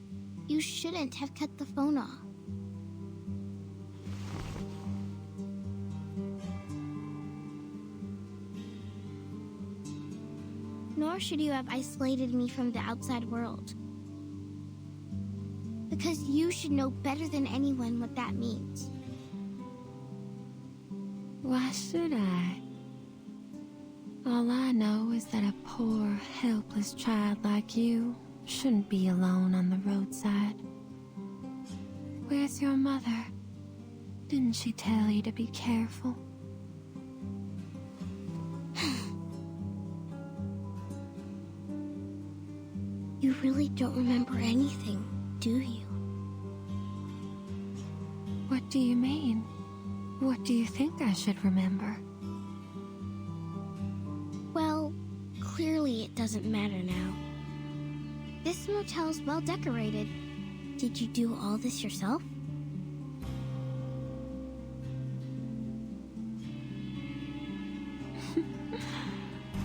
you shouldn't have cut the phone off. Nor should you have isolated me from the outside world. Because you should know better than anyone what that means. Why should I? All I know is that a poor, helpless child like you shouldn't be alone on the roadside. Where's your mother? Didn't she tell you to be careful? You really don't remember anything, do you? What do you mean? What do you think I should remember? Well, clearly it doesn't matter now. This motel's well decorated. Did you do all this yourself?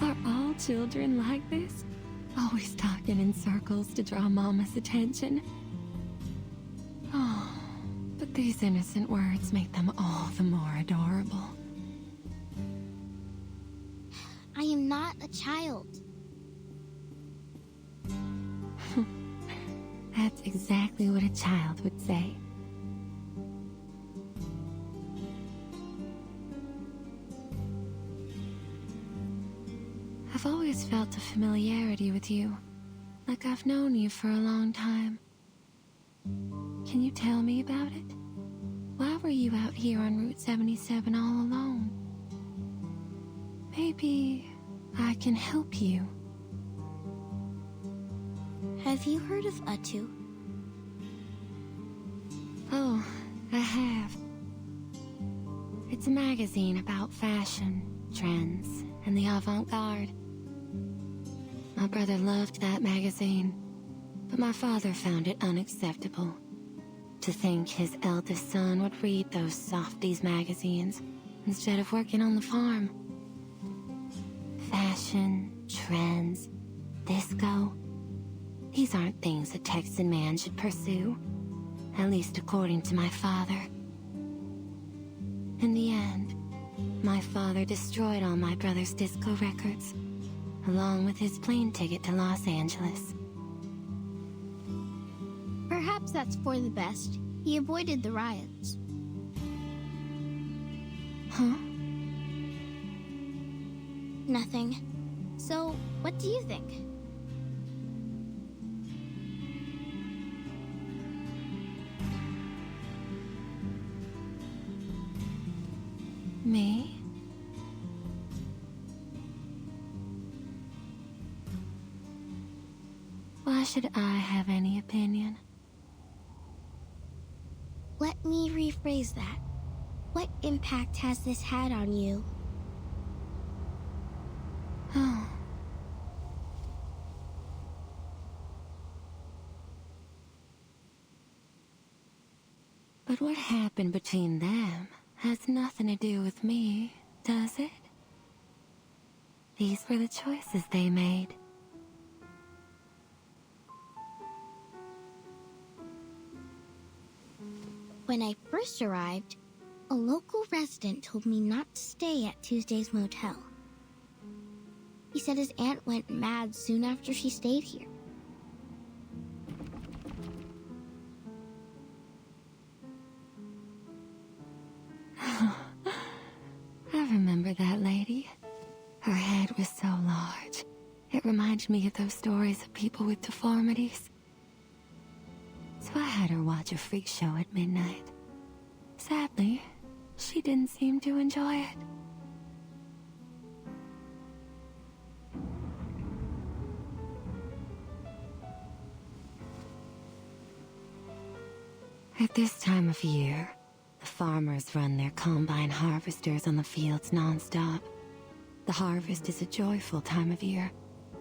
Are all children like this? Always talking in circles to draw Mama's attention? Oh, These innocent words make them all the more adorable. I am not a child. That's exactly what a child would say. I've always felt a familiarity with you, like I've known you for a long time. Can you tell me about it? Why were you out here on Route 77 all alone? Maybe I can help you. Have you heard of Utu? Oh, I have. It's a magazine about fashion, trends, and the avant-garde. My brother loved that magazine, but my father found it unacceptable. To think his eldest son would read those softies magazines instead of working on the farm. Fashion, trends, disco. These aren't things a Texan man should pursue, at least according to my father. In the end, my father destroyed all my brother's disco records, along with his plane ticket to Los Angeles. Perhaps that's for the best. He avoided the riots. Huh? Nothing. So, what do you think? Me? Why should I have any opinion? Let me rephrase that. What impact has this had on you? Oh. But what happened between them has nothing to do with me, does it? These were the choices they made. When I first arrived, a local resident told me not to stay at Tuesday's motel. He said his aunt went mad soon after she stayed here. I remember that lady. Her head was so large. It reminded me of those stories of people with deformities. So I had her watch a freak show at midnight. Sadly, she didn't seem to enjoy it. At this time of year, the farmers run their combine harvesters on the fields non-stop. The harvest is a joyful time of year,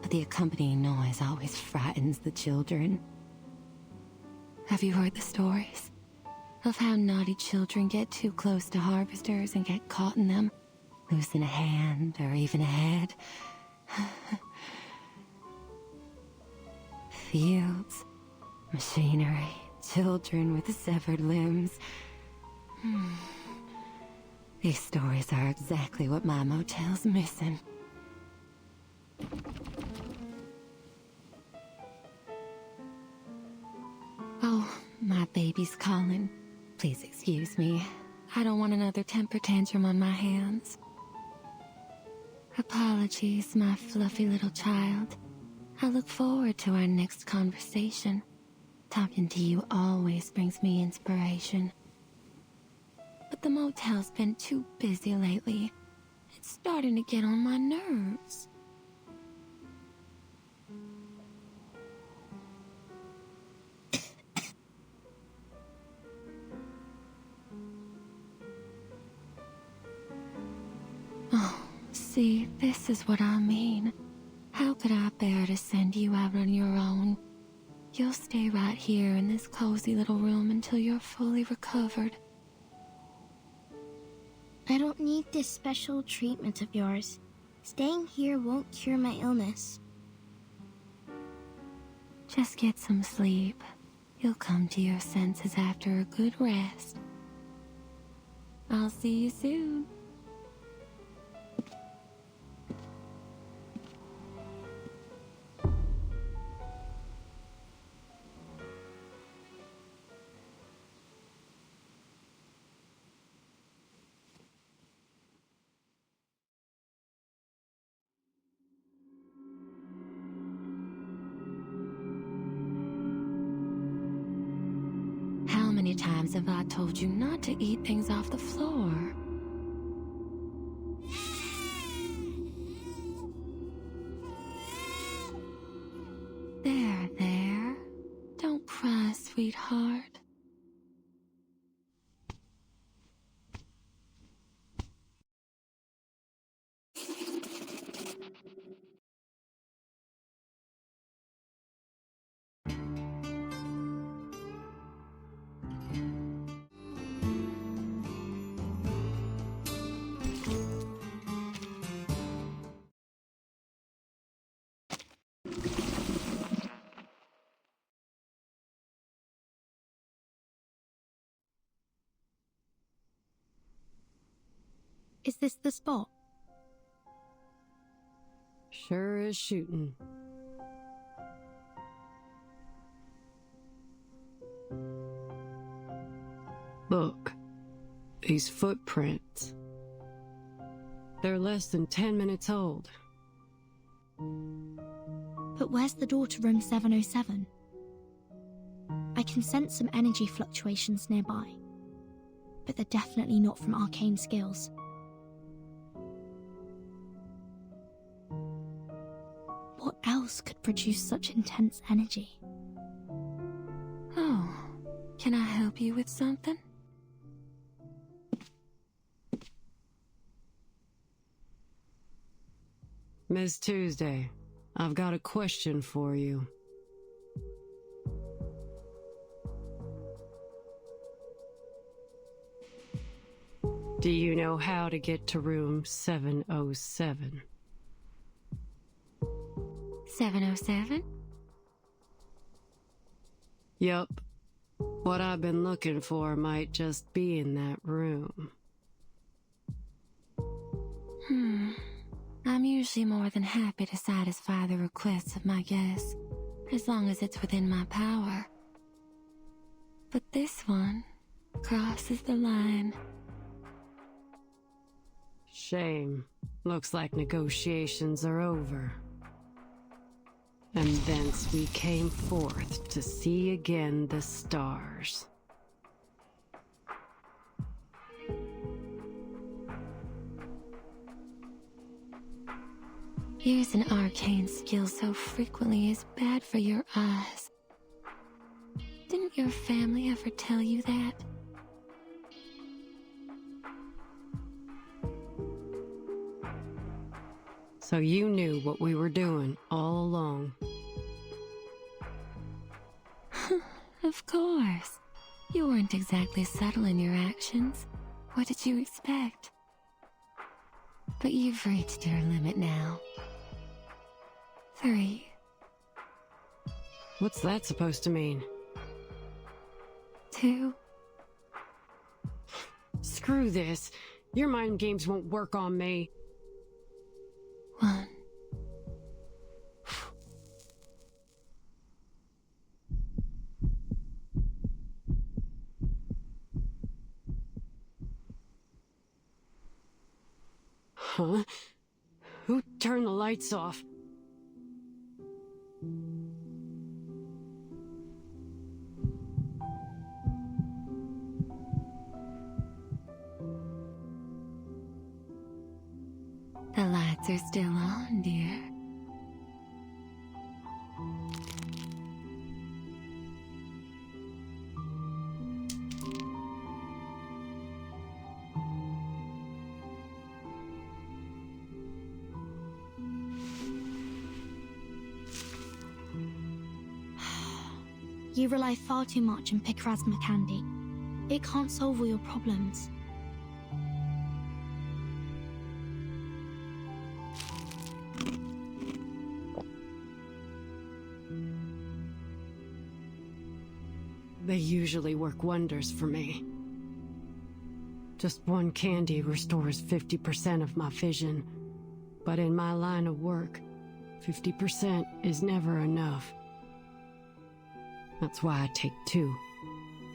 but the accompanying noise always frightens the children. Have you heard the stories of how naughty children get too close to harvesters and get caught in them, losing a hand or even a head? Fields, machinery, children with severed limbs. These stories are exactly what my motel's missing. Oh, my baby's calling. Please excuse me. I don't want another temper tantrum on my hands. Apologies, my fluffy little child. I look forward to our next conversation. Talking to you always brings me inspiration. But the motel's been too busy lately. It's starting to get on my nerves. Oh, see, this is what I mean. How could I bear to send you out on your own? You'll stay right here in this cozy little room until you're fully recovered. I don't need this special treatment of yours. Staying here won't cure my illness. Just get some sleep. You'll come to your senses after a good rest. I'll see you soon. How many times have I told you not to eat things off the floor? There. Don't cry, sweetheart. Is this the spot? Sure is shooting. Look, these footprints. They're less than 10 minutes old. But where's the door to room 707? I can sense some energy fluctuations nearby, but they're definitely not from arcane skills. What else could produce such intense energy? Oh, can I help you with something? Miss Tuesday, I've got a question for you. Do you know how to get to room 707? 707? Yup. What I've been looking for might just be in that room. I'm usually more than happy to satisfy the requests of my guests, as long as it's within my power. But this one crosses the line. Shame. Looks like negotiations are over. And thence we came forth to see again the stars. Using arcane skills so frequently is bad for your eyes. Didn't your family ever tell you that? So you knew what we were doing all along. Of course. You weren't exactly subtle in your actions. What did you expect? But you've reached your limit now. 3. What's that supposed to mean? 2. Screw this. Your mind games won't work on me. 1. Huh? Who turned the lights off? The lights are still on, dear. You rely far too much on picrasma candy. It can't solve all your problems. They usually work wonders for me. Just one candy restores 50% of my vision. But in my line of work, 50% is never enough. That's why I take 2.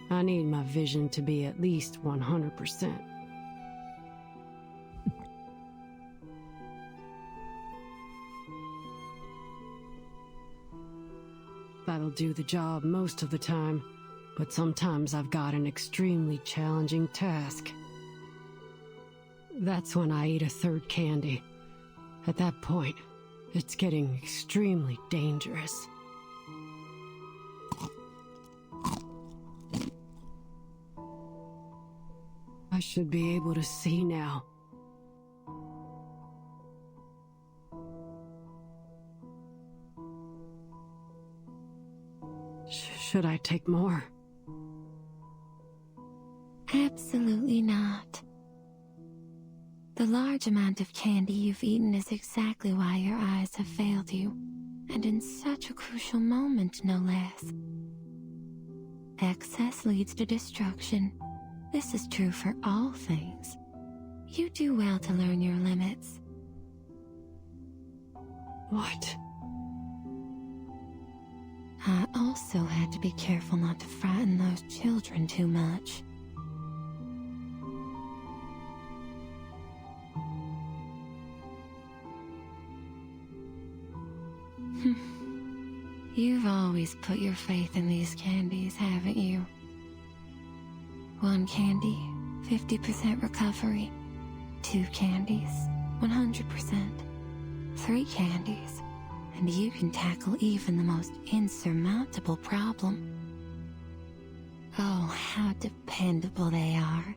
I need my vision to be at least 100%. That'll do the job most of the time, but sometimes I've got an extremely challenging task. That's when I eat a 3rd candy. At that point, it's getting extremely dangerous. I should be able to see now. Should I take more? Absolutely not. The large amount of candy you've eaten is exactly why your eyes have failed you, and in such a crucial moment, no less. Excess leads to destruction. This is true for all things. You do well to learn your limits. What? I also had to be careful not to frighten those children too much. You've always put your faith in these candies, haven't you? 1 candy, 50% recovery. 2 candies, 100%. 3 candies, and you can tackle even the most insurmountable problem. Oh, how dependable they are.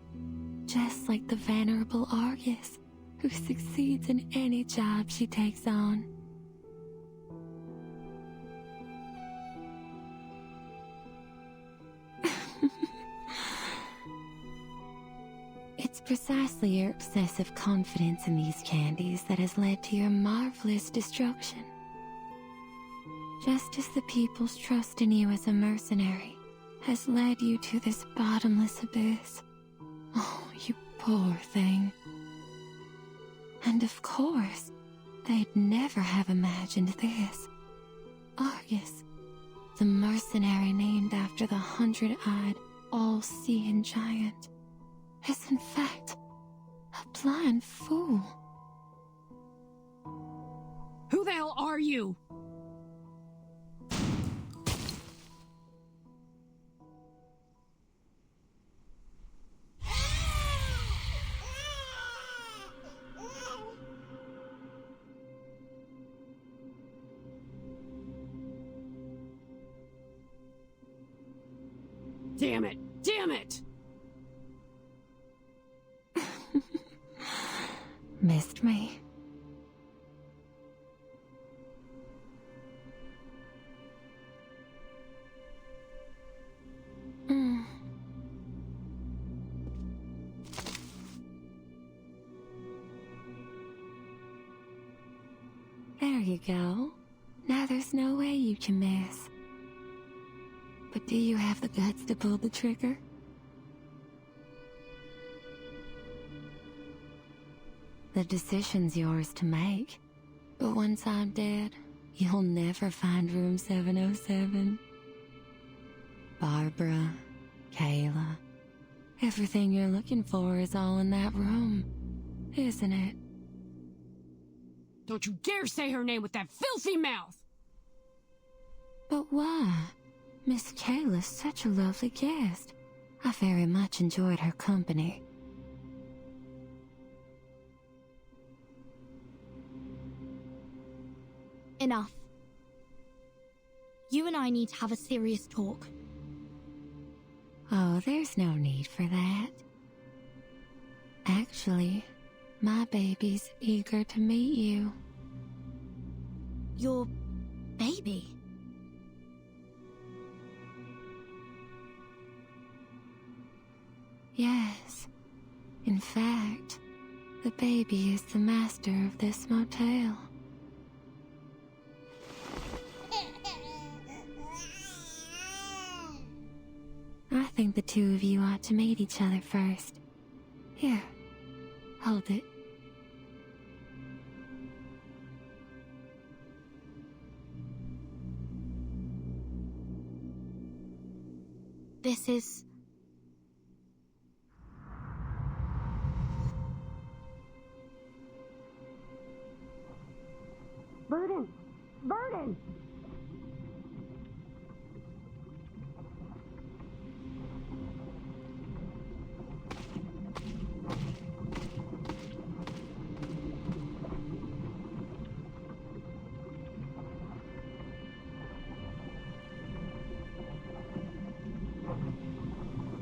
Just like the venerable Argus, who succeeds in any job she takes on. It's precisely your obsessive confidence in these candies that has led to your marvelous destruction. Just as the people's trust in you as a mercenary has led you to this bottomless abyss. Oh, you poor thing. And of course, they'd never have imagined this. Argus, the mercenary named after the 100-eyed, all-seeing giant, is in fact a blind fool. Who the hell are you? Damn it! Damn it! Missed me. There you go. Now there's no way you can miss. But do you have the guts to pull the trigger? The decision's yours to make. But once I'm dead, you'll never find room 707. Barbara, Kayla, everything you're looking for is all in that room, isn't it? Don't you dare say her name with that filthy mouth! But why? Miss Kayla's such a lovely guest. I very much enjoyed her company. Enough. You and I need to have a serious talk. Oh, there's no need for that. Actually, my baby's eager to meet you. Your baby? Yes. In fact, the baby is the master of this motel. I think the two of you ought to meet each other first. Here, hold it. This is... Burden! Burden!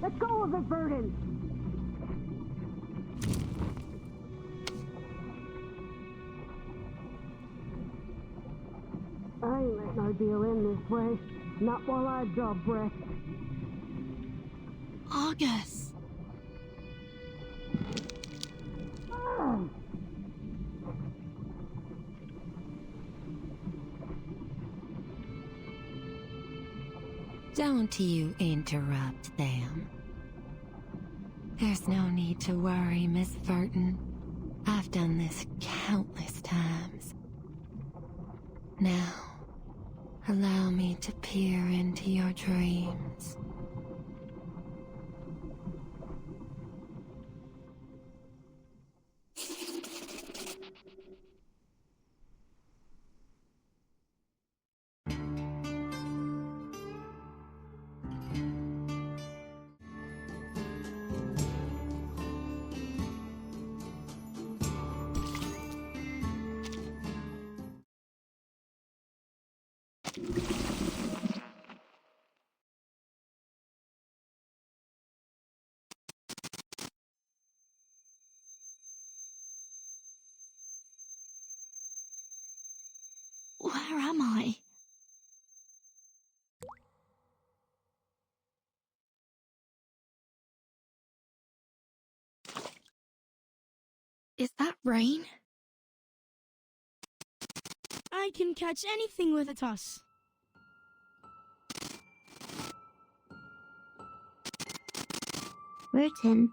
Let go of it, Burden! I ain't letting our deal end this way. Not while I draw breath. Argus! Don't you interrupt them. There's no need to worry, Miss Burton. I've done this countless times. Now, allow me to peer into your dreams. Where am I? Is that rain? I can catch anything with a toss. Burton,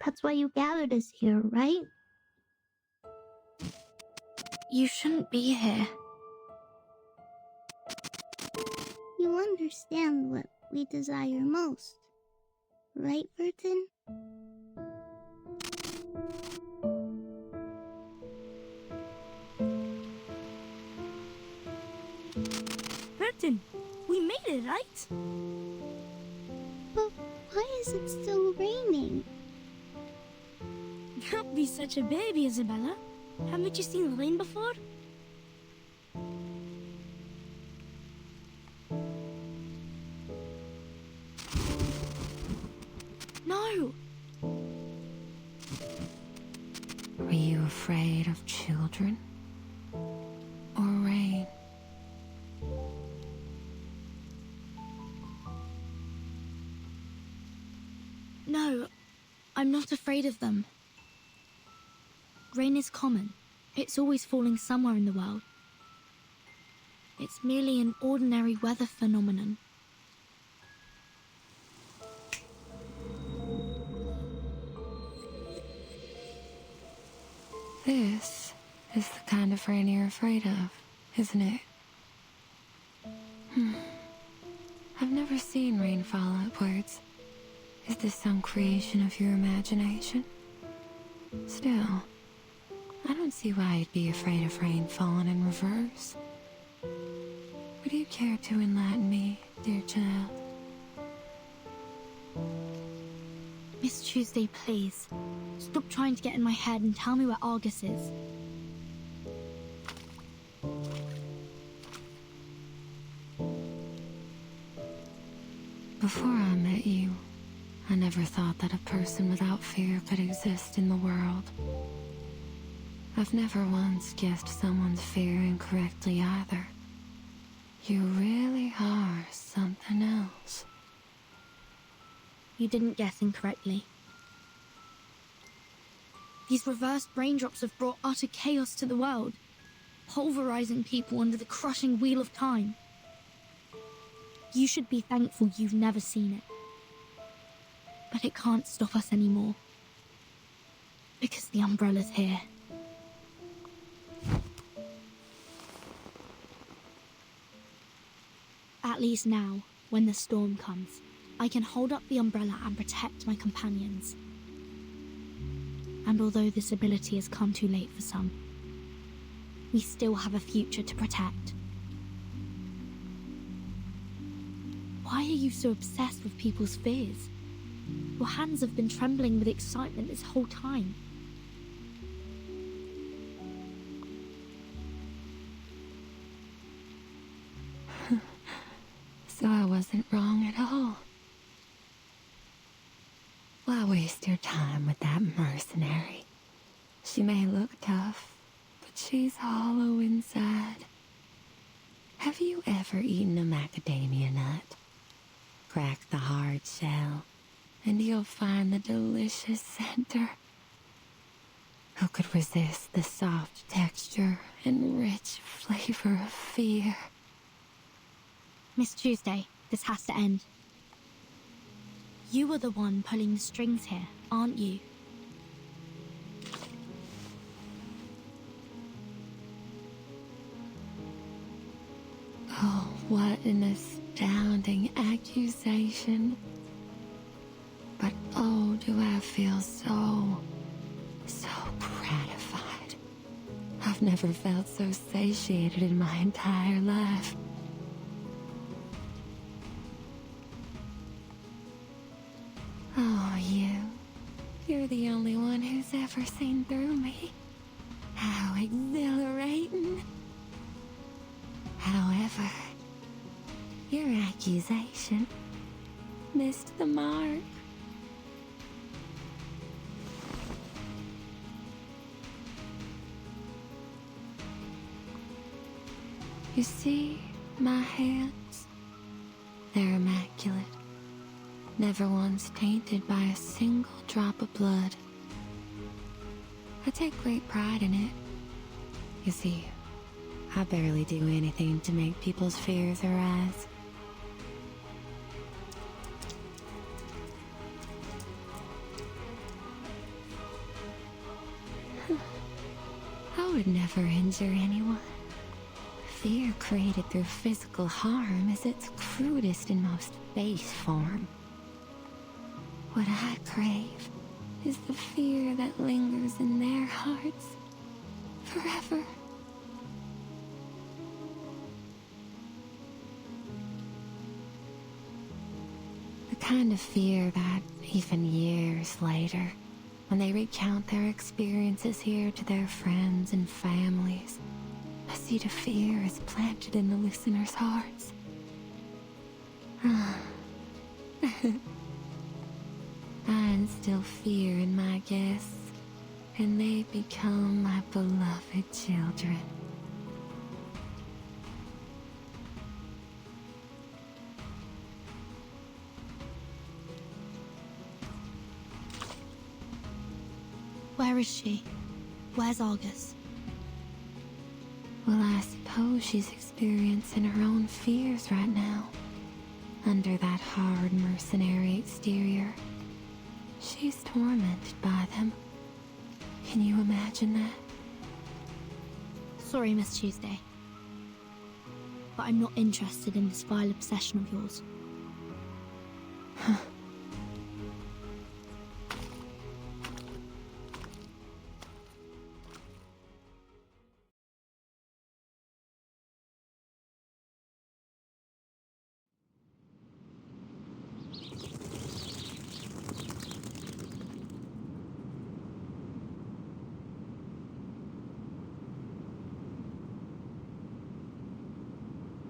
that's why you gathered us here, right? You shouldn't be here. You understand what we desire most, right, Burton? Burton, we made it, right? But why is it still raining? Don't be such a baby, Isabella. Haven't you seen rain before? No! Were you afraid of children? Or rain? No, I'm not afraid of them. Rain is common. It's always falling somewhere in the world. It's merely an ordinary weather phenomenon. This is the kind of rain you're afraid of, isn't it? I've never seen rain fall upwards. Is this some creation of your imagination? Still, I don't see why you'd be afraid of rain falling in reverse. Would you care to enlighten me, dear child? Miss Tuesday, please. Stop trying to get in my head and tell me where Argus is. Before I met you, I never thought that a person without fear could exist in the world. I've never once guessed someone's fear incorrectly either. You really are something else. You didn't guess incorrectly. These reversed raindrops have brought utter chaos to the world, pulverizing people under the crushing wheel of time. You should be thankful you've never seen it. But it can't stop us anymore. Because the umbrella's here. At least now, when the storm comes, I can hold up the umbrella and protect my companions. And although this ability has come too late for some, we still have a future to protect. Why are you so obsessed with people's fears? Your hands have been trembling with excitement this whole time. So I wasn't wrong at all. Why waste your time with that mercenary? She may look tough, but she's hollow inside. Have you ever eaten a macadamia nut? Crack the hard shell, and you'll find the delicious center. Who could resist the soft texture and rich flavor of fear? Miss Tuesday, this has to end. You are the one pulling the strings here, aren't you? Oh, what an astounding accusation. But oh, do I feel so gratified. I've never felt so satiated in my entire life. Oh, you're the only one who's ever seen through me. How exhilarating. However, your accusation missed the mark. You see, my hands, they're immaculate. Never once tainted by a single drop of blood. I take great pride in it. You see, I barely do anything to make people's fears arise. I would never injure anyone. Fear created through physical harm is its crudest and most base form. What I crave is the fear that lingers in their hearts forever. The kind of fear that, even years later, when they recount their experiences here to their friends and families, a seed of fear is planted in the listeners' hearts. I instill fear in my guests, and they become my beloved children. Where is she? Where's Argus? Well, I suppose she's experiencing her own fears right now. Under that hard mercenary exterior, she's tormented by them. Can you imagine that? Sorry, Miss Tuesday. But I'm not interested in this vile obsession of yours.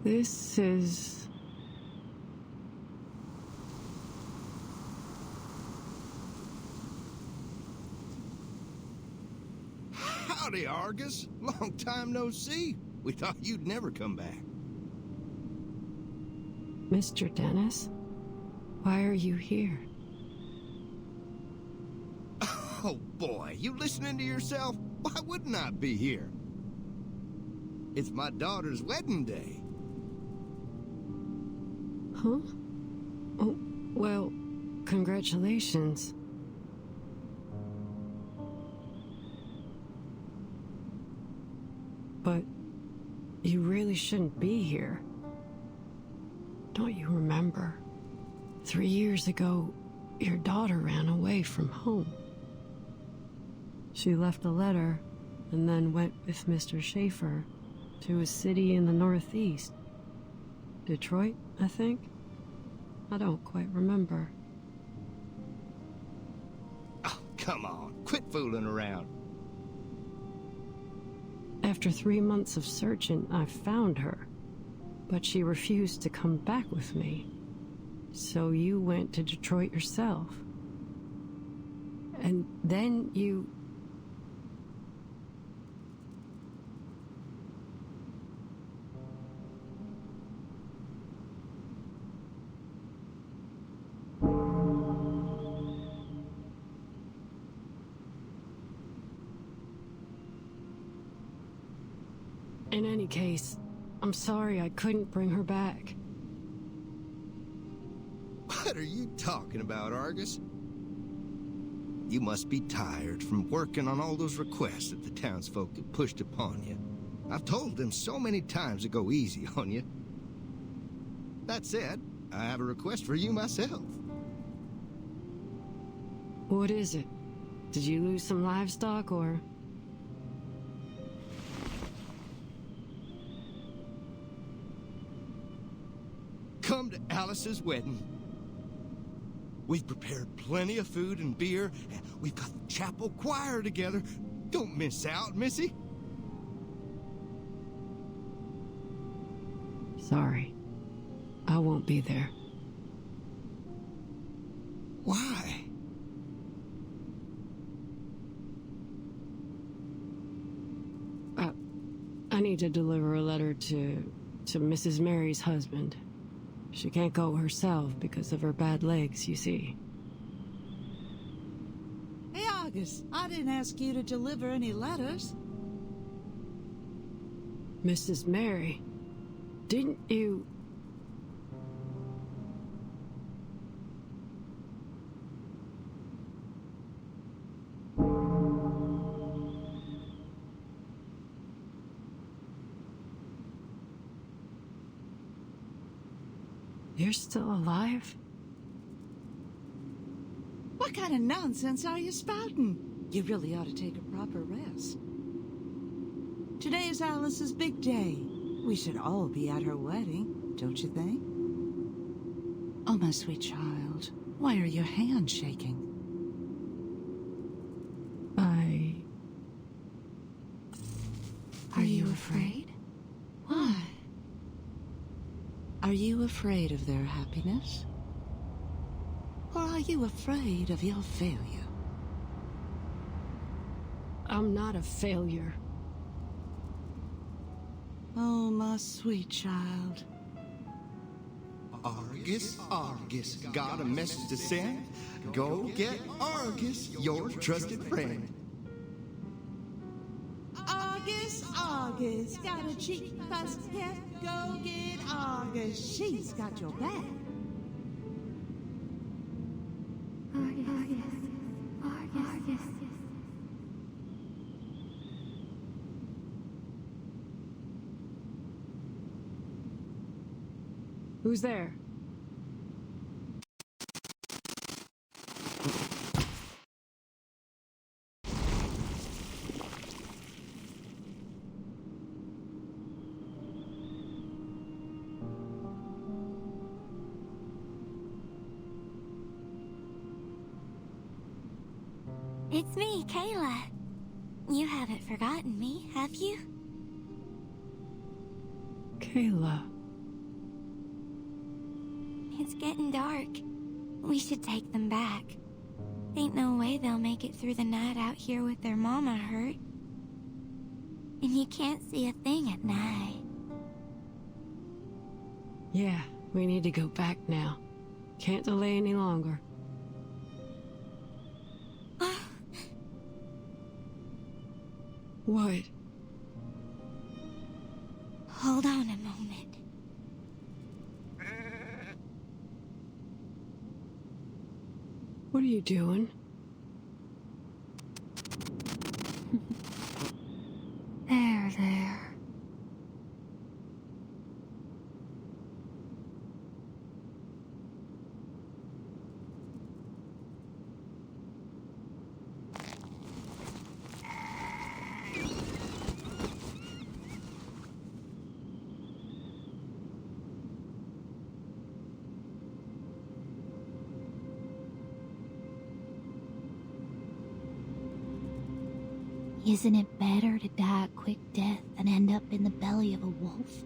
This is... Howdy, Argus. Long time no see. We thought you'd never come back. Mr. Dennis? Why are you here? Oh boy, you listening to yourself? Why wouldn't I be here? It's my daughter's wedding day. Huh? Oh, well, congratulations. really shouldn't be here. Don't you remember? 3 years ago, your daughter ran away from home. She left a letter and then went with Mr. Schaefer to a city in the Northeast. Detroit, I think? I don't quite remember. Oh, come on. Quit fooling around. After 3 months of searching, I found her, but she refused to come back with me. So you went to Detroit yourself. And then you... In any case, I'm sorry I couldn't bring her back. What are you talking about, Argus? You must be tired from working on all those requests that the townsfolk have pushed upon you. I've told them so many times to go easy on you. That said, I have a request for you myself. What is it? Did you lose some livestock, or...? Come to Alice's wedding. We've prepared plenty of food and beer, and we've got the chapel choir together. Don't miss out, Missy. Sorry. I won't be there. Why? I need to deliver a letter to Mrs. Mary's husband. She can't go herself because of her bad legs, you see. Hey, Argus, I didn't ask you to deliver any letters. Mrs. Mary, didn't you... You're still alive? What kind of nonsense are you spouting? You really ought to take a proper rest. Today is Alice's big day. We should all be at her wedding, don't you think? Oh, my sweet child, why are your hands shaking? Are you afraid? Why? Are you afraid of their happiness? Or are you afraid of your failure? I'm not a failure. Oh, my sweet child. Argus, Argus, got a message to send? Go get Argus, your trusted friend. Argus, Argus, got a cheap basket. Go get Argus, she's got your back. Argus. Who's there? It's me, Kayla. You haven't forgotten me, have you? Kayla. It's getting dark. We should take them back. Ain't no way they'll make it through the night out here with their mama hurt. And you can't see a thing at night. Yeah, we need to go back now. Can't delay any longer. What? Hold on a moment. What are you doing? There. Isn't it better to die a quick death than end up in the belly of a wolf?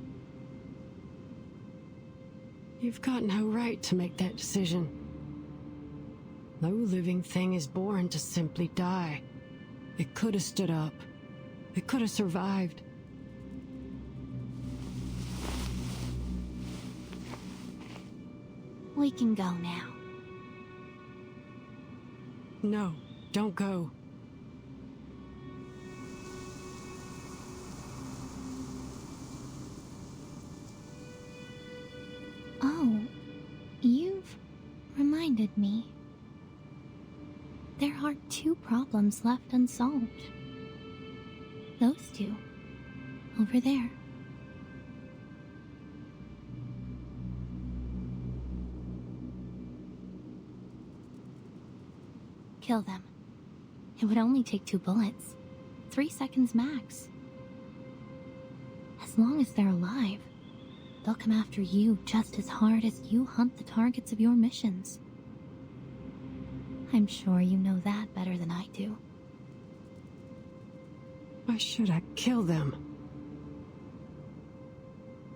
You've got no right to make that decision. No living thing is born to simply die. It could have stood up. It could have survived. We can go now. No, don't go. Oh, you've reminded me. There are 2 problems left unsolved. Those 2. Over there. Kill them. It would only take 2 bullets. 3 seconds max. As long as they're alive, they'll come after you just as hard as you hunt the targets of your missions. I'm sure you know that better than I do. Why should I kill them?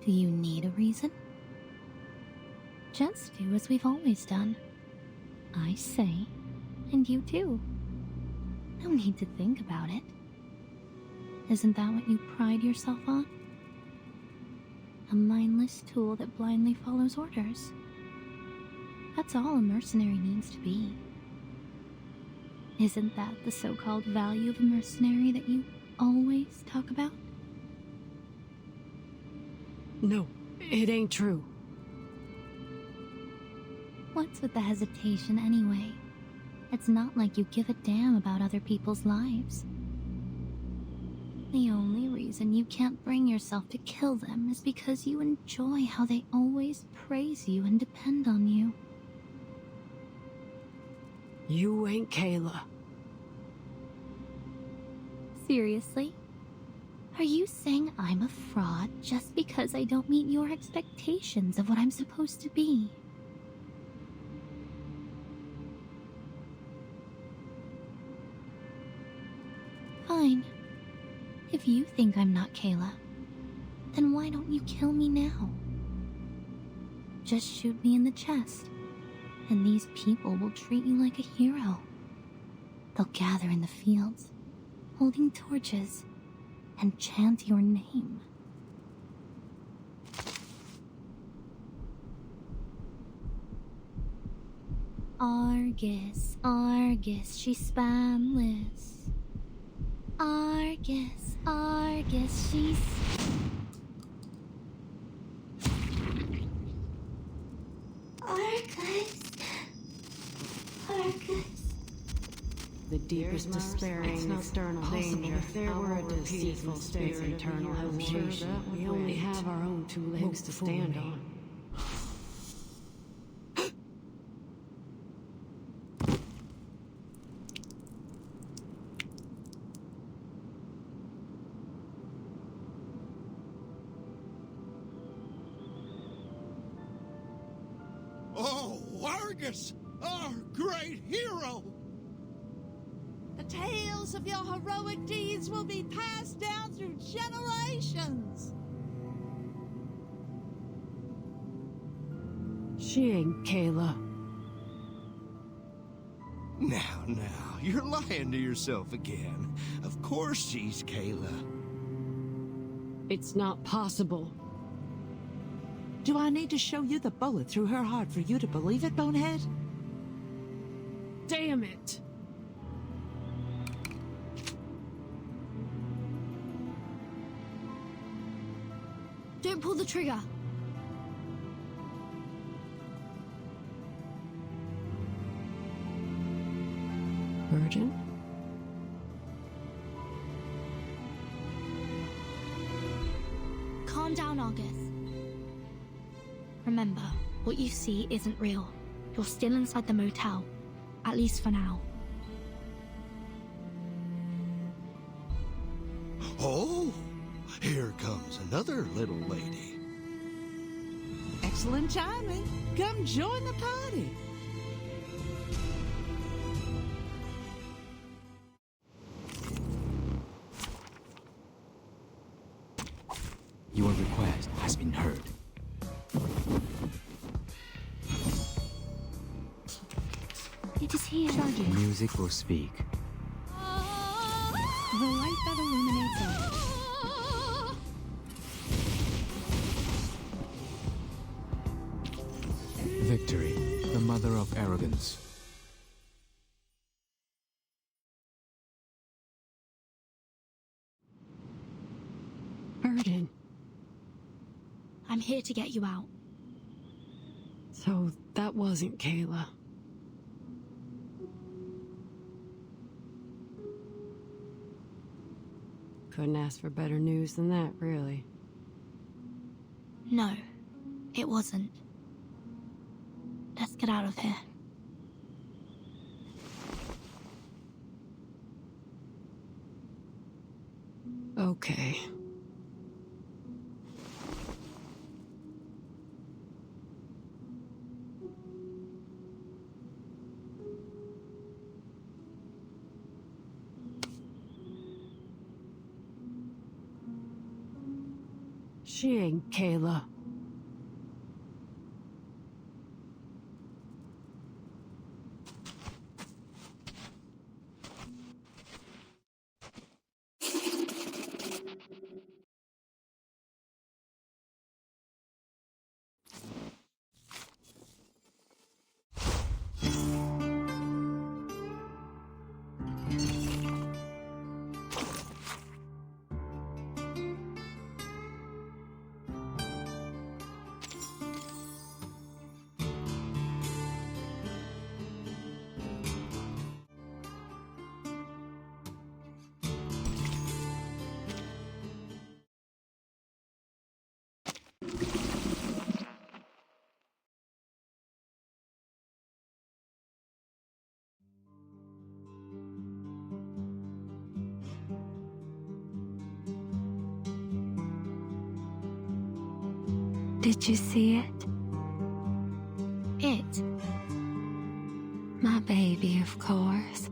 Do you need a reason? Just do as we've always done. I say, and you do. No need to think about it. Isn't that what you pride yourself on? A mindless tool that blindly follows orders. That's all a mercenary needs to be. Isn't that the so-called value of a mercenary that you always talk about? No, it ain't true. What's with the hesitation anyway? It's not like you give a damn about other people's lives. The only reason you can't bring yourself to kill them is because you enjoy how they always praise you and depend on you. You ain't Kayla. Seriously? Are you saying I'm a fraud just because I don't meet your expectations of what I'm supposed to be? Fine. If you think I'm not Kayla, then why don't you kill me now? Just shoot me in the chest, and these people will treat you like a hero. They'll gather in the fields, holding torches, and chant your name. Argus, Argus, she's spineless. Argus, Argus, she's... Argus, Argus. The deepest despairing external danger. If there were a deceitful spirit eternal hesitation, we only have our own 2 legs to stand on. Oh, Argus, our great hero! The tales of your heroic deeds will be passed down through generations. She ain't Kayla. Now, you're lying to yourself again. Of course she's Kayla. It's not possible. Do I need to show you the bullet through her heart for you to believe it, Bonehead? Damn it! Don't pull the trigger. Virgin? Calm down, Argus. Remember, what you see isn't real. You're still inside the motel. At least for now. Oh, here comes another little lady. Excellent timing. Come join the party. here. Charging. Music will speak. The light that illuminates all. Victory, the mother of arrogance. Burden. I'm here to get you out. So that wasn't Kayla. Couldn't ask for better news than that, really. No, it wasn't. Let's get out of here. Okay. She ain't Kayla. Did you see it? It? My baby, of course.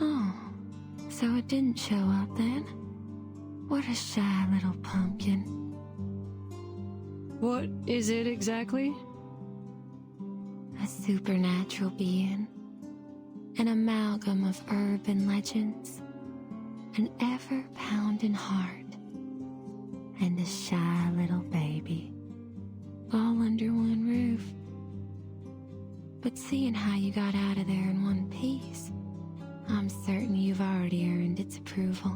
Oh, so it didn't show up then? What a shy little pumpkin. What is it exactly? A supernatural being. An amalgam of urban legends. An ever-pounding heart. And a shy little baby. All under one roof. But seeing how you got out of there in one piece, I'm certain you've already earned its approval.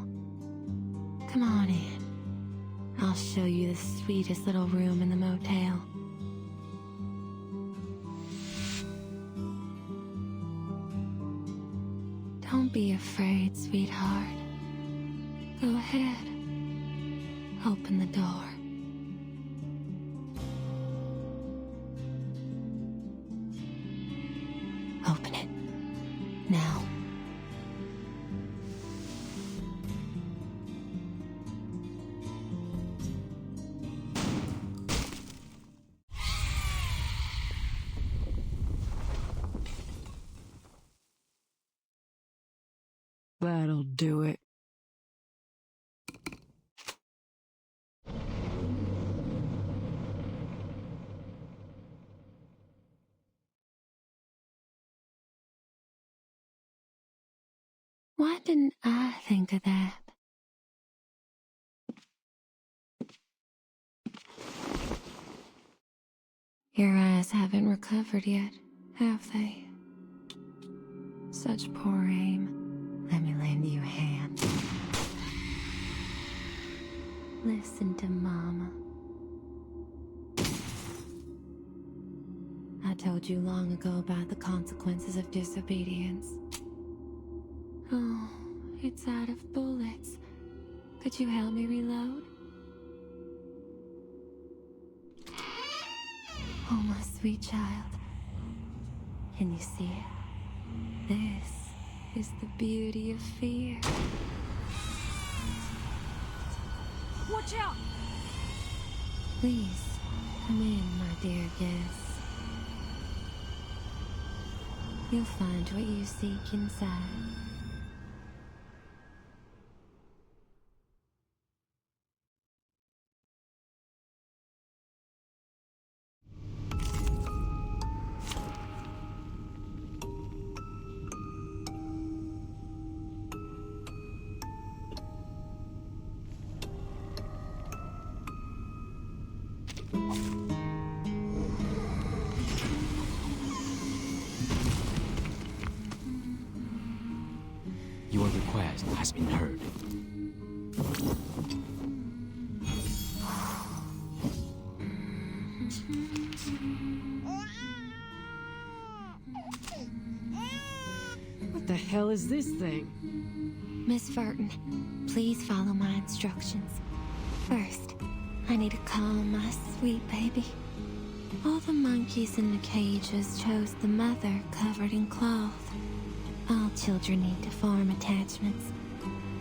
Come on in. I'll show you the sweetest little room in the motel. Don't be afraid, sweetheart. Go ahead. Open the door. Open it. Now. That'll do it. Why didn't I think of that? Your eyes haven't recovered yet, have they? Such poor aim. Let me lend you a hand. Listen to Mama. I told you long ago about the consequences of disobedience. Oh, it's out of bullets. Could you help me reload? Oh, my sweet child. Can you see it? This is the beauty of fear. Watch out! Please, come in, my dear guest. You'll find what you seek inside. has been heard. What the hell is this thing? Miss Burton, please follow my instructions. First, I need to calm my sweet baby. All the monkeys in the cages chose the mother covered in cloth. All children need to form attachments.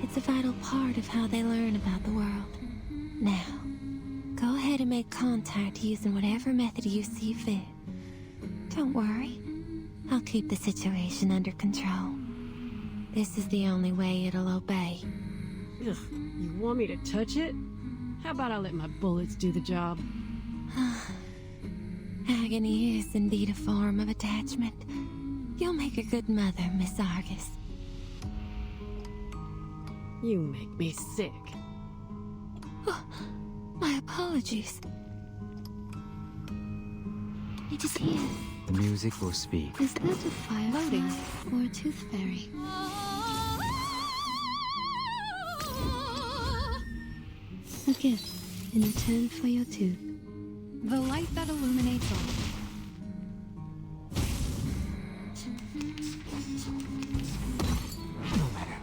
It's a vital part of how they learn about the world. Now, go ahead and make contact using whatever method you see fit. Don't worry. I'll keep the situation under control. This is the only way it'll obey. Ugh, you want me to touch it? How about I let my bullets do the job? Agony is indeed a form of attachment. You'll make a good mother, Miss Argus. You make me sick. Oh, my apologies. It is here. The music will speak. Is that a firefly or a tooth fairy? A gift in return for your tooth. The light that illuminates all. No matter.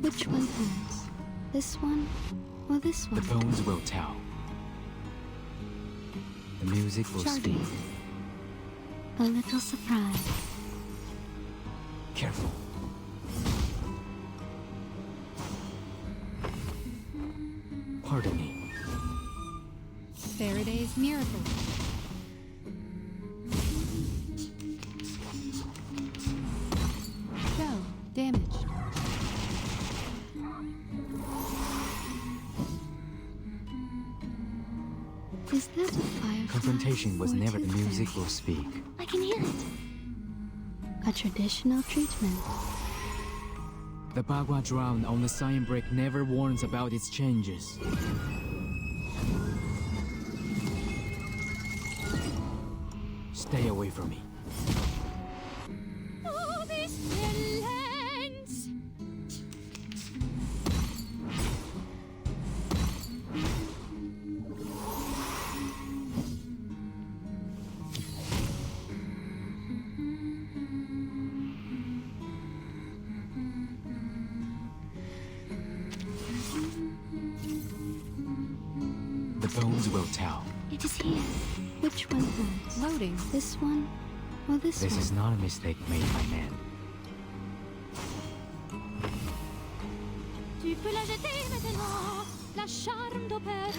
Which one holds? This one or this one? The bones will tell. The music will speak. A little surprise. Careful. Pardon me. Faraday's miracle. Shell damaged. Is that a firefly? Confrontation was or a never the tooth music fairy? will speak. I can hear it. A traditional treatment. The Bagua drown on the sign brick never warns about its changes. Stay away from me. Oh, this villains! The bones will tell. It is here. Which one holds? Loading. This one or this This one? is not a mistake made by man. Tu peux la jeter maintenant, la charme d'opère.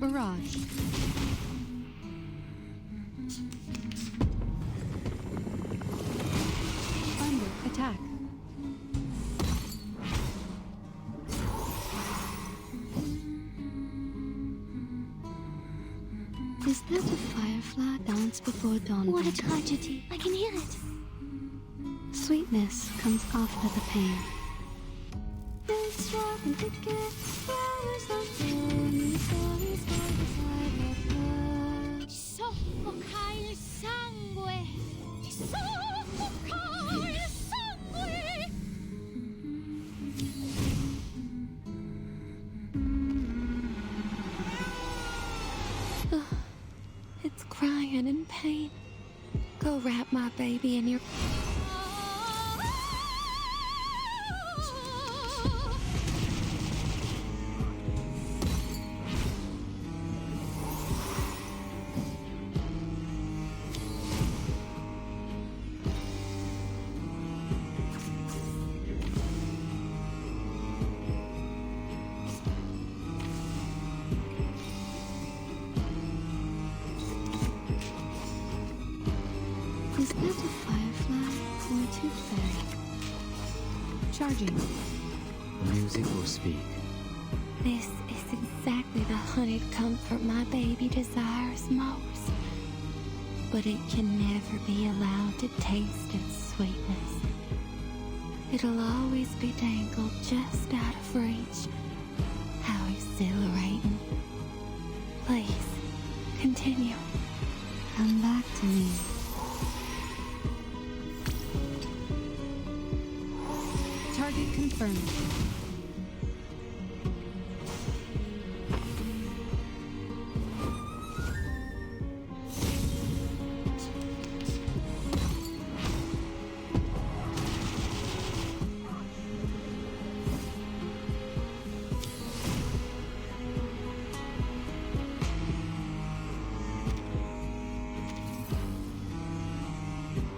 Barrage. Under attack. Is that a firefly dance before dawn? What a tragedy. I can hear it. Sweetness comes after the pain. Soffoca il sangue. Soffoca il sangue. It's crying in pain. Go wrap my baby in your... Is that a firefly or a tooth fairy? Charging. The music will speak. This is exactly the honeyed comfort my baby desires most. But it can never be allowed to taste its sweetness. It'll always be dangled just out of reach. How exhilarating. Please, continue. me. Target confirmed.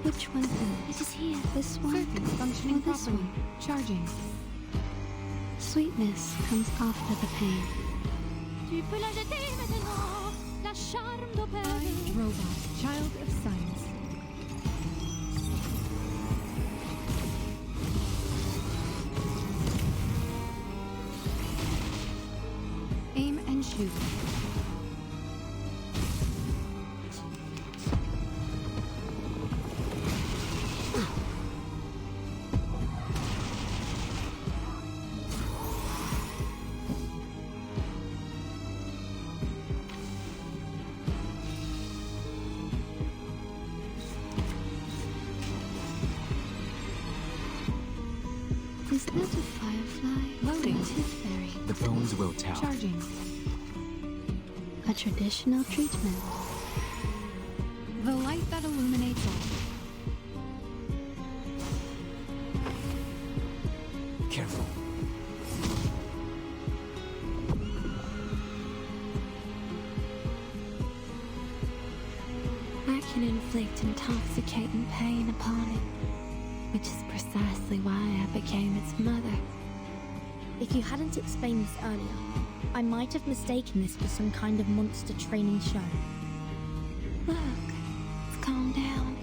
Which one's it is here? This one? Circuits functioning or this properly. one? Charging. Sweetness comes after the pain. Robot. Child of science. Aim and shoot. Is that a firefly? Loading. Or a tooth fairy? The bones will tell. Charging. A traditional treatment. The light that illuminates all. Careful. I can inflict intoxicating pain upon it, which is precisely why I became its mother. If you hadn't explained this earlier, I might have mistaken this for some kind of monster training show. Look, it's calmed down.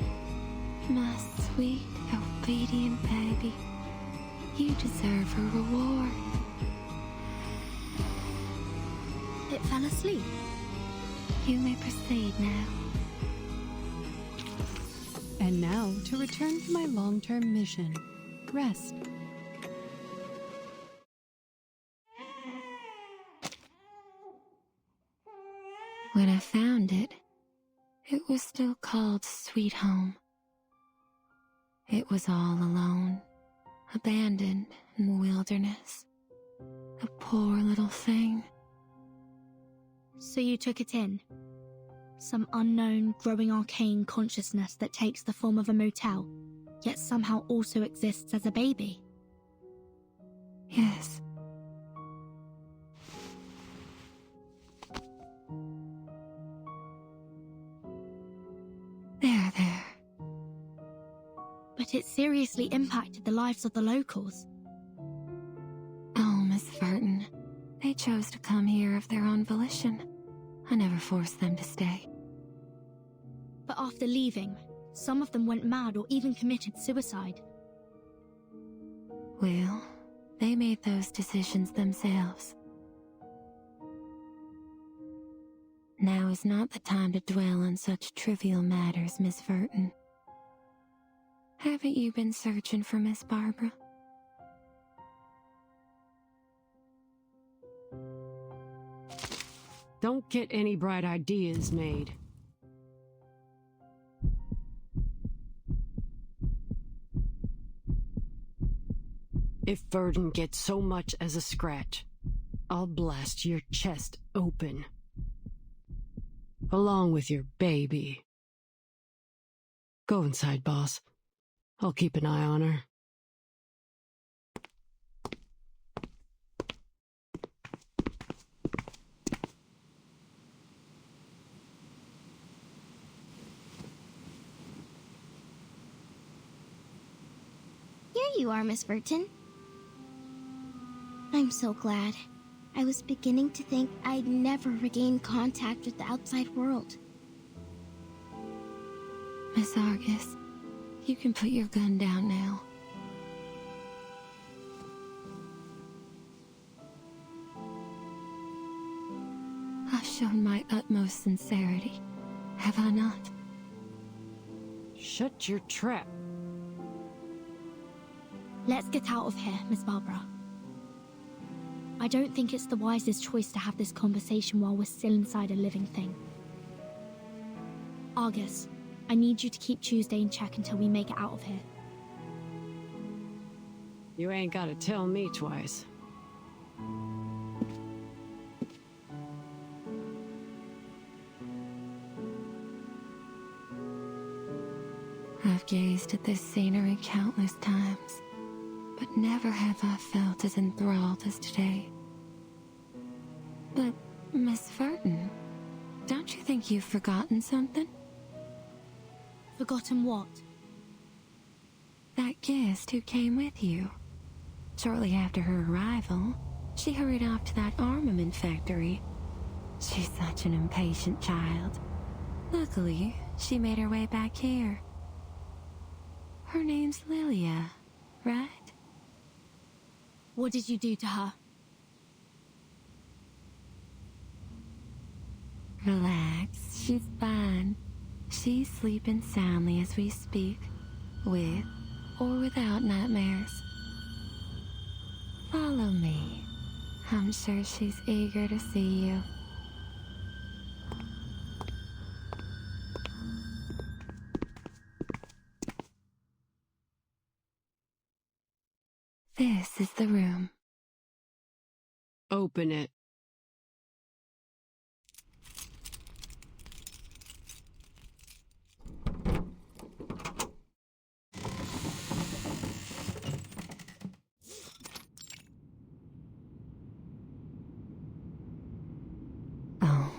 My sweet, obedient baby. You deserve a reward. It fell asleep. You may proceed now. And now, to return to my long-term mission. Rest. When I found it, it was still called Sweet Home. It was all alone, abandoned in the wilderness. A poor little thing. So you took it in? Some unknown, growing arcane consciousness that takes the form of a motel, yet somehow also exists as a baby? Yes. There. But it seriously impacted the lives of the locals. Oh, Miss Verton. They chose to come here of their own volition. I never forced them to stay. But after leaving, some of them went mad or even committed suicide. Well, they made those decisions themselves. Now is not the time to dwell on such trivial matters, Miss Verton. Haven't you been searching for Miss Barbara? Don't get any bright ideas made. If Verdon gets so much as a scratch, I'll blast your chest open. Along with your baby. Go inside, boss. I'll keep an eye on her. Here you are, Miss Verton. I'm so glad. I was beginning to think I'd never regain contact with the outside world. Miss Argus, you can put your gun down now. I've shown my utmost sincerity, have I not? Shut your trap. Let's get out of here, Miss Barbara. I don't think it's the wisest choice to have this conversation while we're still inside a living thing. Argus, I need you to keep Tuesday in check until we make it out of here. You ain't gotta tell me twice. I've gazed at this scenery countless times, but never have I felt as enthralled as today. But, Miss Furton, don't you think you've forgotten something? Forgotten what? That guest who came with you. Shortly after her arrival, she hurried off to that armament factory. She's such an impatient child. Luckily, she made her way back here. Her name's Lilia, right? What did you do to her? Relax, she's fine. She's sleeping soundly as we speak, with or without nightmares. Follow me. I'm sure she's eager to see you. This is the room. Open it. Oh.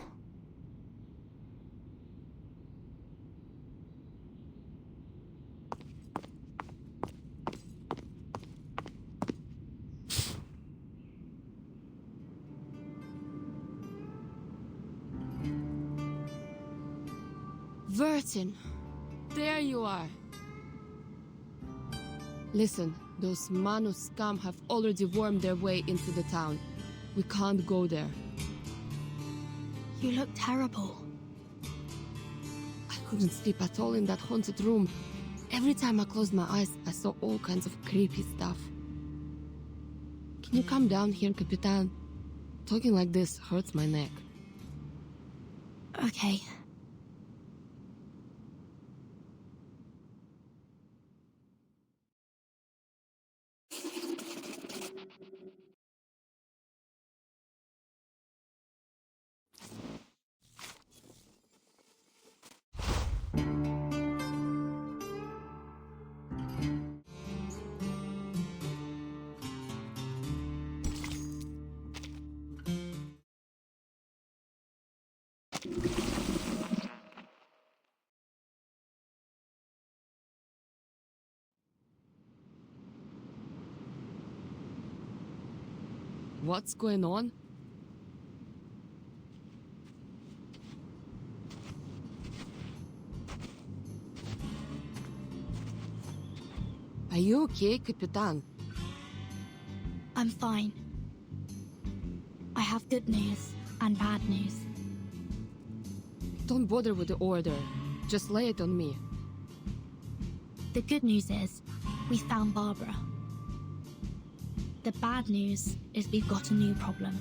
Vertin, there you are. Listen, those Manu scum have already wormed their way into the town. We can't go there. You look terrible. I couldn't sleep at all in that haunted room. Every time I closed my eyes, I saw all kinds of creepy stuff. Can you come down here, Capitan? Talking like this hurts my neck. Okay. What's going on? Are you okay, Capitan? I'm fine. I have good news and bad news. Don't bother with the order. Just lay it on me. The good news is, we found Barbara. The bad news is we've got a new problem.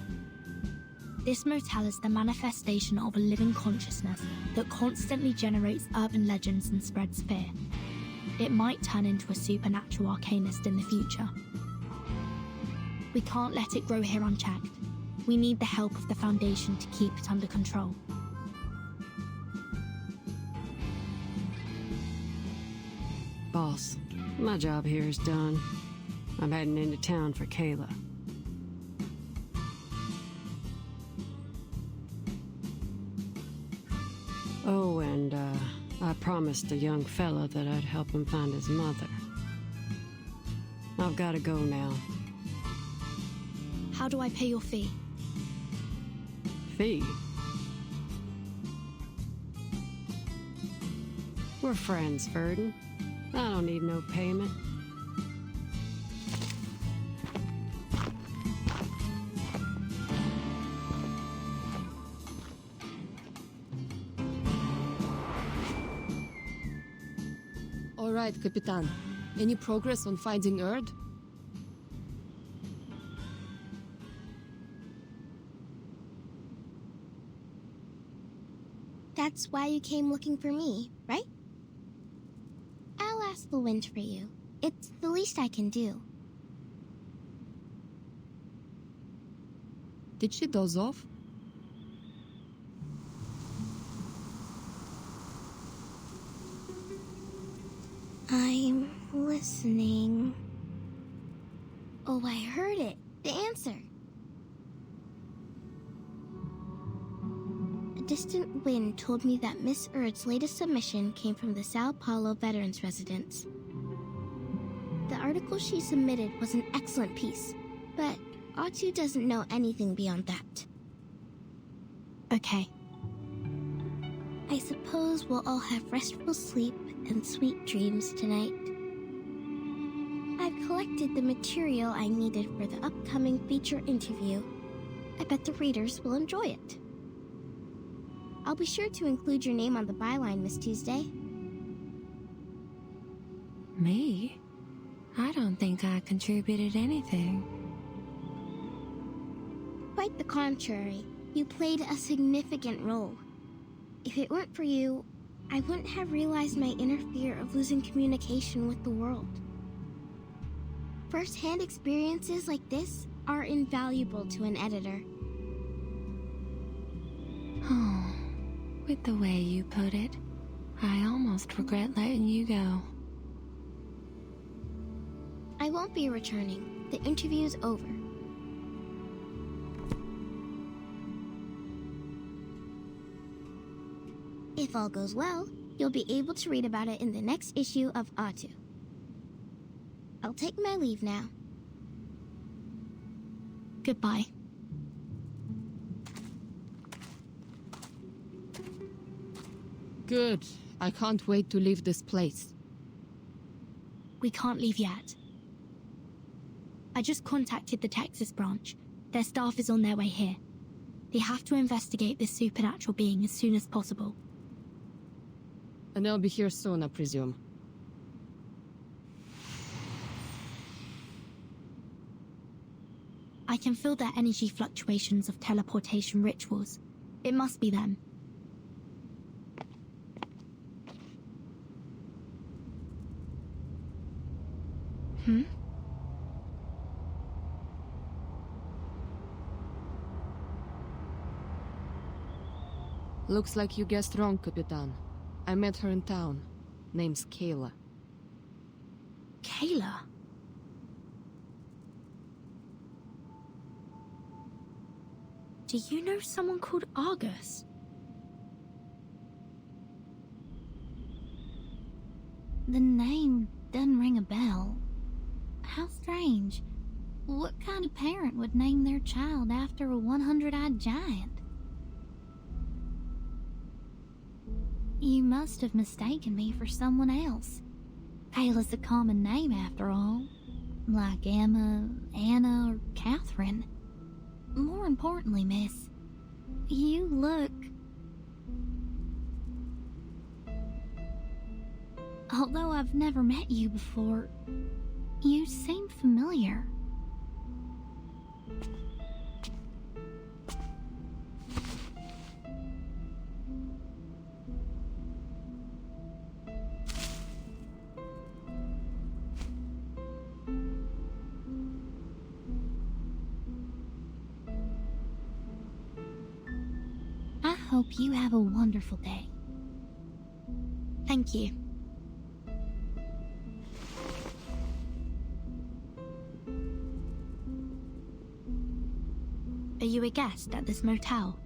This motel is the manifestation of a living consciousness that constantly generates urban legends and spreads fear. It might turn into a supernatural arcanist in the future. We can't let it grow here unchecked. We need the help of the Foundation to keep it under control. Boss, my job here is done. I'm heading into town for Kayla. Oh, and I promised the young fella that I'd help him find his mother. I've gotta go now. How do I pay your fee? Fee? We're friends, Verdon. I don't need no payment. All right, Capitan. Any progress on finding Erd? That's why you came looking for me, right? wind for you. It's the least I can do. Did she doze off? I'm listening. Oh, I heard it. The answer. A distant wind told me that Miss Erd's latest submission came from the Sao Paulo Veterans Residence. The article she submitted was an excellent piece, but Otto doesn't know anything beyond that. Okay. I suppose we'll all have restful sleep and sweet dreams tonight. I've collected the material I needed for the upcoming feature interview. I bet the readers will enjoy it. I'll be sure to include your name on the byline, Miss Tuesday. Me? I don't think I contributed anything. Quite the contrary. You played a significant role. If it weren't for you, I wouldn't have realized my inner fear of losing communication with the world. First-hand experiences like this are invaluable to an editor. Oh, with the way you put it, I almost regret letting you go. I won't be returning. The interview's over. If all goes well, you'll be able to read about it in the next issue of Otto. I'll take my leave now. Goodbye. Good. I can't wait to leave this place. We can't leave yet. I just contacted the Texas branch. Their staff is on their way here. They have to investigate this supernatural being as soon as possible. And they'll be here soon, I presume. I can feel their energy fluctuations of teleportation rituals. It must be them. Looks like you guessed wrong, Capitan. I met her in town. Name's Kayla. Kayla? Do you know someone called Argus? The name doesn't ring a bell. How strange. What kind of parent would name their child after a 100-eyed giant? You must have mistaken me for someone else. Kayla's a common name after all. Like Emma, Anna, or Catherine. More importantly, miss, you look... Although I've never met you before, you seem familiar. I hope you have a wonderful day. Thank you. Are you a guest at this motel?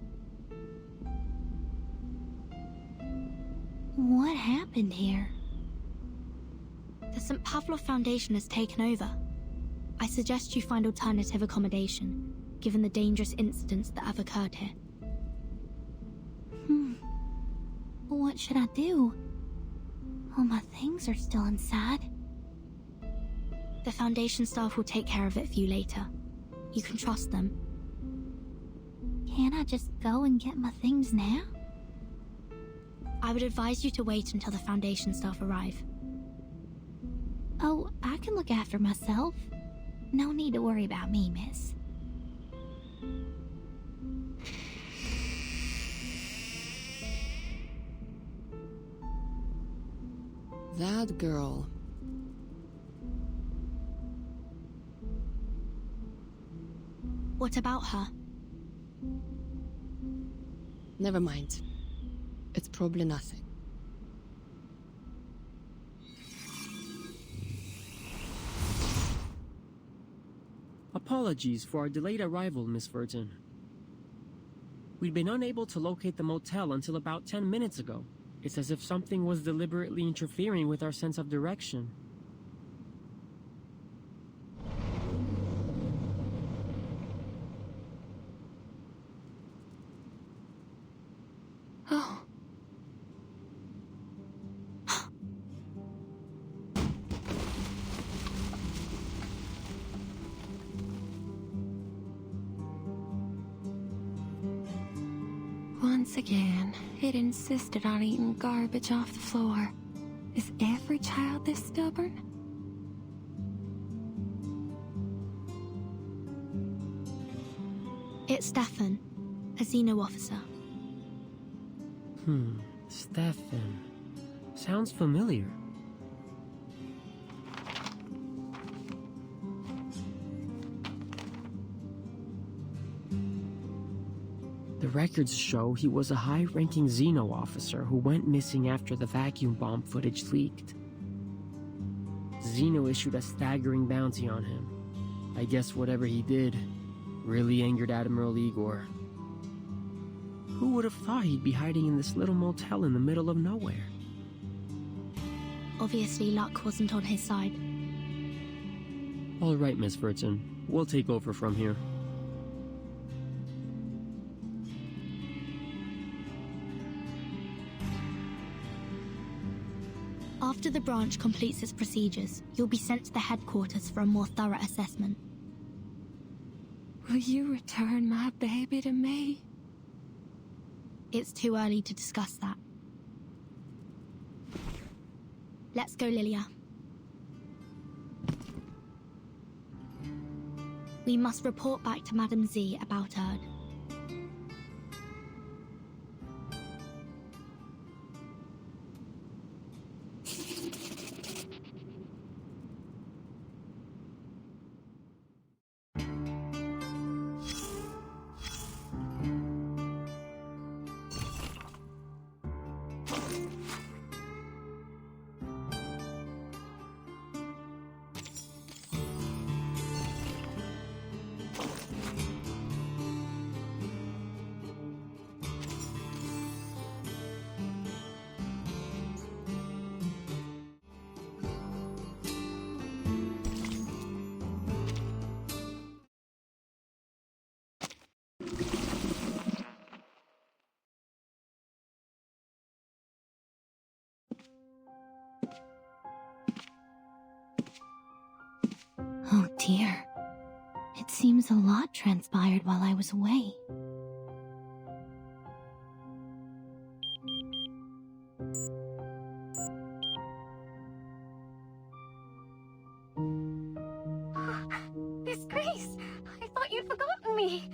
What happened here? The St. Pavlov Foundation has taken over. I suggest you find alternative accommodation, given the dangerous incidents that have occurred here. What should I do? All my things are still inside. The Foundation staff will take care of it for you later. You can trust them. Can't I just go and get my things now? I would advise you to wait until the Foundation staff arrive. Oh, I can look after myself. No need to worry about me, miss. That girl. What about her? Never mind. It's probably nothing. Apologies for our delayed arrival, Miss Burton. We'd been unable to locate the motel until about 10 minutes ago. It's as if something was deliberately interfering with our sense of direction. Oh. Once again, it insisted on eating garbage off the floor. Is every child this stubborn? It's Stefan, a Xeno officer. Stefan. Sounds familiar. The records show he was a high-ranking Xeno officer who went missing after the vacuum bomb footage leaked. Xeno issued a staggering bounty on him. I guess whatever he did really angered Admiral Igor. Who would have thought he'd be hiding in this little motel in the middle of nowhere? Obviously, luck wasn't on his side. All right, Miss Burton. We'll take over from here. After the branch completes its procedures, you'll be sent to the headquarters for a more thorough assessment. Will you return my baby to me? It's too early to discuss that. Let's go, Lilia. We must report back to Madame Z about Erd. Oh dear. It seems a lot transpired while I was away. Disgrace! I thought you'd forgotten me!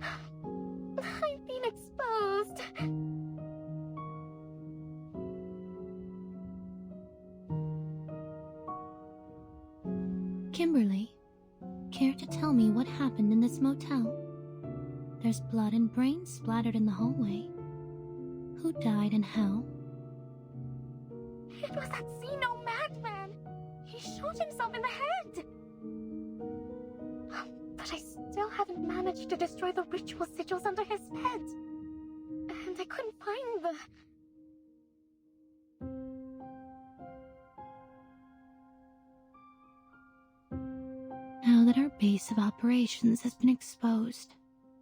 I've been exposed! Kimberly, care to tell me what happened in this motel? There's blood and brains splattered in the hallway. Who died and how? It was that Xeno madman! He shot himself in the head! But I still haven't managed to destroy the ritual sigils under his bed. And I couldn't find the... Now that our base of operations has been exposed,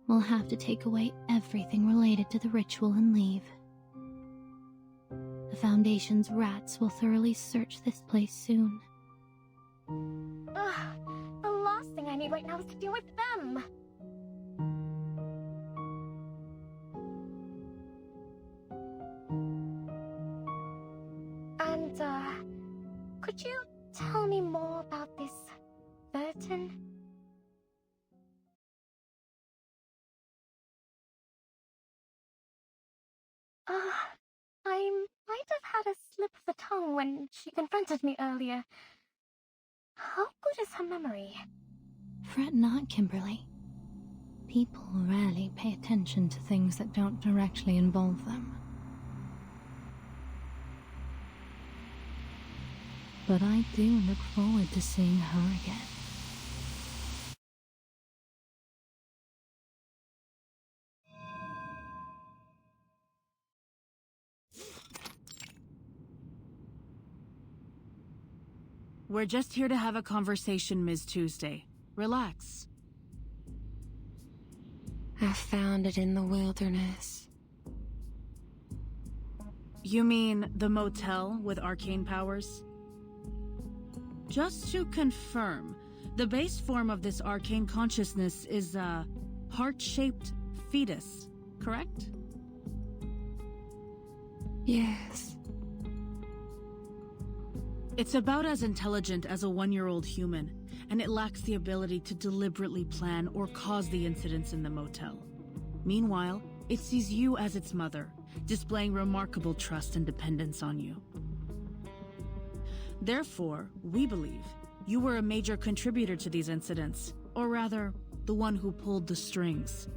we'll have to take away everything related to the ritual and leave. The Foundation's rats will thoroughly search this place soon. The last thing I need right now is to deal with them. And, could you tell me more about this Burton? I might have had a slip of the tongue when she confronted me earlier. How good is her memory? fret not, Kimberly. People rarely pay attention to things that don't directly involve them. But I do look forward to seeing her again. We're just here to have a conversation, Ms. Tuesday. Relax. I found it in the wilderness. You mean the motel with arcane powers? Just to confirm, the base form of this arcane consciousness is a heart-shaped fetus, correct? Yes. It's about as intelligent as a one-year-old human, and it lacks the ability to deliberately plan or cause the incidents in the motel. Meanwhile, it sees you as its mother, displaying remarkable trust and dependence on you. Therefore, we believe you were a major contributor to these incidents, or rather, the one who pulled the strings.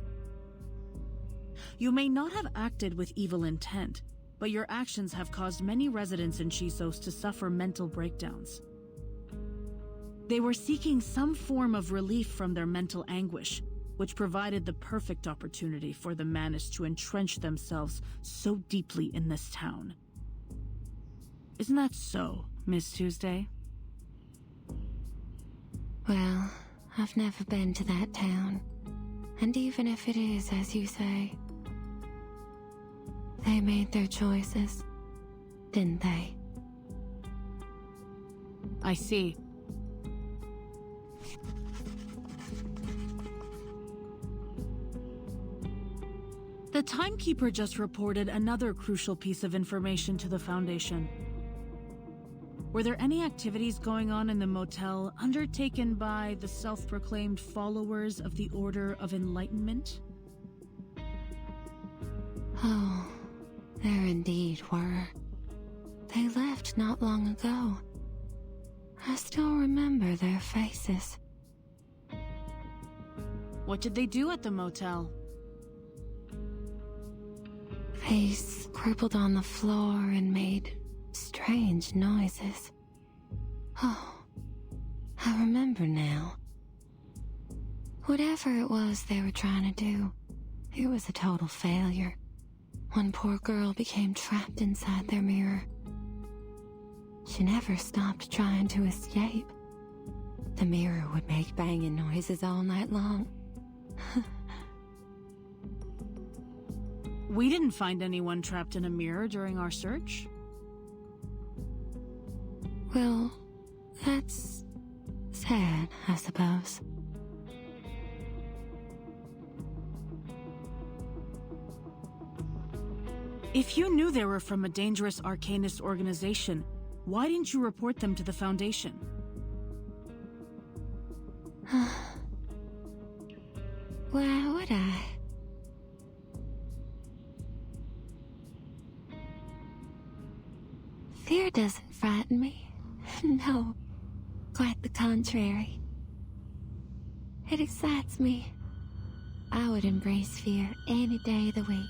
You may not have acted with evil intent, but your actions have caused many residents in Chisos to suffer mental breakdowns. They were seeking some form of relief from their mental anguish, which provided the perfect opportunity for the Manus to entrench themselves so deeply in this town. Isn't that so, Miss Tuesday? Well, I've never been to that town. And even if it is, as you say, they made their choices, didn't they? I see. The timekeeper just reported another crucial piece of information to the Foundation. Were there any activities going on in the motel undertaken by the self-proclaimed followers of the Order of Enlightenment? Oh, there indeed were. They left not long ago. I still remember their faces. What did they do at the motel? They scribbled on the floor and made strange noises. Oh, I remember now. Whatever it was they were trying to do, it was a total failure. One poor girl became trapped inside their mirror. She never stopped trying to escape. The mirror would make banging noises all night long. We didn't find anyone trapped in a mirror during our search. Well, that's sad, I suppose. If you knew they were from a dangerous arcanist organization, why didn't you report them to the Foundation? Why would I? Fear doesn't frighten me. No, quite the contrary. It excites me. I would embrace fear any day of the week.